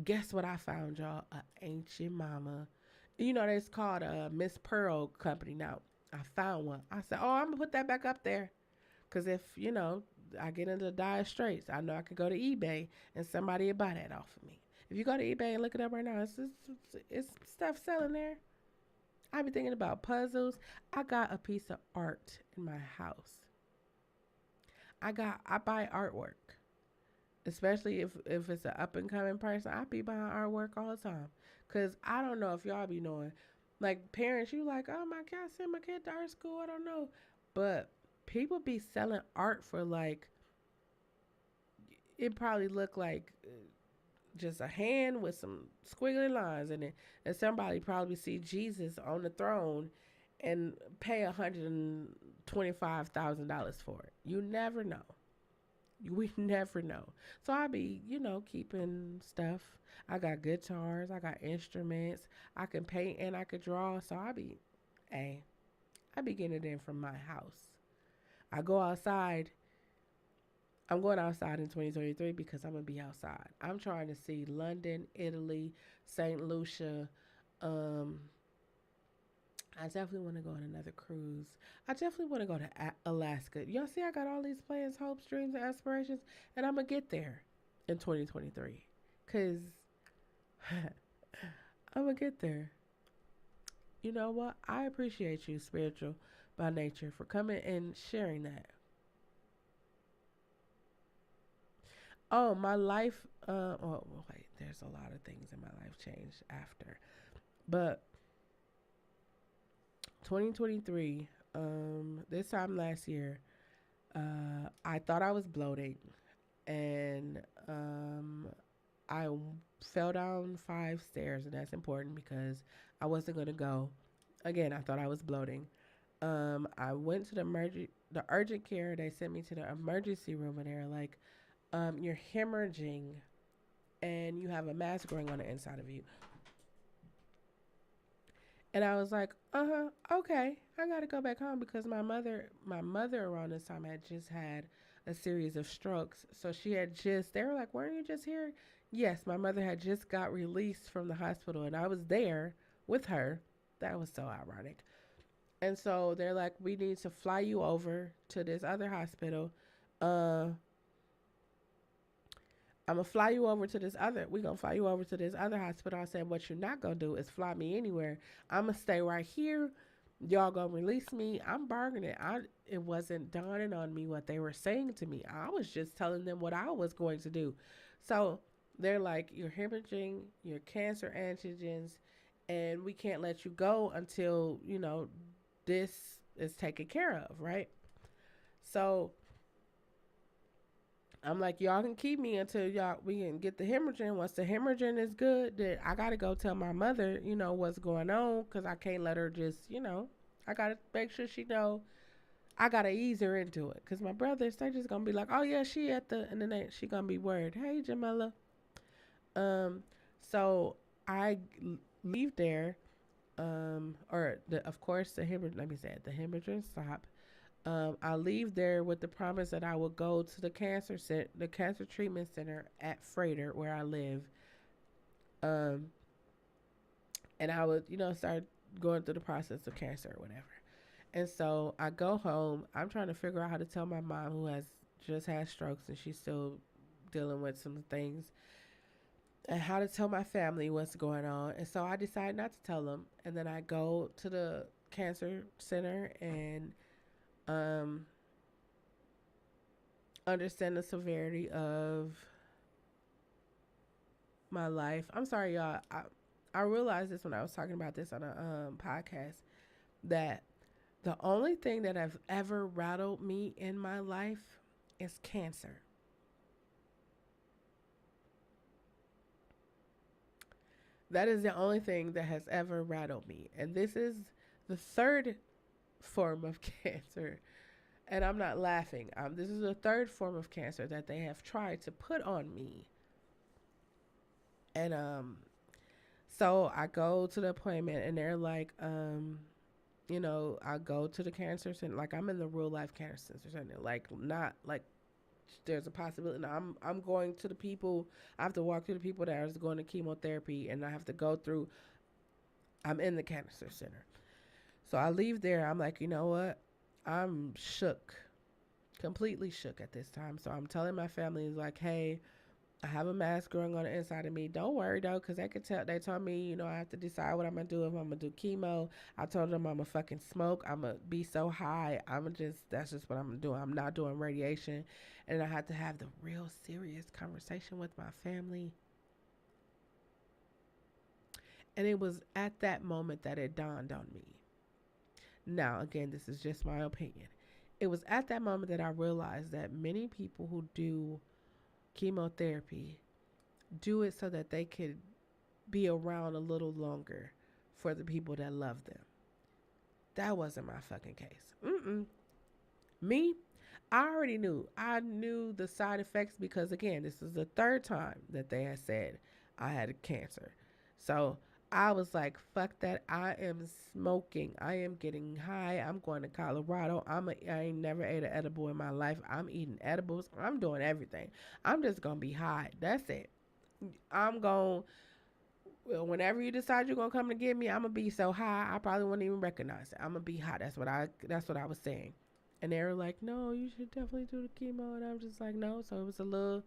Guess what I found, y'all? A Ancient Mama. It's called a Miss Pearl Company now. I found one. I said, "Oh, I'm gonna put that back up there, cause if I get into dire straits, I know I could go to eBay and somebody will buy that off of me. If you go to eBay and look it up right now, it's stuff selling there. I be thinking about puzzles. I got a piece of art in my house. I buy artwork, especially if it's an up and coming person. I be buying artwork all the time, cause I don't know if y'all be knowing, like parents, you like, oh my god, send my kid to art school. I don't know, but people be selling art for like it probably look like just a hand with some squiggly lines in it, and somebody probably see Jesus on the throne and pay $125,000 for it. You never know. We never know. So I be, keeping stuff. I got guitars, I got instruments, I can paint and I can draw. So hey, I be getting it in from my house. I go outside. I'm going outside in 2023 because I'm gonna be outside. I'm trying to see London, Italy, Saint Lucia. Um, I definitely want to go on another cruise. I definitely want to go to Alaska. Y'all see, I got all these plans, hopes, dreams, and aspirations, and I'm gonna get there in 2023. Cause I'm gonna get there. You know what? I appreciate you, spiritual by nature, for coming and sharing that. Oh, my life. Oh, wait. There's a lot of things in my life changed after, but 2023. This time last year, I thought I was bloating, and I fell down 5 stairs, and that's important because I wasn't gonna go. Again, I thought I was bloating. I went to the urgent care. They sent me to the emergency room, and they're like, "You're hemorrhaging, and you have a mass growing on the inside of you." And I was like, okay, I gotta go back home because my mother around this time had just had a series of strokes. So she had they were like, weren't you just here? Yes, my mother had just got released from the hospital and I was there with her. That was so ironic. And so they're like, we need to fly you over to this other hospital. Uh, I'm gonna fly you over to this other. We gonna fly you over to this other hospital. I said, what you're not gonna do is fly me anywhere. I'm gonna stay right here. Y'all gonna release me. I'm bargaining. It wasn't dawning on me what they were saying to me. I was just telling them what I was going to do. So they're like, you're hemorrhaging, your cancer antigens, and we can't let you go until this is taken care of, right? So I'm like, y'all can keep me until y'all we can get the hemorrhaging. Once the hemorrhaging is good, then I gotta go tell my mother, what's going on, because I can't let her just, I gotta make sure she know. I gotta ease her into it, because my brothers, they just gonna be like, oh yeah, she at the, and then she gonna be worried. Hey, Jamila. Um, so I leave there. Or of course the hemorrhage. Let me say it. The hemorrhaging stop. I leave there with the promise that I will go to the cancer treatment center at Freighter where I live, um, and I would, start going through the process of cancer or whatever. And so I go home. I'm trying to figure out how to tell my mom, who has just had strokes and she's still dealing with some things, and how to tell my family what's going on. And so I decide not to tell them. And then I go to the cancer center and um, understand the severity of my life. I'm sorry, y'all. I realized this when I was talking about this on a podcast, that the only thing that have ever rattled me in my life is cancer. That is the only thing that has ever rattled me. And this is the third form of cancer. And I'm not laughing. This is the third form of cancer that they have tried to put on me. And so I go to the appointment and they're like, I go to the cancer center. Like, I'm in the real life cancer center. Like, not like there's a possibility. No, I'm going to the people. I have to walk to the people that are going to chemotherapy, and I have to go through. I'm in the cancer center, so I leave there. I'm like, you know what? I'm shook, completely shook at this time. So I'm telling my family, like, hey, I have a mass growing on the inside of me. Don't worry though, because they could tell. They told me, I have to decide what I'm gonna do. If I'm gonna do chemo, I told them I'm gonna fucking smoke. I'm gonna be so high. That's just what I'm gonna do. I'm not doing radiation, and I had to have the real serious conversation with my family. And it was at that moment that it dawned on me. Now, again, this is just my opinion. It was at that moment that I realized that many people who do chemotherapy do it so that they could be around a little longer for the people that love them. That wasn't my fucking case. Me, I already knew. I knew the side effects because, again, this is the third time that they had said I had cancer. So I was like, fuck that. I am smoking. I am getting high. I'm going to Colorado. I ain't never ate an edible in my life. I'm eating edibles. I'm doing everything. I'm just going to be high. That's it. I'm going, whenever you decide you're going to come to get me, I'm going to be so high, I probably wouldn't even recognize it. I'm going to be high. That's what I was saying. And they were like, no, you should definitely do the chemo. And I'm just like, no. So it was a little,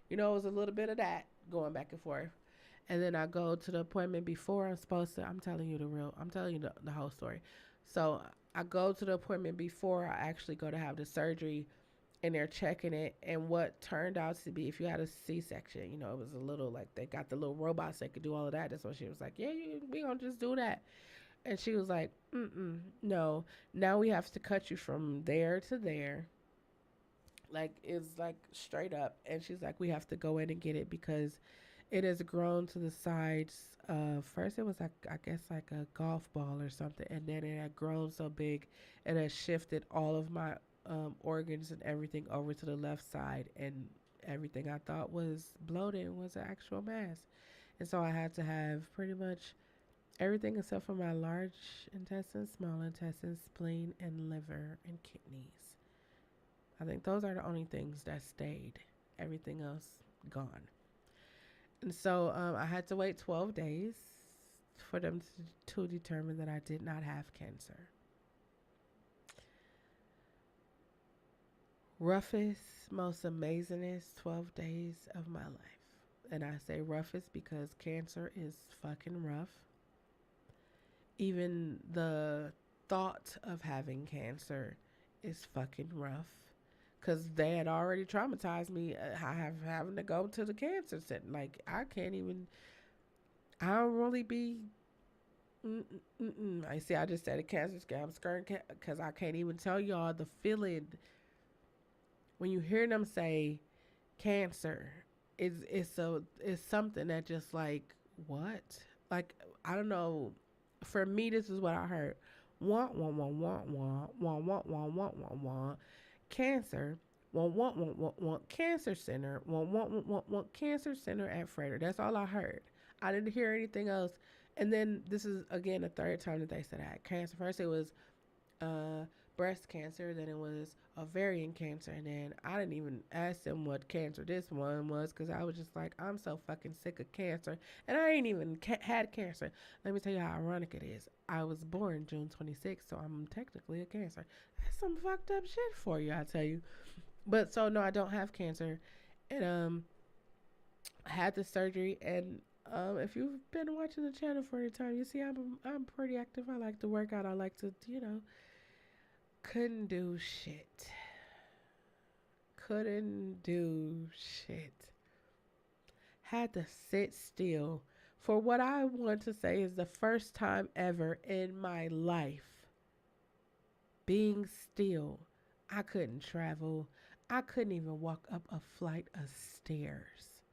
it was a little bit of that going back and forth. And then I go to the appointment before I'm supposed to. I'm telling you the whole story. So I go to the appointment before I actually go to have the surgery, and they're checking it. And what turned out to be, if you had a C-section, it was a little like they got the little robots that could do all of that. That's what she was like, yeah, we gonna just do that. And she was like, no, now we have to cut you from there to there. Like, it's like straight up. And she's like, we have to go in and get it because it has grown to the sides. First, it was like, I guess, like a golf ball or something, and then it had grown so big, it had shifted all of my organs and everything over to the left side, and everything I thought was bloated was an actual mass. And so I had to have pretty much everything except for my large intestine, small intestine, spleen, and liver and kidneys. I think those are the only things that stayed. Everything else gone. And so I had to wait 12 days for them to determine that I did not have cancer. Roughest, most amazingest 12 days of my life. And I say roughest because cancer is fucking rough. Even the thought of having cancer is fucking rough. Because they had already traumatized me. Having to go to the cancer center. Like, I don't really be I see. I just said a cancer scare. I'm scared because I can't even tell y'all the feeling when you hear them say cancer. It's something that just like what? Like I don't know. For me, this is what I heard. Want want cancer. Want cancer center. Want cancer center at Frederick. That's all I heard. I didn't hear anything else. And then this is again the third time that they said I had cancer. First it was uh, breast cancer, then it was ovarian cancer, and then I didn't even ask them what cancer this one was because I was just like, I'm so fucking sick of cancer, and I ain't even had cancer. Let me tell you how ironic it is. I was born June 26th, so I'm technically a cancer. That's some fucked up shit for you, I tell you. But so no, I don't have cancer, and I had the surgery, and if you've been watching the channel for a time, you see I'm pretty active. I like to work out. I like to couldn't do shit. Couldn't do shit. Had to sit still for what I want to say is the first time ever in my life being still. I couldn't travel. I couldn't even walk up a flight of stairs.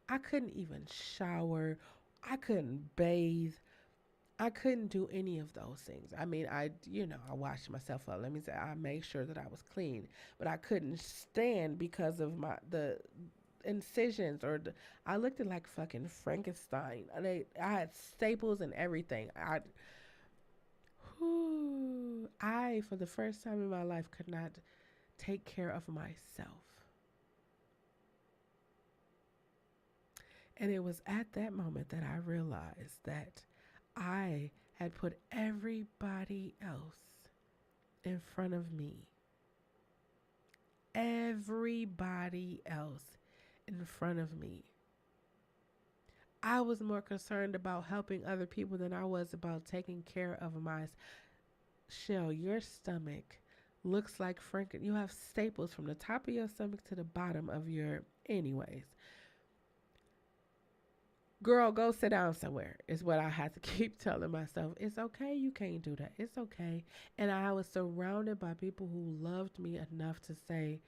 I couldn't even shower. I couldn't bathe. I couldn't do any of those things. I mean, I washed myself up. Let me say, I made sure that I was clean, but I couldn't stand because of the incisions I looked at like fucking Frankenstein. I had staples and everything. I for the first time in my life could not take care of myself. And it was at that moment that I realized that I had put everybody else in front of me. Everybody else in front of me. I was more concerned about helping other people than I was about taking care of my shell. Your stomach looks like Franken. You have staples from the top of your stomach to the bottom of your. Anyways, girl, go sit down somewhere is what I had to keep telling myself. It's okay. You can't do that. It's okay. And I was surrounded by people who loved me enough to say,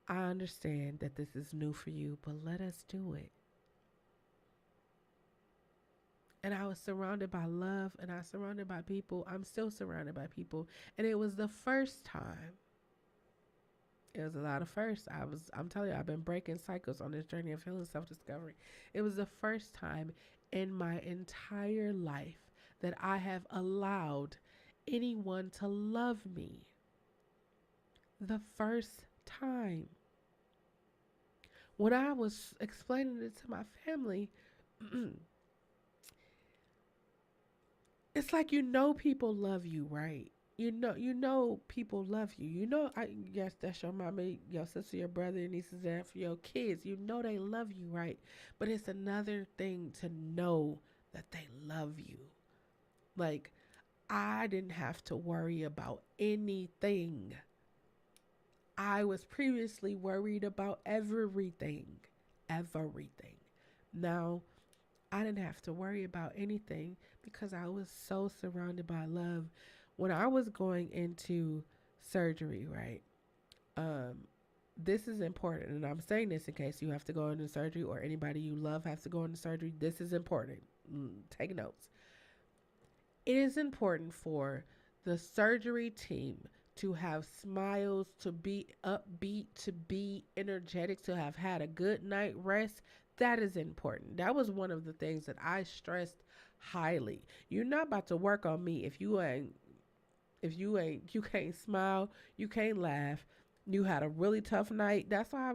I understand that this is new for you, but let us do it. And I was surrounded by love and I was surrounded by people. I'm still surrounded by people. And it was the first time. It was a lot of firsts. I'm telling you, I've been breaking cycles on this journey of healing self-discovery. It was the first time in my entire life that I have allowed anyone to love me. The first time. When I was explaining it to my family, it's like people love you, right? You know people love you. I guess that's your mama, your sister, your brother, your nieces, and for your kids. You know they love you, right? But it's another thing to know that they love you. Like, I didn't have to worry about anything. I was previously worried about everything. Everything. Now, I didn't have to worry about anything because I was so surrounded by love. When I was going into surgery, right? This is important, and I'm saying this in case you have to go into surgery or anybody you love has to go into surgery. This is important. Take notes. It is important for the surgery team to have smiles, to be upbeat, to be energetic, to have had a good night rest. That is important. That was one of the things that I stressed highly. You're not about to work on me you can't smile, you can't laugh, you had a really tough night. That's why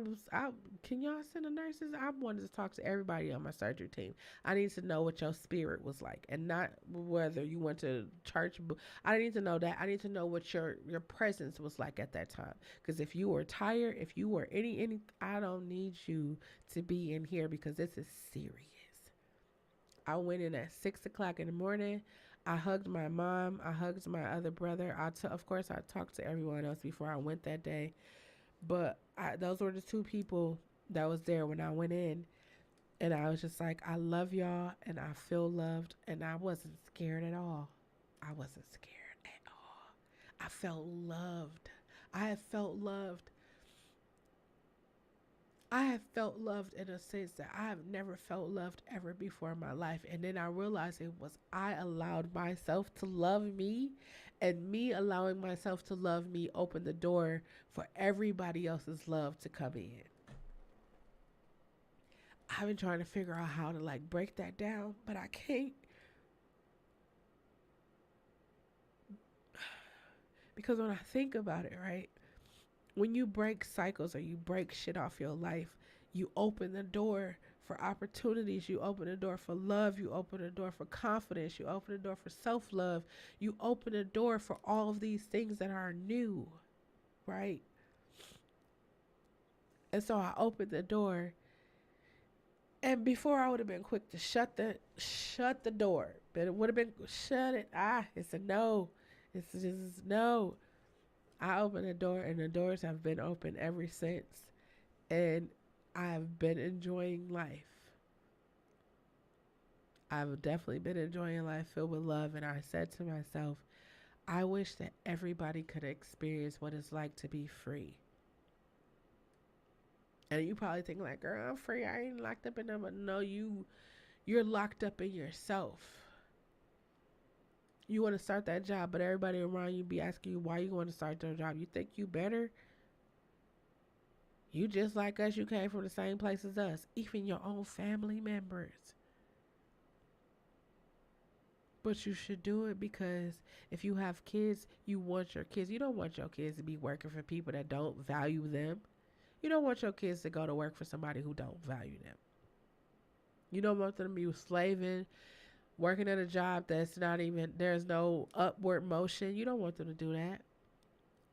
can y'all send the nurses? I wanted to talk to everybody on my surgery team. I need to know what your spirit was like and not whether you went to church. I need to know that. I need to know what your presence was like at that time. Because if you were tired, if you were any, I don't need you to be in here because this is serious. I went in at 6:00 in the morning. I hugged my mom. I hugged my other brother. Of course, I talked to everyone else before I went that day. But those were the two people that was there when I went in. And I was just like, I love y'all and I feel loved. And I wasn't scared at all. I wasn't scared at all. I felt loved. I have felt loved. I have felt loved in a sense that I have never felt loved ever before in my life. And then I realized it was I allowed myself to love me, and me allowing myself to love me opened the door for everybody else's love to come in. I've been trying to figure out how to like break that down, but I can't because when I think about it, right? When you break cycles or you break shit off your life, you open the door for opportunities. You open the door for love. You open the door for confidence. You open the door for self love. You open the door for all of these things that are new, right? And so I opened the door, and before I would have been quick to shut the door, but it would have been shut it. It's a no. It's just no. I opened the door, and the doors have been open ever since. And I've been enjoying life. I've definitely been enjoying life filled with love. And I said to myself, I wish that everybody could experience what it's like to be free. And you probably think like, girl, I'm free. I ain't locked up in them. But no, you're locked up in yourself. You want to start that job, but everybody around you be asking you why you want to start their job. You think you better? You just like us. You came from the same place as us. Even your own family members. But you should do it because if you have kids, you want your kids. You don't want your kids to be working for people that don't value them. You don't want your kids to go to work for somebody who don't value them. You don't want them to be slaving, working at a job that's not even, there's no upward motion. You don't want them to do that.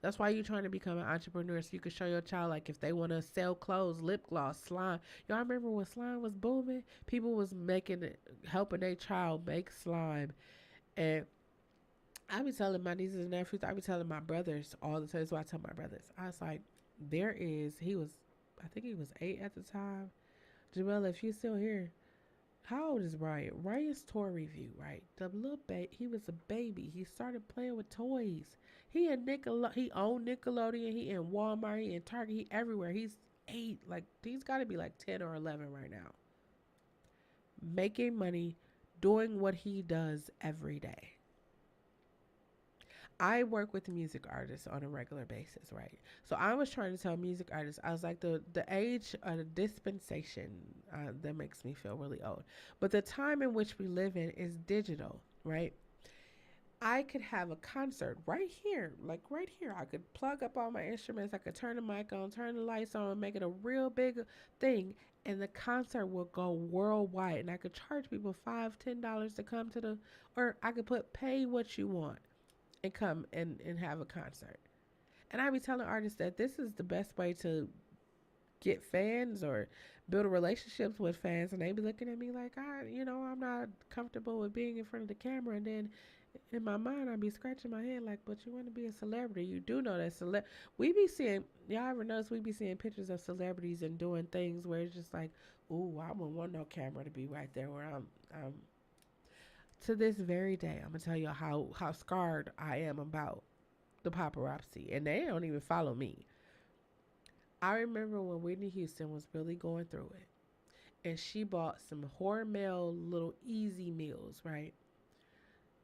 That's why you're trying to become an entrepreneur, so you can show your child, like, if they want to sell clothes, lip gloss, slime. Y'all remember when slime was booming? People was making it, helping their child make slime. And I be telling my nieces and nephews, I be telling my brothers all the time. That's why I tell my brothers. I was like, I think he was 8 at the time. Jamela, if you still here, how old is Ryan? Ryan's toy review, right? The little he was a baby. He started playing with toys. He owned Nickelodeon. He in Walmart. He in Target. He everywhere. He's 8. Like, he's got to be like 10 or 11 right now. Making money, doing what he does every day. I work with music artists on a regular basis, right? So I was trying to tell music artists, I was like, the age of the dispensation, that makes me feel really old. But the time in which we live in is digital, right? I could have a concert right here, like right here. I could plug up all my instruments. I could turn the mic on, turn the lights on, make it a real big thing. And the concert will go worldwide. And I could charge people $5, $10 to come to or I could pay what you want and come and have a concert. And I be telling artists that this is the best way to get fans or build relationships with fans. And they be looking at me like, I'm not comfortable with being in front of the camera. And then in my mind, I be scratching my head like, but you want to be a celebrity. You do know that we be seeing, y'all ever notice we be seeing pictures of celebrities and doing things where it's just like, ooh, I wouldn't want no camera to be right there where I'm to this very day, I'm gonna tell you how scarred I am about the paparazzi, and they don't even follow me. I remember when Whitney Houston was really going through it, and she bought some Hormel little easy meals, right?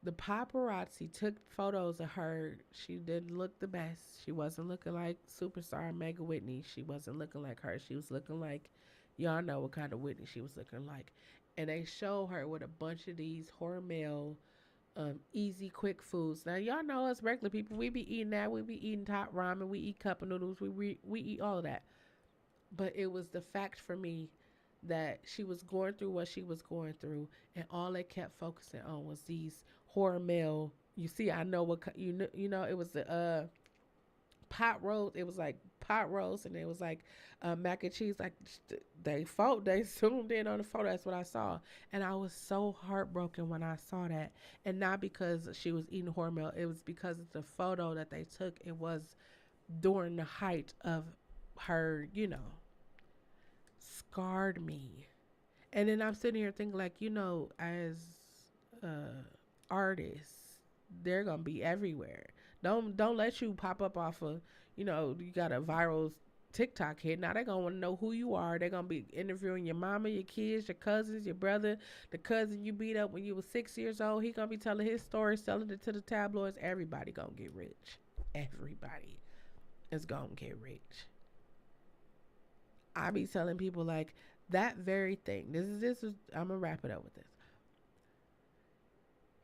The paparazzi took photos of her. She didn't look the best. She wasn't looking like superstar Mega Whitney. She wasn't looking like her. She was looking like, y'all know what kind of Whitney she was looking like. And they show her with a bunch of these Hormel easy quick foods. Now y'all know us regular people, we be eating that. We be eating top ramen. We eat cup of noodles. We eat all of that. But it was the fact for me that she was going through what she was going through, and all they kept focusing on was these Hormel. You see, I know what it was the pot roast. It was like pot roast, and it was like mac and cheese. Like they zoomed in on the photo. That's what I saw, and I was so heartbroken when I saw that. And not because she was eating Hormel, it was because of the photo that they took. It was during the height of her, scarred me. And then I'm sitting here thinking, like, as uh, artists, they're gonna be everywhere. Don't let you pop up off of, you got a viral TikTok hit. Now they're gonna want to know who you are. They're gonna be interviewing your mama, your kids, your cousins, your brother, the cousin you beat up when you was 6 years old. He gonna be telling his story, selling it to the tabloids. Everybody gonna get rich. Everybody is gonna get rich. I be telling people like that very thing. This is I'm gonna wrap it up with this.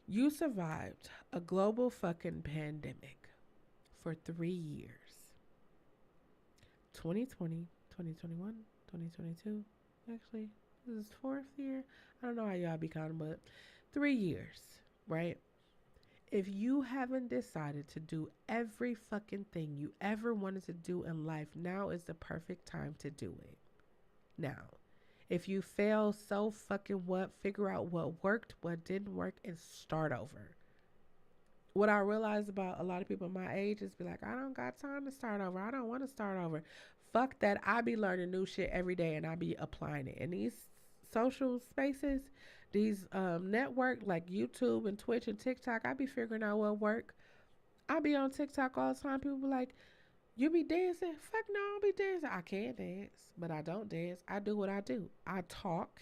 You survived a global fucking pandemic for 3 years. 2020, 2021, 2022. Actually, this is fourth year. I don't know how y'all be counting, but 3 years, right? If you haven't decided to do every fucking thing you ever wanted to do in life, now is the perfect time to do it. Now, if you fail, so fucking what? Figure out what worked, what didn't work, and start over. What I realize about a lot of people my age is be like, I don't got time to start over. I don't want to start over. Fuck that. I be learning new shit every day and I be applying it. And these social spaces, these network like YouTube and Twitch and TikTok, I be figuring out what work. I be on TikTok all the time. People be like, you be dancing? Fuck no, I don't be dancing. I can dance, but I don't dance. I do what I do. I talk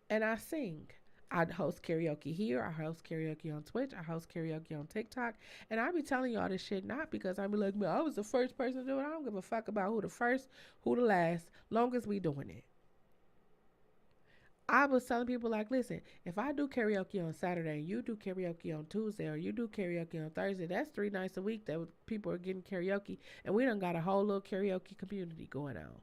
and I sing. I host karaoke here. I host karaoke on Twitch. I host karaoke on TikTok. And I be telling y'all this shit not because I be like, man, I was the first person to do it. I don't give a fuck about who the first, who the last, long as we doing it. I was telling people like, listen, if I do karaoke on Saturday, you do karaoke on Tuesday, or you do karaoke on Thursday, that's 3 nights a week that people are getting karaoke, and we done got a whole little karaoke community going on.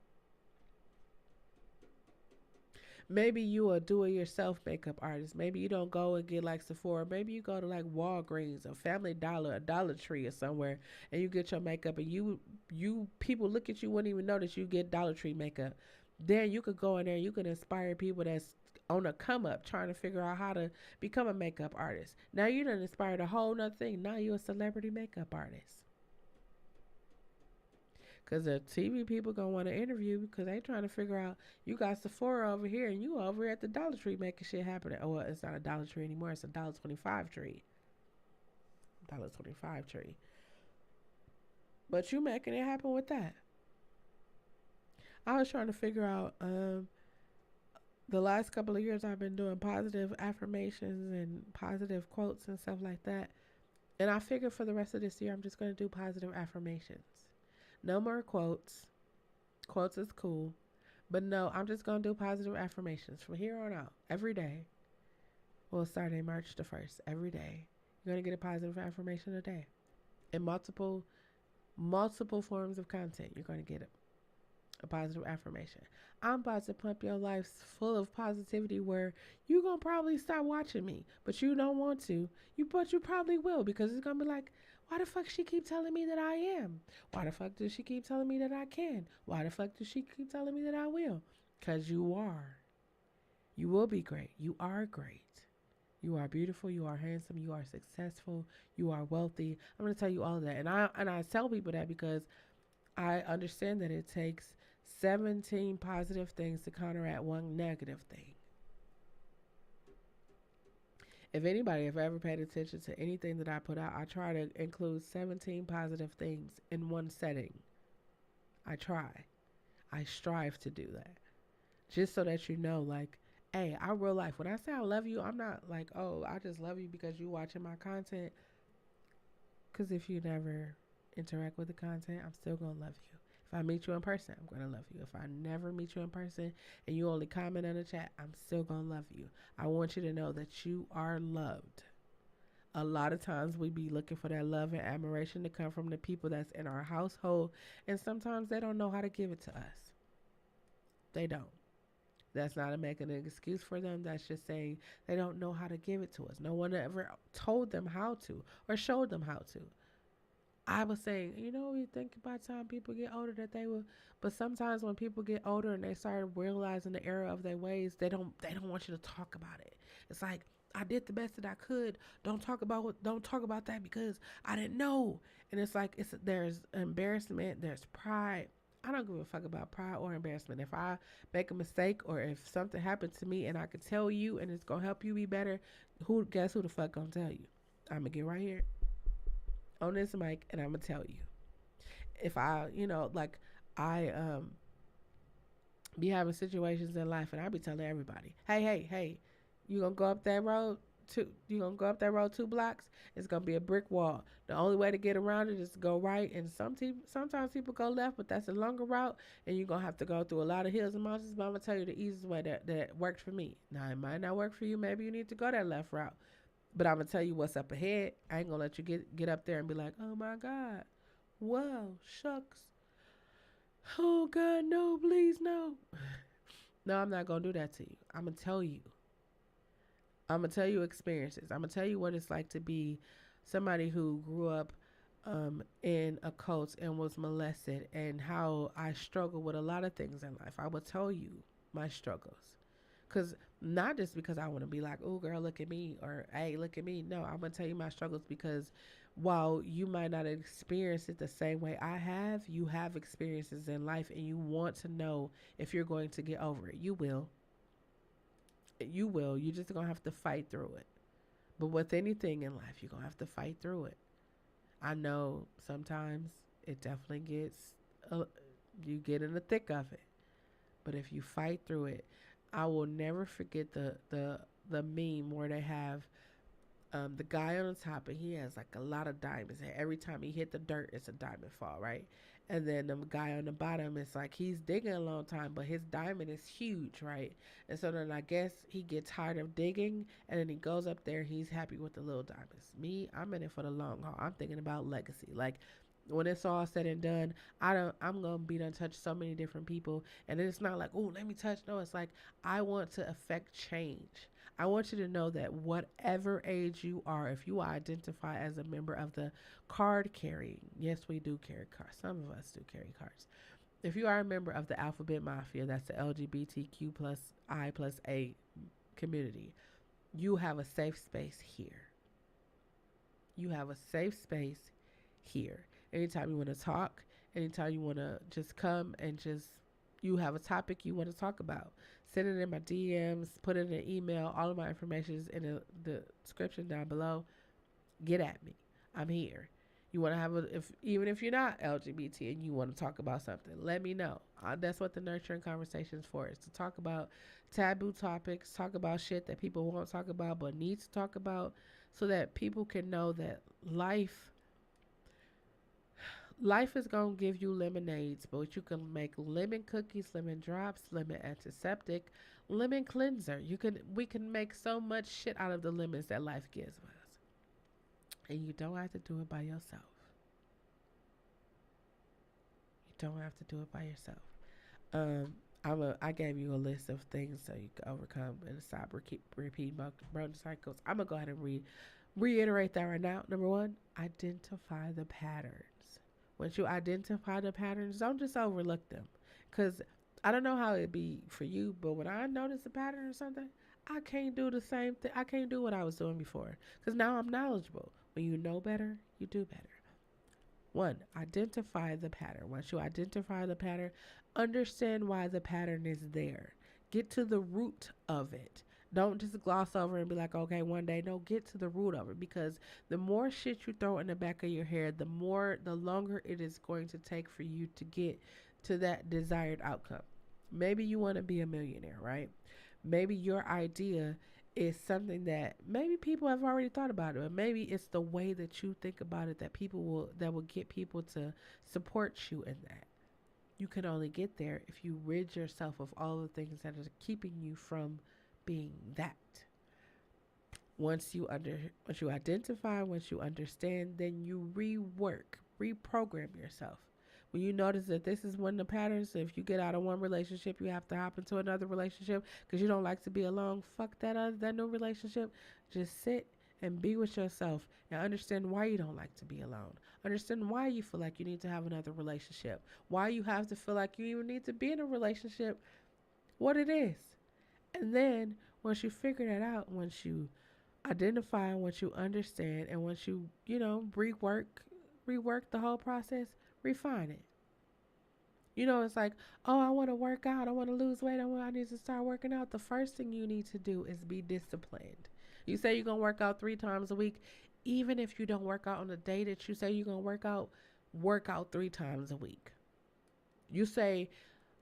Maybe you a do-it-yourself makeup artist. Maybe you don't go and get like Sephora. Maybe you go to like Walgreens or Family Dollar, a Dollar Tree or somewhere, and you get your makeup, and you people look at you wouldn't even know that you get Dollar Tree makeup. Then you could go in there, you could inspire people that's on a come up trying to figure out how to become a makeup artist. Now you done inspired a whole nother thing. Now you a celebrity makeup artist. Cause the TV people gonna want to interview because they trying to figure out you got Sephora over here and you over here at the Dollar Tree making shit happen. Oh, well, it's not a Dollar Tree anymore. It's a $1.25 tree. $1.25 tree. But you making it happen with that. I was trying to figure out the last couple of years I've been doing positive affirmations and positive quotes and stuff like that. And I figured for the rest of this year I'm just going to do positive affirmations. No more quotes. Quotes is cool. But no, I'm just going to do positive affirmations from here on out. Every day. Well, starting March the 1st. Every day. You're going to get a positive affirmation a day. In multiple forms of content, you're going to get a positive affirmation. I'm about to pump your life full of positivity where you're going to probably stop watching me. But you don't want to. But you probably will because it's going to be like, why the fuck she keep telling me that I am? Why the fuck does she keep telling me that I can? Why the fuck does she keep telling me that I will? Because you are. You will be great. You are great. You are beautiful. You are handsome. You are successful. You are wealthy. I'm going to tell you all of that. And I tell people that because I understand that it takes 17 positive things to counteract one negative thing. If anybody have ever paid attention to anything that I put out, I try to include 17 positive things in one setting. I try. I strive to do that. Just so that you know, like, hey, our real life, when I say I love you, I'm not like, oh, I just love you because you watching my content. Because if you never interact with the content, I'm still going to love you. If I meet you in person, I'm going to love you. If I never meet you in person and you only comment in the chat, I'm still going to love you. I want you to know that you are loved. A lot of times we be looking for that love and admiration to come from the people that's in our household, and sometimes they don't know how to give it to us. They don't. That's not making an excuse for them. That's just saying they don't know how to give it to us. No one ever told them how to or showed them how to. I was saying, you think by the time people get older that they will, but sometimes when people get older and they start realizing the error of their ways, they don't want you to talk about it. It's like, I did the best that I could. Don't talk about that because I didn't know. And it's like, there's embarrassment, there's pride. I don't give a fuck about pride or embarrassment. If I make a mistake or if something happened to me and I could tell you and it's gonna help you be better, guess who the fuck gonna tell you? I'm gonna get right here on this mic and I'm gonna tell you. If I, like I be having situations in life and I be telling everybody, hey, you gonna go up that road you gonna go up that road 2 blocks, it's gonna be a brick wall. The only way to get around it is to go right, and sometimes people go left, but that's a longer route and you're gonna have to go through a lot of hills and mountains. But I'm gonna tell you the easiest way that worked for me. Now it might not work for you, maybe you need to go that left route. But I'm gonna tell you what's up ahead. I ain't gonna let you get up there and be like, oh my God, whoa, shucks. Oh God, no, please no. No, I'm not gonna do that to you. I'm gonna tell you. I'm gonna tell you experiences. I'm gonna tell you what it's like to be somebody who grew up in a cult and was molested, and how I struggle with a lot of things in life. I will tell you my struggles, cause not just because I want to be like, oh girl, look at me, or hey, look at me. No, I'm gonna tell you my struggles because while you might not experience it the same way I have, you have experiences in life, and you want to know if you're going to get over it. You will. You will. You're just gonna have to fight through it. But with anything in life, you're gonna have to fight through it. I know sometimes it definitely gets, you get in the thick of it. But if you fight through it, I will never forget the meme where they have the guy on the top and he has like a lot of diamonds, and every time he hit the dirt, it's a diamond fall, right? And then the guy on the bottom, it's like he's digging a long time, but his diamond is huge, right? And so then I guess he gets tired of digging, and then he goes up there. He's happy with the little diamonds. Me, I'm in it for the long haul. I'm thinking about legacy. Like when it's all said and done, I'm gonna be done touch so many different people, and it's not like, oh, let me touch. No, it's like I want to affect change. I want you to know that whatever age you are, if you identify as a member of the card carrying, yes, we do carry cards. Some of us do carry cards. If you are a member of the Alphabet Mafia, that's the LGBTQ plus I plus A community, you have a safe space here. You have a safe space here. Anytime you want to talk, anytime you want to just come and just, you have a topic you want to talk about, send it in my DMs, put it in an email. All of my information is in the description down below. Get at me. I'm here. You want to have even if you're not LGBT and you want to talk about something, let me know. That's what the nurturing conversations for is, to talk about taboo topics, talk about shit that people won't talk about but need to talk about, so that people can know that life is going to give you lemonades, but you can make lemon cookies, lemon drops, lemon antiseptic, lemon cleanser. We can make so much shit out of the lemons that life gives us. And you don't have to do it by yourself. You don't have to do it by yourself. I gave you a list of things so you can overcome and stop repeating broken cycles. I'm gonna go ahead and reiterate that right now. Number one, identify the patterns. Once you identify the patterns, don't just overlook them. Because I don't know how it'd be for you, but when I notice a pattern or something, I can't do the same thing. I can't do what I was doing before. Because now I'm knowledgeable. When you know better, you do better. One, identify the pattern. Once you identify the pattern, understand why the pattern is there. Get to the root of it. Don't just gloss over and be like, okay, one day. No, get to the root of it, because the more shit you throw in the back of your head, the longer it is going to take for you to get to that desired outcome. Maybe you want to be a millionaire, right? Maybe your idea is something that maybe people have already thought about it, but maybe it's the way that you think about it that will get people to support you in that. You can only get there if you rid yourself of all the things that are keeping you from being that. Once you identify, once you understand, then you reprogram yourself. When you notice that this is one of the patterns, if you get out of one relationship, you have to hop into another relationship because you don't like to be alone. Fuck that new relationship. Just sit and be with yourself and understand why you don't like to be alone. Understand why you feel like you need to have another relationship. Why you have to feel like you even need to be in a relationship. What it is. And then once you figure that out, once you identify, once you understand, and once you rework the whole process, refine it. It's like, oh, I want to work out. I want to lose weight. I need to start working out. The first thing you need to do is be disciplined. You say you're going to work out 3 times a week. Even if you don't work out on the day that you say you're going to work out 3 times a week. You say,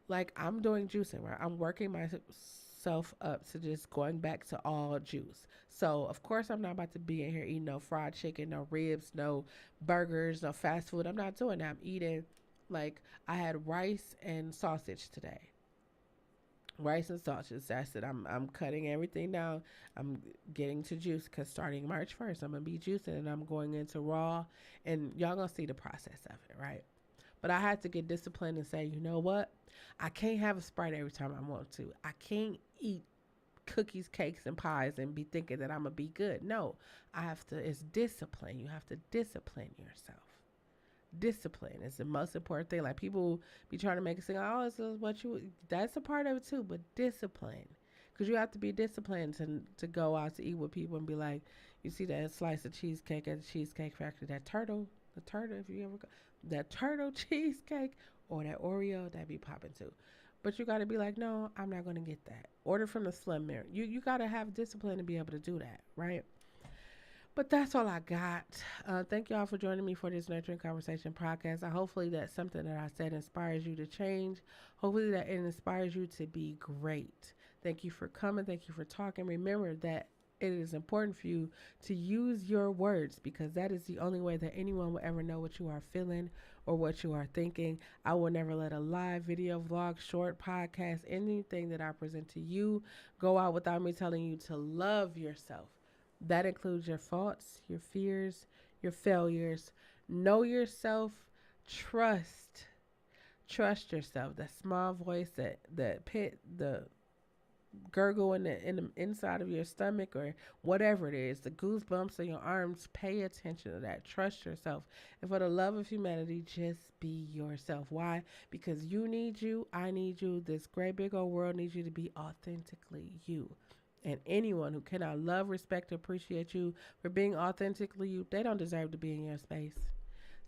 like, I'm doing juicing, right? I'm working myself up to just going back to all juice. So, of course, I'm not about to be in here eating no fried chicken, no ribs, no burgers, no fast food. I'm not doing that. I'm eating, like, I had rice and sausage today. Rice and sausage. That's it. I'm cutting everything down. I'm getting to juice because starting March 1st, I'm going to be juicing and I'm going into raw. And y'all going to see the process of it, right? But I had to get disciplined and say, you know what? I can't have a Sprite every time I want to. I can't eat cookies, cakes, and pies and be thinking that I'm going to be good. No, I have to, it's discipline. You have to discipline yourself. Discipline is the most important thing. Like people be trying to make it seem, oh, this is what you, that's a part of it too, but discipline. Because you have to be disciplined to go out to eat with people and be like, you see that slice of cheesecake at the Cheesecake Factory, the turtle, if you ever go, that turtle cheesecake or that Oreo, that be popping too. But you got to be like, no, I'm not going to get that. Order from the Slim Mirror. You got to have discipline to be able to do that, right? But that's all I got. Thank y'all for joining me for this Nurturing Conversation podcast. Hopefully that something that I said inspires you to change. Hopefully that it inspires you to be great. Thank you for coming. Thank you for talking. Remember that it is important for you to use your words because that is the only way that anyone will ever know what you are feeling or what you are thinking. I will never let a live video, vlog, short podcast, anything that I present to you go out without me telling you to love yourself. That includes your faults, your fears, your failures. Know yourself. Trust. Trust yourself. That small voice, that pit, the gurgle in the inside of your stomach or whatever it is, the goosebumps on your arms, pay attention to that. Trust yourself. And for the love of humanity, just be yourself. Why? Because you need you. I need you. This great big old world needs you to be authentically you. And anyone who cannot love, respect, appreciate you for being authentically you, they don't deserve to be in your space.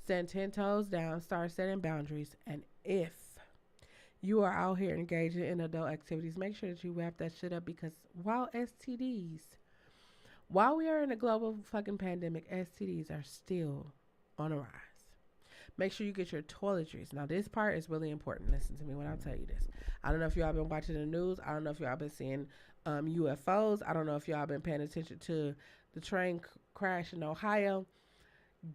Stand 10 toes down, start setting boundaries. And if you are out here engaging in adult activities, make sure that you wrap that shit up because while we are in a global fucking pandemic, STDs are still on a rise. Make sure you get your toiletries. Now, this part is really important. Listen to me when I tell you this. I don't know if y'all been watching the news. I don't know if y'all been seeing UFOs. I don't know if y'all been paying attention to the train crash in Ohio.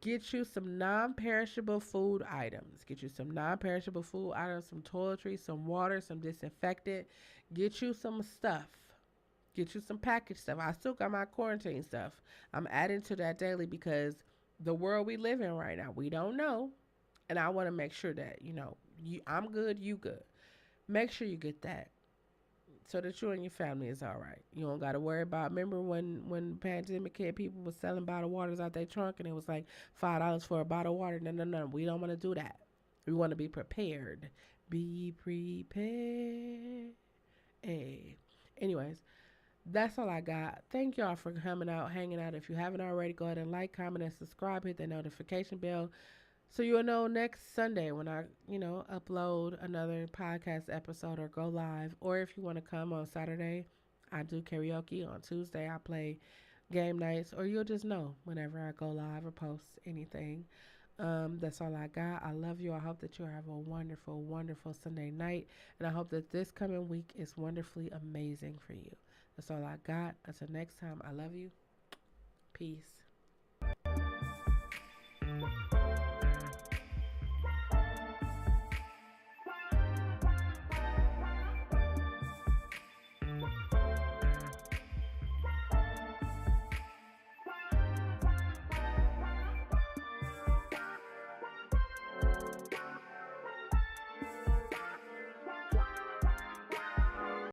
Get you some non-perishable food items. Get you some non-perishable food items, some toiletries, some water, some disinfectant. Get you some stuff. Get you some packaged stuff. I still got my quarantine stuff. I'm adding to that daily because the world we live in right now, we don't know. And I want to make sure that, I'm good, you good. Make sure you get that so that you and your family is all right. You don't got to worry about, remember when the pandemic hit, people was selling bottled waters out their trunk and it was like $5 for a bottle of water. No. We don't want to do that. We want to be prepared. Be prepared. Hey. Anyways, that's all I got. Thank y'all for coming out, hanging out. If you haven't already, go ahead and like, comment, and subscribe. Hit the notification bell so you'll know next Sunday when I, upload another podcast episode or go live. Or if you want to come on Saturday, I do karaoke. On Tuesday, I play game nights. Or you'll just know whenever I go live or post anything. That's all I got. I love you. I hope that you have a wonderful, wonderful Sunday night. And I hope that this coming week is wonderfully amazing for you. That's all I got. Until next time, I love you. Peace.